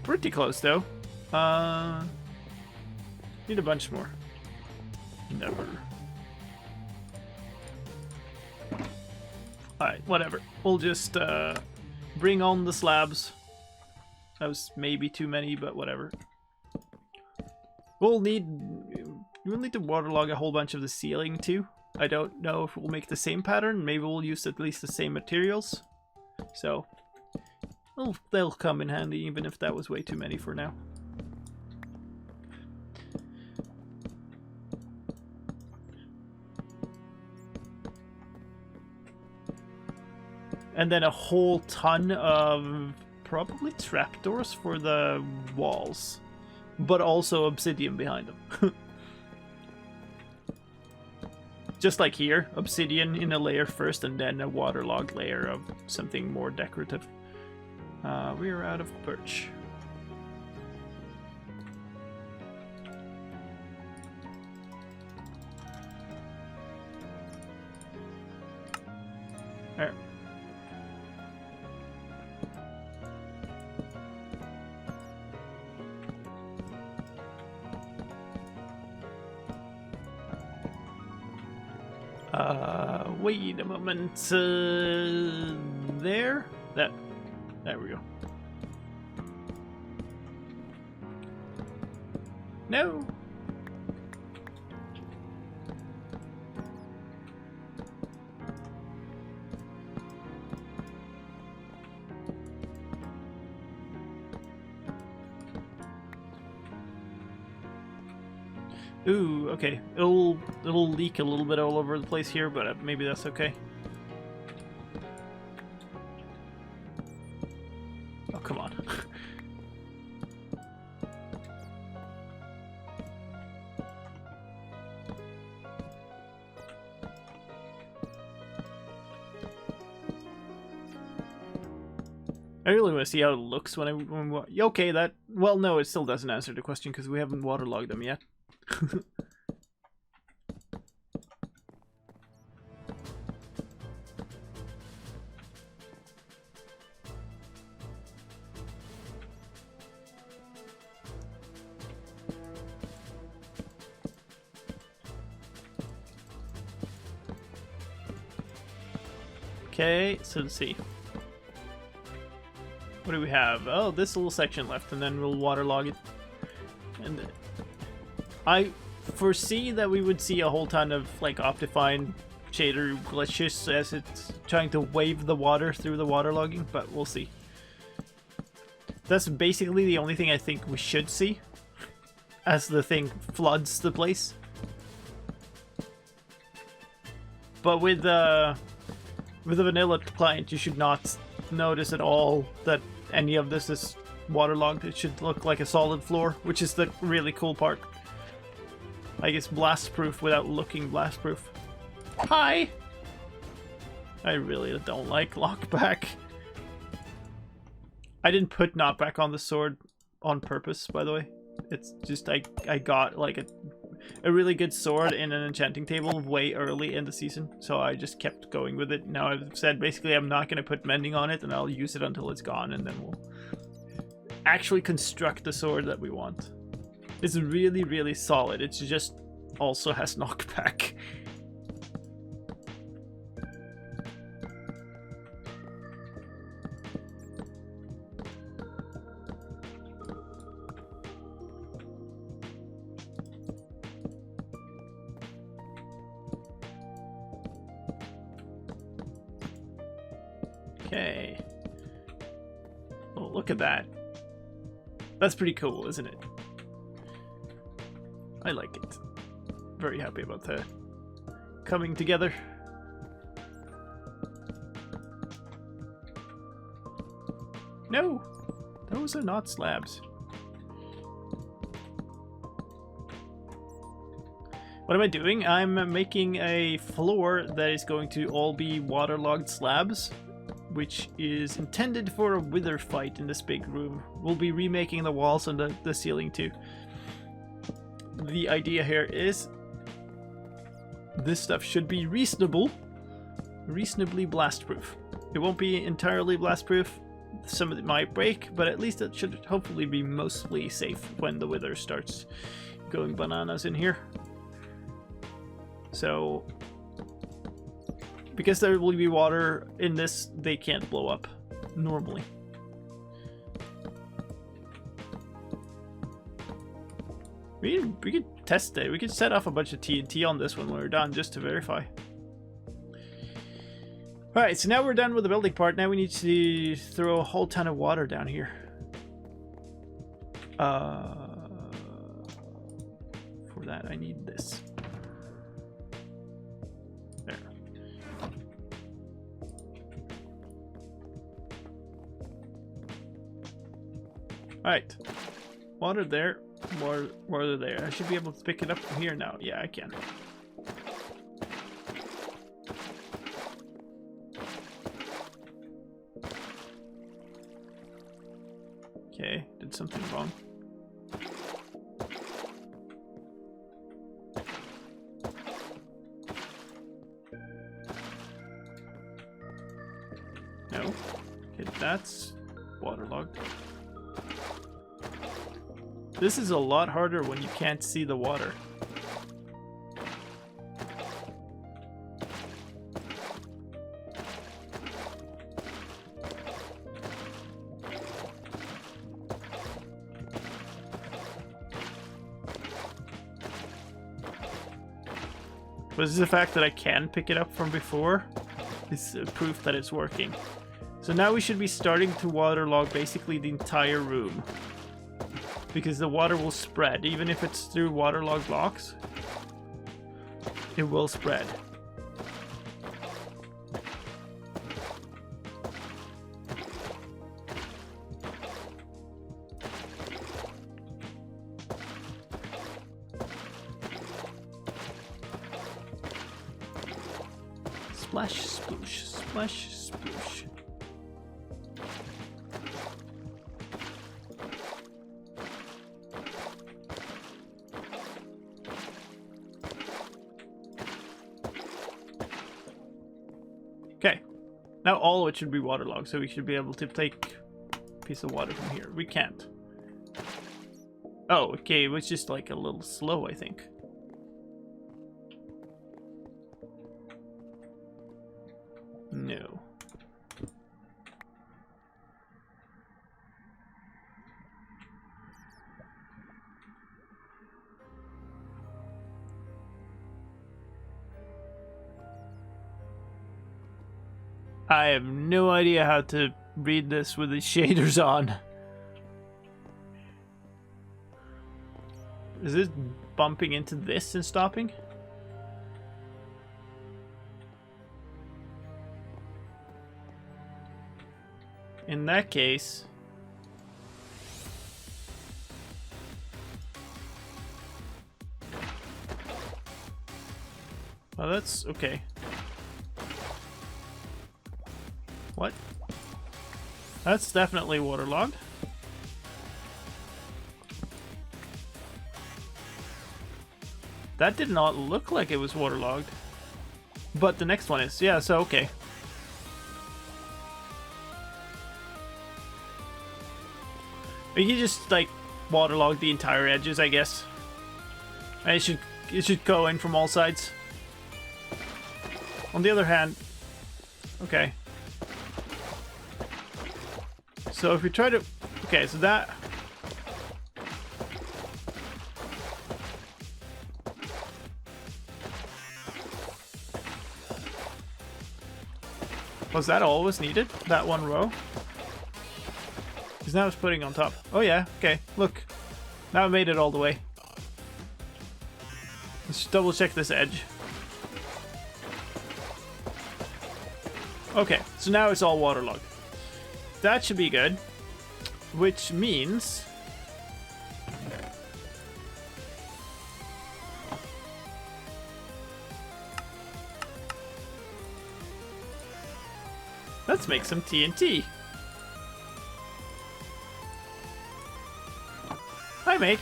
Pretty close though. Need a bunch more. Never. Alright, whatever. We'll just bring on the slabs. That was maybe too many, but whatever. We'll need to waterlog a whole bunch of the ceiling too. I don't know if we'll make the same pattern. Maybe we'll use at least the same materials. So they'll come in handy, even if that was way too many for now. And then a whole ton of probably trapdoors for the walls, but also obsidian behind them. Just like here, obsidian in a layer first and then a waterlogged layer of something more decorative. We are out of birch. There. Wait a moment. There? There we go. No. Ooh, okay. It'll leak a little bit all over the place here, but maybe that's okay. Oh, come on. I really want to see how it looks when okay, that... Well, no, it still doesn't answer the question because we haven't waterlogged them yet. Okay, so let's see. What do we have? Oh, this little section left, and then we'll waterlog it. And I foresee that we would see a whole ton of like Optifine shader glitches as it's trying to wave the water through the waterlogging, but we'll see. That's basically the only thing I think we should see as the thing floods the place. But with the vanilla client, you should not notice at all that any of this is waterlogged. It should look like a solid floor, which is the really cool part. Like it's blast proof without looking blast proof. Hi! I really don't like lockback. I didn't put knockback on the sword on purpose, by the way. It's just I got like a really good sword in an enchanting table way early in the season, so I just kept going with it. Now I've said basically I'm not going to put mending on it, and I'll use it until it's gone, and then we'll actually construct the sword that we want. It's really, really solid. It just also has knockback. Okay. Oh, look at that. That's pretty cool, isn't it? I like it. Very happy about the coming together. No! Those are not slabs. What am I doing? I'm making a floor that is going to all be waterlogged slabs, which is intended for a wither fight in this big room. We'll be remaking the walls and the ceiling too. The idea here is this stuff should be reasonably blast proof. It won't be entirely blast proof. Some of it might break, but at least it should hopefully be mostly safe when the wither starts going bananas in here. So, because there will be water in this, they can't blow up normally. We could test it. We could set off a bunch of TNT on this when we're done, just to verify. Alright, so now we're done with the building part. Now we need to throw a whole ton of water down here. For that, I need this. There. Alright. Water there. Water there. I should be able to pick it up from here now. Yeah, I can. Okay, did something wrong. No. Okay, that's waterlogged. This is a lot harder when you can't see the water. But this is the fact that I can pick it up from before is proof that it's working. So now we should be starting to waterlog basically the entire room, because the water will spread. Even if it's through waterlogged blocks, it will spread. Splash, sploosh, splash, sploosh. Okay, now all of it should be waterlogged, so we should be able to take a piece of water from here. We can't. Oh, okay, it was just like a little slow, I think. No. I have no idea how to read this with the shaders on. Is this bumping into this and stopping? In that case... Oh, that's okay. What? That's definitely waterlogged. That did not look like it was waterlogged. But the next one is. Yeah, so okay. You can just like waterlog the entire edges, I guess. And it should go in from all sides. On the other hand, okay. So if we try to, okay, so that. Was that all was needed? That one row? Because now it's putting on top. Oh yeah, okay, look. Now I made it all the way. Let's double check this edge. Okay, so now it's all waterlogged. That should be good. Which means... let's make some TNT. Hi, mate.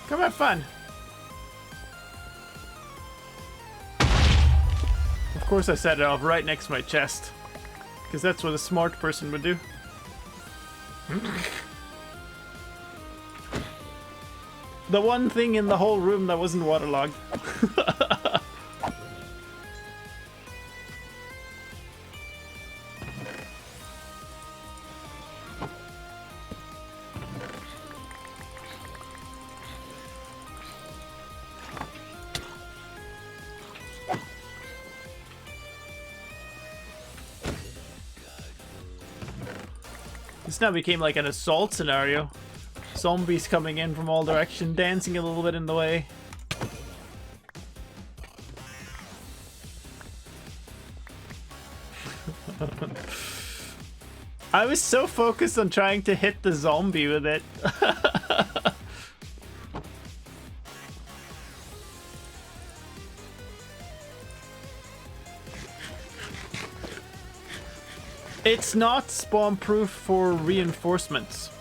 Come have fun. Of course I set it off right next to my chest. Because that's what a smart person would do. The one thing in the whole room that wasn't waterlogged. This now became like an assault scenario. Zombies coming in from all directions, dancing a little bit in the way. I was so focused on trying to hit the zombie with it. It's not spawn proof for reinforcements.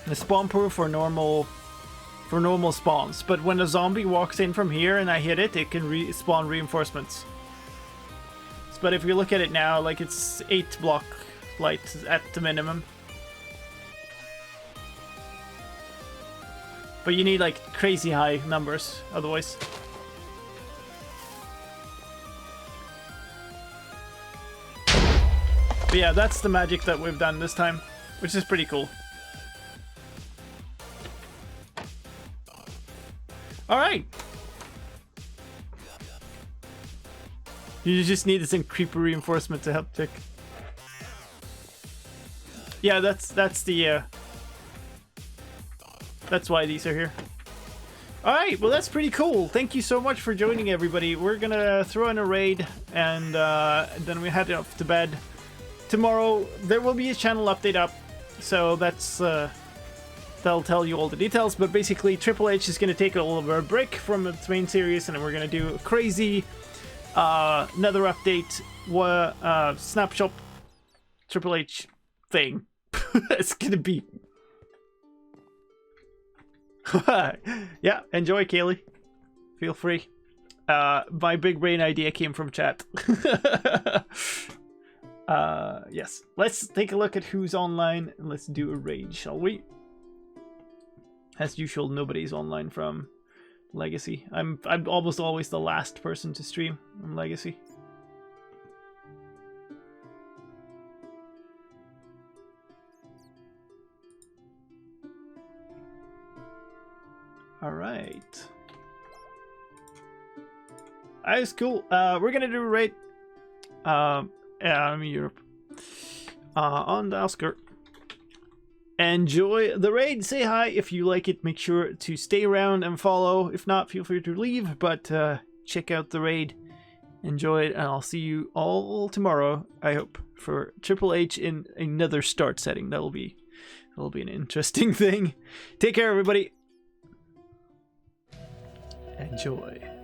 It's spawn proof for normal spawns, but when a zombie walks in from here and I hit it, it can spawn reinforcements. But if you look at it now, like it's 8 block light at the minimum. But you need like crazy high numbers otherwise. But yeah, that's the magic that we've done this time, which is pretty cool. Alright! You just needed some creeper reinforcement to help tick. Yeah, that's the that's why these are here. Alright, well that's pretty cool. Thank you so much for joining, everybody. We're gonna throw in a raid and then we head off to bed. Tomorrow there will be a channel update up, so that's that'll tell you all the details. But basically, Triple H is going to take a little bit of a break from its main series, and we're going to do a crazy another update, snapshot Triple H thing. It's gonna be yeah, enjoy, Kaylee. Feel free. My big brain idea came from chat. Yes, let's take a look at who's online and let's do a raid, shall we? As usual, nobody's online from Legacy. I'm almost always the last person to stream on Legacy. All right. That is cool. We're gonna do a raid. Yeah, I'm in Europe. On the outskirts. Enjoy the raid. Say hi if you like it. Make sure to stay around and follow. If not, feel free to leave. But check out the raid enjoyed, and I'll see you all tomorrow, I hope, for Triple H in another start setting. That'll be an interesting thing. Take care, everybody. Enjoy.